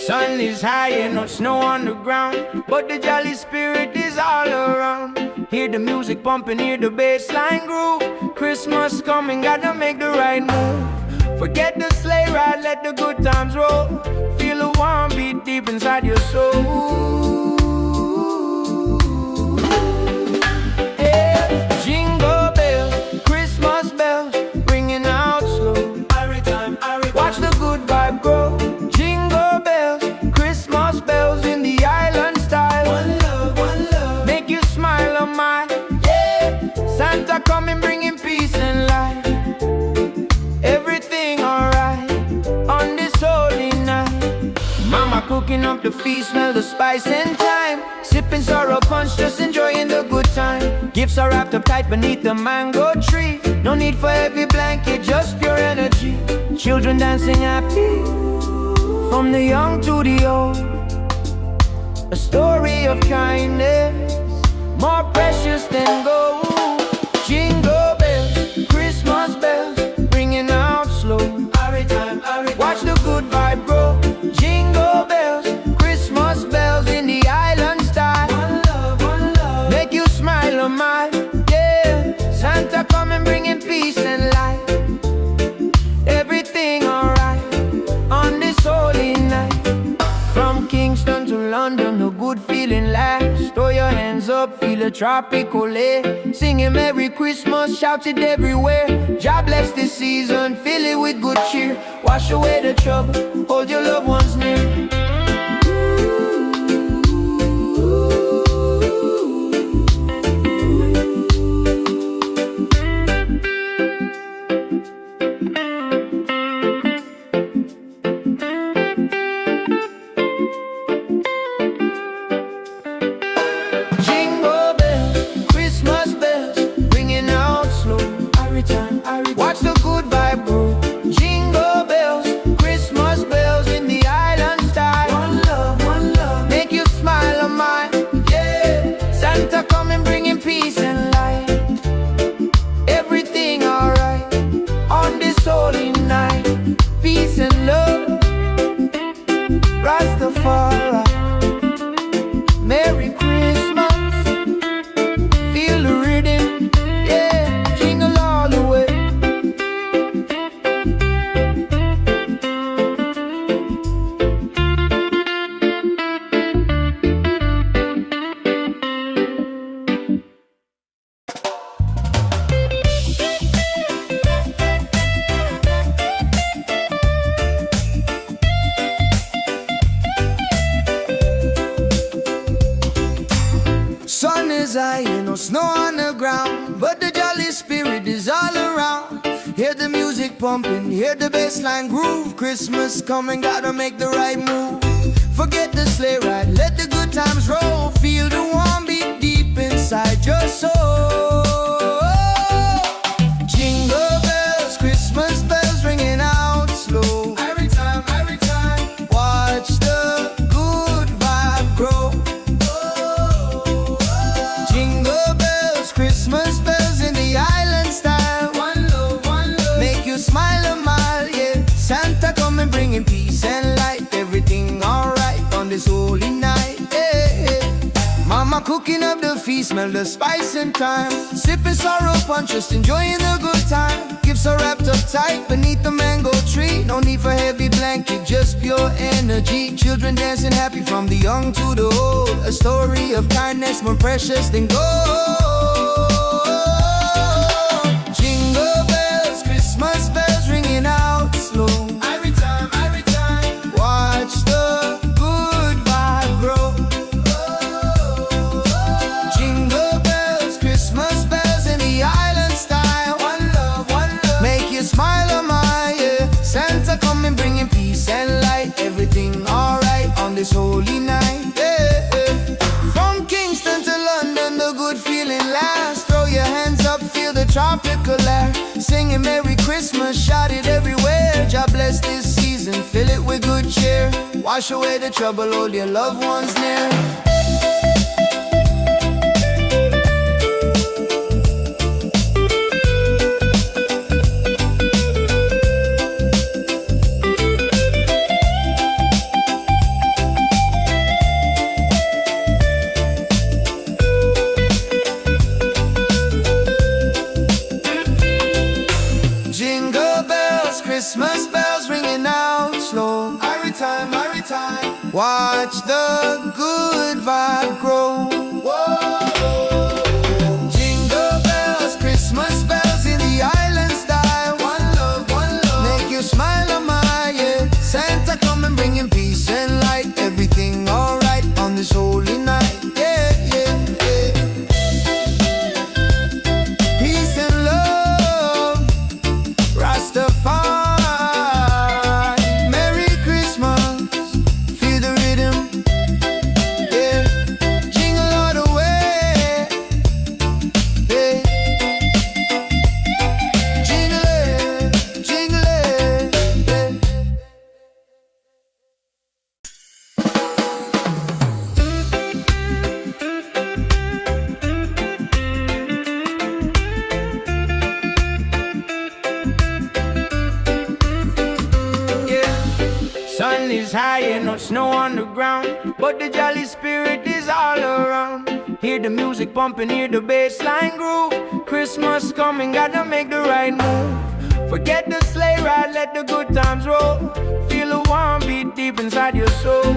Sun is high and no snow on the ground, but the jolly spirit is all around. Hear the music pumping, hear the bassline groove. Christmas coming, gotta make the right move. Forget the sleigh ride, let the good times roll. Feel the warm beat deep inside your soul. Yeah. Jingle bells, Christmas bells, ringing out slow. Watch the good vibe grow. Jingle bells, Christmas bells in the island style. One love, make you smile a mile, yeah. Santa coming bringing peace and light. Everything alright on this holy night. Mama cooking up the feast, smell the spice and thyme. Sipping sorrow punch, just enjoying the good time. Gifts are wrapped up tight beneath the mango tree. No need for heavy blanket, just pure energy. Children dancing happy, from the young to the old. A story of kindness, more precious than gold. Jingle bells, Christmas bells, ringing out slow. Watch the good vibe grow. Jingle bells, Christmas bells. London, a good feeling lasts. Throw your hands up, feel a tropical air. Singing Merry Christmas, shout it everywhere. God bless this season, fill it with good cheer. Wash away the trouble, hold your loved ones near. Watch the good vibe grow. Jingle bells, Christmas bells in the island style. One love, make you smile on mine. Yeah, Santa coming bringing peace and light. Everything alright on this holy night. Peace and love, Rastafari. Merry Christmas, feel the rhythm. Yeah, jingle all the way. Sun is high and no snow on the ground, but the jolly spirit is all around. Hear the music pumping, hear the bassline groove. Christmas coming, gotta make the right move. Forget the sleigh ride, let the good times roll. Feel the warm beat deep inside your soul. Jingle bells, Christmas bells ringing out slow. Every time, watch the good vibe grow. Jingle bells, Christmas bells in the island style. One love, make you smile a mile, yeah. Santa coming bringing peace and light. Everything alright on this holy night, yeah. Mama cooking up the feast, smell the spice and thyme. Sipping sorrow punch, just enjoying the good time. Gifts are wrapped up tight beneath the mango tree. No need for heavy blanket, just pure energy. Children dancing happy from the young to the old. A story of kindness more precious than gold. Jingle bells, Christmas bells ringing out slow. Every time, watch the good vibe grow. Jingle bells, Christmas bells in the island style. One love, make you smile on my, yeah. Santa coming bringing peace and light. Everything alright on this holy night, yeah. From Kingston to London, the good feeling lasts. Throw your hands up, feel the tropical air. Singing Merry Christmas, shout it everywhere. God bless this season, fill it with good cheer. Wash away the trouble, hold your loved ones near. Jingle bells, Christmas bells ringing out slow. Every time, watch the good vibe grow. Whoa. Jingle bells, Christmas bells in the island style. One love, make you smile on my, yeah. Santa coming bringing peace and light. Everything alright on this holy night, yeah. Peace and love, Rastafari. Merry Christmas, feel the rhythm, yeah. Jingle all the way, yeah. Jingle it, yeah. Sun is high and no snow on the ground, but the jolly spirit is all around. Hear the music pumping, hear the bassline groove. Christmas coming, gotta make the right move. Forget the sleigh ride, let the good times roll. Feel a warm beat deep inside your soul.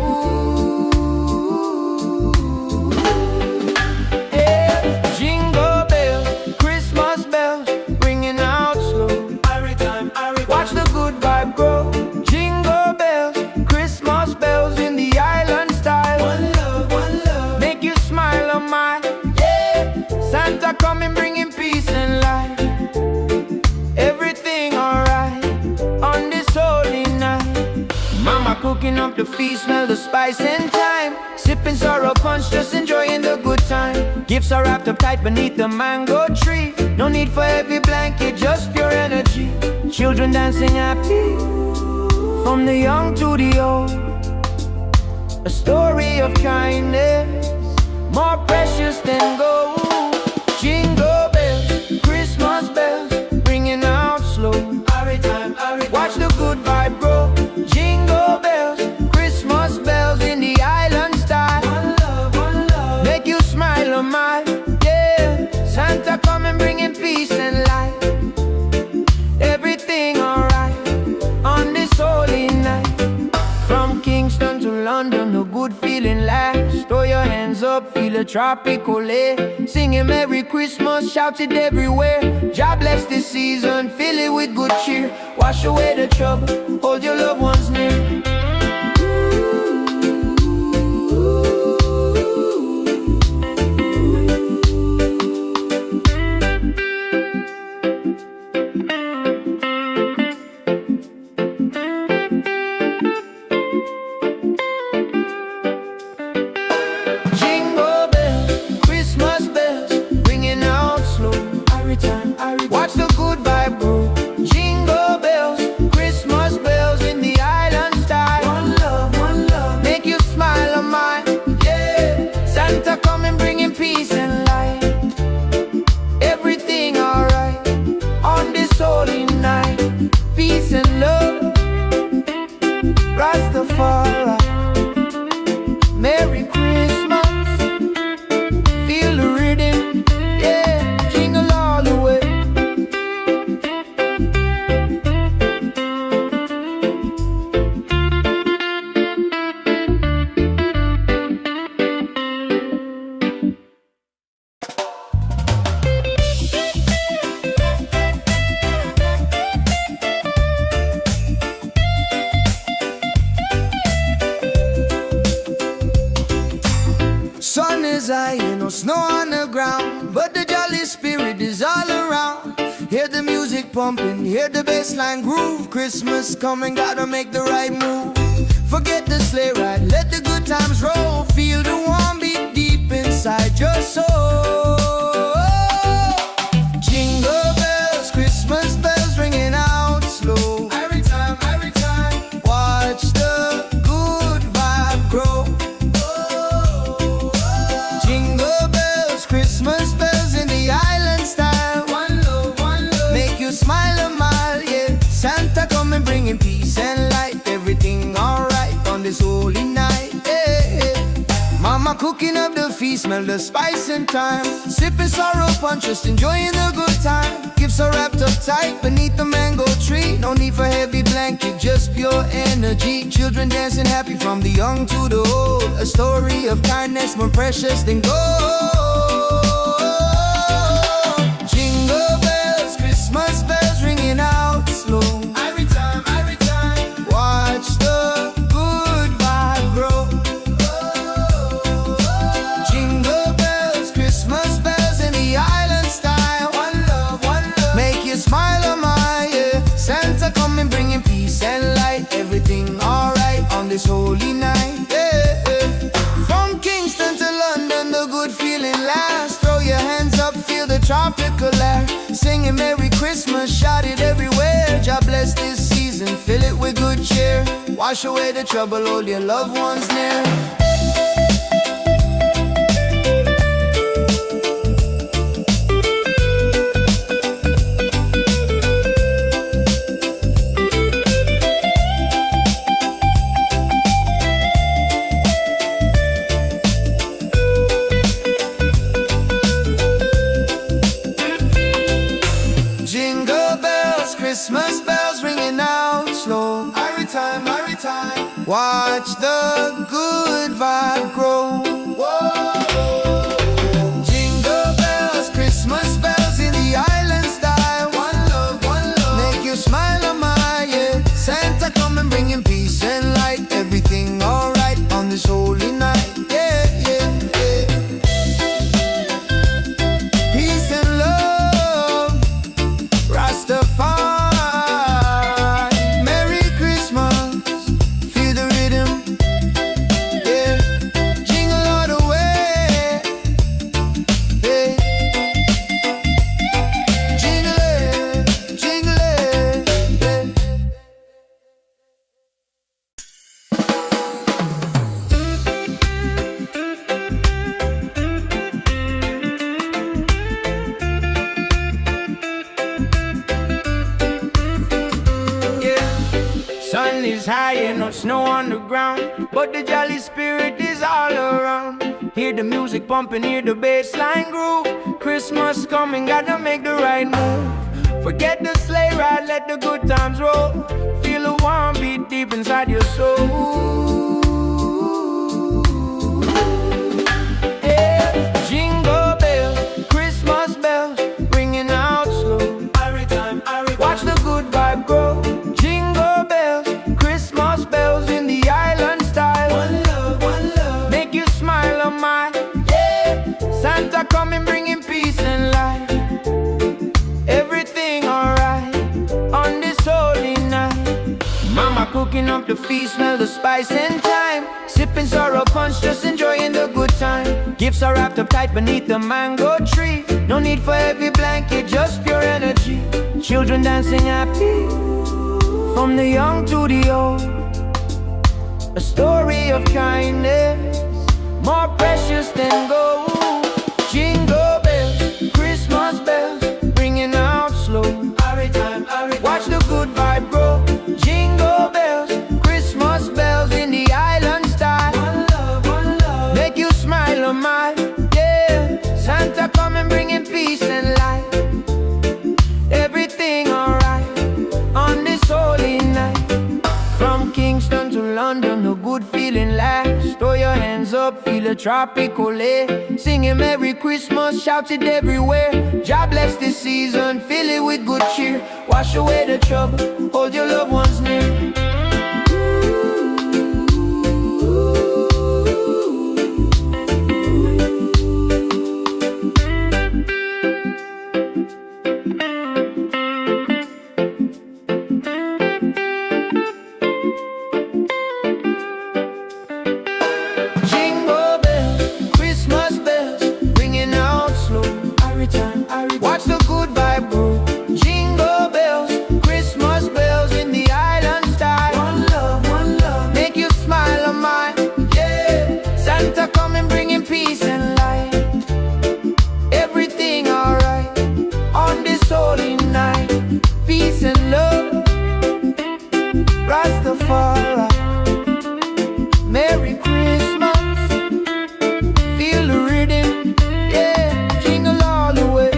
feast, smell the spice and thyme. Sipping sorrow punch, just enjoying the good time. Gifts are wrapped up tight beneath the mango tree. No need for heavy blanket, just pure energy. Children dancing happy, from the young to the old. A story of kindness, more precious than gold. Jingle bells, Christmas bells, ringing out slow. Watch the good vibe grow. Jingle bells, Christmas bells in the island style. One love, make you smile a mile. Yeah, Santa coming bringing peace and light. Everything alright on this holy night. From Kingston to London, a good feeling lasts. Throw your hands up, feel a tropical air. Singing Merry Christmas, shout it everywhere. God bless this season, fill it with good cheer. Wash away the trouble, hold your loved ones near. Watch the good vibe grow. Jingle bells, Christmas bells in the island style. One love, make you smile a mile. Yeah, Santa coming bringing peace and light. Everything alright on this holy night. Peace and love, Rastafari. Merry Christmas, feel the rhythm. Yeah, jingle all the way. Sun is high, no snow on the ground, but the jolly spirit is all around. Hear the music pumping, hear the bassline groove. Christmas coming, gotta make the right move. Forget the sleigh ride, let the good times roll. Feel the warm beat deep inside your soul. Jingle bells, Christmas bells ringing out slow. Every time, watch the good vibe grow. Christmas bells in the island style. One love, make you smile a mile. Yeah, Santa coming bringing peace and light. Everything alright on this holy night. Yeah, Mama cooking up the feast, smell the spice and thyme. Sipping sorrow punch, just enjoying the good time. Gifts are wrapped up tight beneath the mango tree. No need for heavy blanket, just pure energy. Children dancing happy from the young to the old. A story of kindness more precious than gold. Jingle bells, Christmas bells ringing out slow. Every time, watch the good vibe grow. Jingle bells, Christmas bells in the island style. One love, make you smile a mile. Yeah, Santa coming bringing peace and light. Everything alright on this holy night. Yeah, from Kingston to London, the good feeling lasts. Throw your hands up, feel the tropical air. Singing Merry Christmas, shout it everywhere. God bless this season, fill it with good cheer. Wash away the trouble, hold your loved ones near. Christmas bells ringing out slow. Every time, watch the good vibe grow. Whoa. Jingle bells, Christmas bells in the island style. One love, make you smile a mile. Yeah, Santa coming bringing peace and light. Everything alright on this holy night. Yeah. Peace and love, Rastafari. Merry Christmas, feel the rhythm. snow on the ground, but the jolly spirit is all around. Hear the music pumping, hear the bass line groove. Christmas coming, gotta make the right move. Forget the sleigh ride, let the good times roll. Feel a warm beat deep inside your soul. Yeah. Jingle bells, Christmas bells, ringing out slow. Watch the good vibe grow. Jingle bells, Christmas bells in the island style. One love, make you smile on my, yeah. Santa coming bringing peace and light. Everything alright on this holy night. Mama cooking up the feast, smell the spice and thyme. Sipping sorrow punch, just enjoying the good time. Gifts are wrapped up tight beneath the mango tree. No need for heavy blanket, just pure energy. Children dancing happy, from the young to the old. A story of kindness, more precious than gold. Jingle bells, Christmas bells, ringing out slow. Watch the good vibe grow. Jingle bells, Christmas bells in the island style. One love, make you smile on my, yeah. Santa coming bringing peace and light. Everything alright on this holy night. From Kingston to London, a good feeling lasts. Throw your hands up, feel a tropical air. Singing Merry Christmas, shout it everywhere. God bless this season, fill it with good cheer. Wash away the trouble, hold your loved ones near. Watch the good vibe grow. Jingle bells, Christmas bells in the island style. One love, make you smile on mine, yeah. Santa coming bringing peace and light. Everything alright on this holy night. Peace and love, Rastafari. Merry Christmas, feel the rhythm, yeah. Jingle all the way.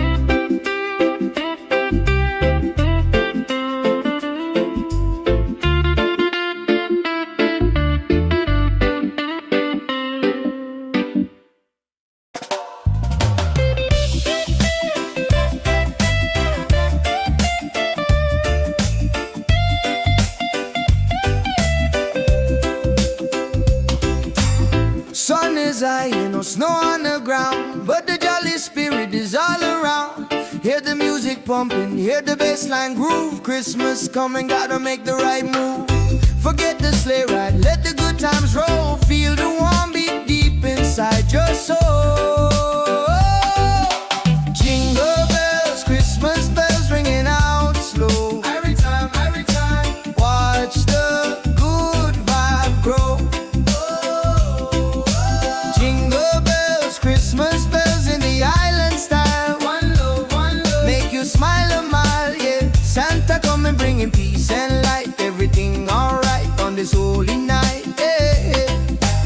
Sun is high, no snow on the ground, but the jolly spirit is all around. Hear the music pumping, hear the bass line groove. Christmas coming, gotta make the right move. Forget the sleigh ride, let the good times roll. Feel the warm beat deep inside your soul. Jingle bells, Christmas bells ringing out slow. Every time, watch the good vibe grow. Jingle bells, Christmas bells in the island style. One love, make you smile a mile, yeah. Santa coming bringing peace and light. Everything alright on this holy night, yeah.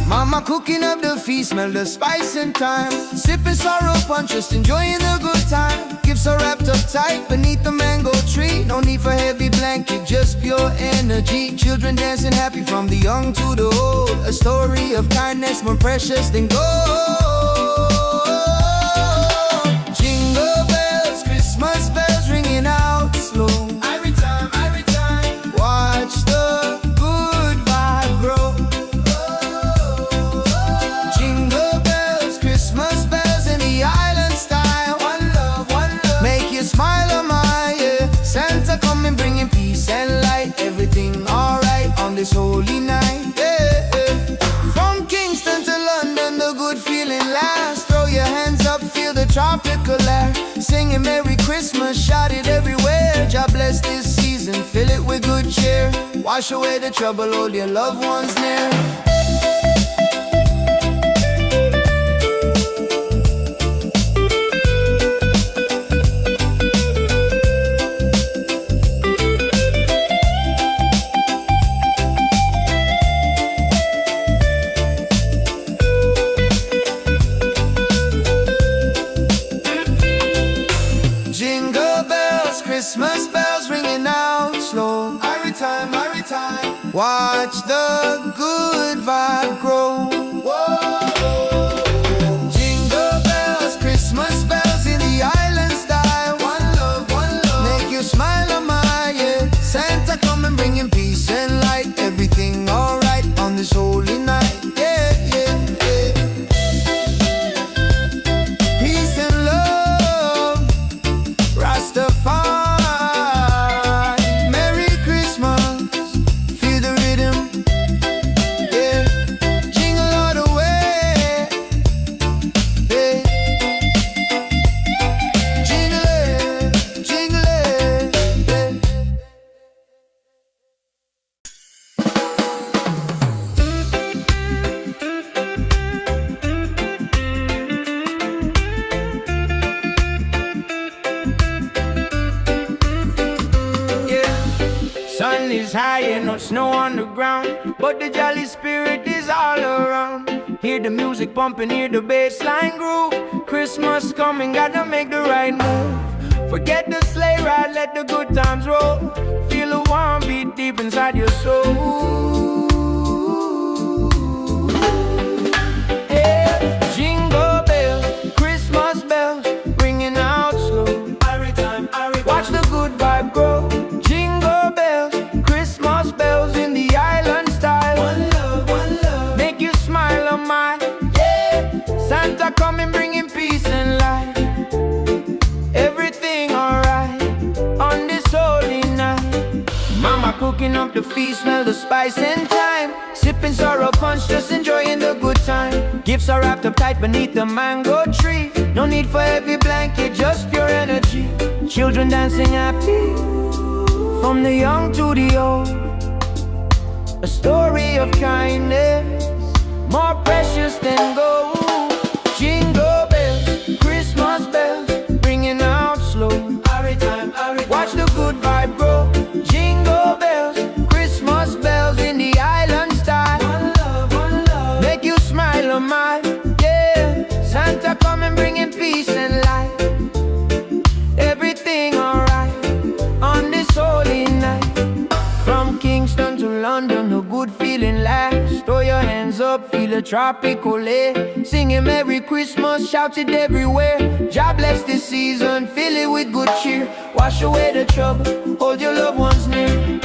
Mama cooking up the feast, smell the spice and thyme. Sipping sorrow punch, just enjoying the good time. Gifts are wrapped up tight beneath the mango tree. No need for heavy blanket, just pure energy. Children dancing happy from the young to the old. A story of kindness more precious than gold. Jingle bells, Christmas bells ringing out slow. Every time, watch the good vibe grow. Jingle bells, Christmas bells in the island style. One love, make you smile on my, yeah. Santa coming bringing peace and light. Everything alright on this holy night, yeah. From Kingston to London, the good feeling lasts. Throw your hands up, feel the tropical air. Singing Merry Christmas, shout it everywhere. God bless this season, fill it with good cheer. Wash away the trouble, hold your loved ones near. Watch the good vibe grow. Jingle bells, Christmas bells in the island style. One love, make you smile on my, yeah. Santa come and bring him peace and light. Everything alright on this holy night, yeah, yeah, yeah. Peace and love, Rastafari. Merry Christmas, feel the rhythm, yeah. Jingle all the way, yeah. Jingle it, jingle it, yeah. Sun is high and no snow on the ground, but the jolly spirit is all around. Hear the music pumping, hear the bass line groove. Christmas coming, gotta make the right move. Forget the sleigh ride, let the good times roll. Feel a warm beat deep inside your soul. Yeah. Jingle bells, Christmas bells, ringing out slow. Watch the good vibe grow. Jingle bells, Christmas bells in the island style. One love, make you smile on my, yeah. Santa coming bringing peace and light. Everything alright on this holy night. Mama cooking up the feast, smell the spice and thyme. Sipping sorrow punch, just enjoying the good time. Gifts are wrapped up tight beneath the mango tree. No need for heavy blanket, just pure energy. Children dancing happy, from the young to the old. A story of kindness, more precious than gold. Jingle bells, Christmas bells, ringing out slow. Watch the good vibe grow. Jingle bells, Christmas bells in the island style. One love, make you smile on my, yeah. Santa come and bringing peace and light. Everything alright on this holy night. From Kingston to London, the good feeling lasts. Throw your hands up, feel a tropical air. Singing Merry Christmas, shout it everywhere. God bless this season, fill it with good cheer. Wash away the trouble, hold your loved ones near.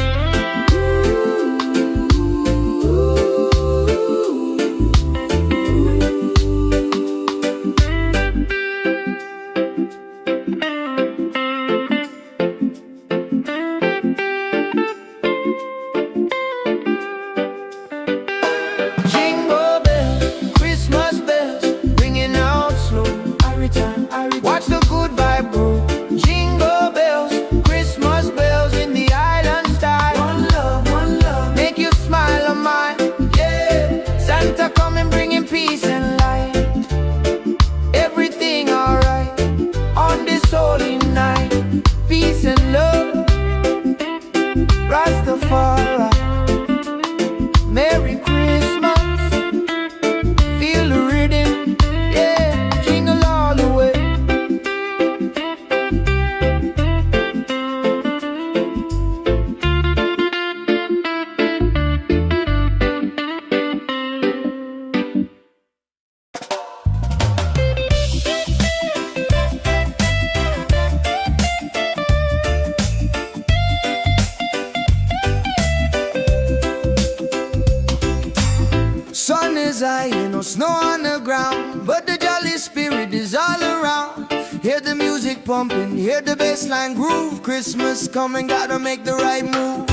Jingle bells, Christmas bells, ringing out slow. Watch the good vibe grow. Jingle bells, Christmas bells in the island style. One love, make you smile on my, yeah. Santa coming bringing peace and light. Everything alright on this holy night. Peace and love, Rastafari. Merry Christmas, feel the rhythm, yeah. Jingle all the way. Sun is high and no snow on the ground, but the jolly spirit is all around. Hear the music pumping, hear the bass line groove. Christmas coming, gotta make the right move.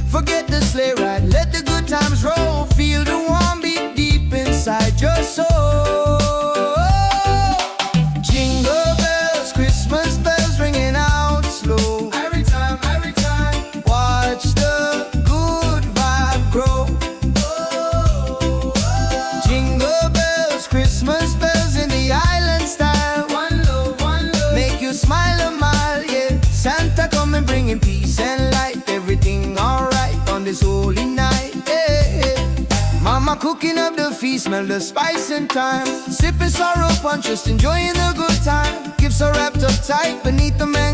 Forget the sleigh ride, let the good times roll. Feel the warm beat deep inside your soul. Jingle bells, Christmas bells ringing out slow. Every time, watch the good vibe grow. Jingle bells, Christmas bells in the island style. One love, make you smile a mile, yeah. Santa come and bringing peace and light. Everything alright on this holy night, yeah, yeah. Mama cooking up the feast, smell the spice and thyme. Sipping sorrow punch, just enjoying the good time. Gifts are wrapped up tight beneath the man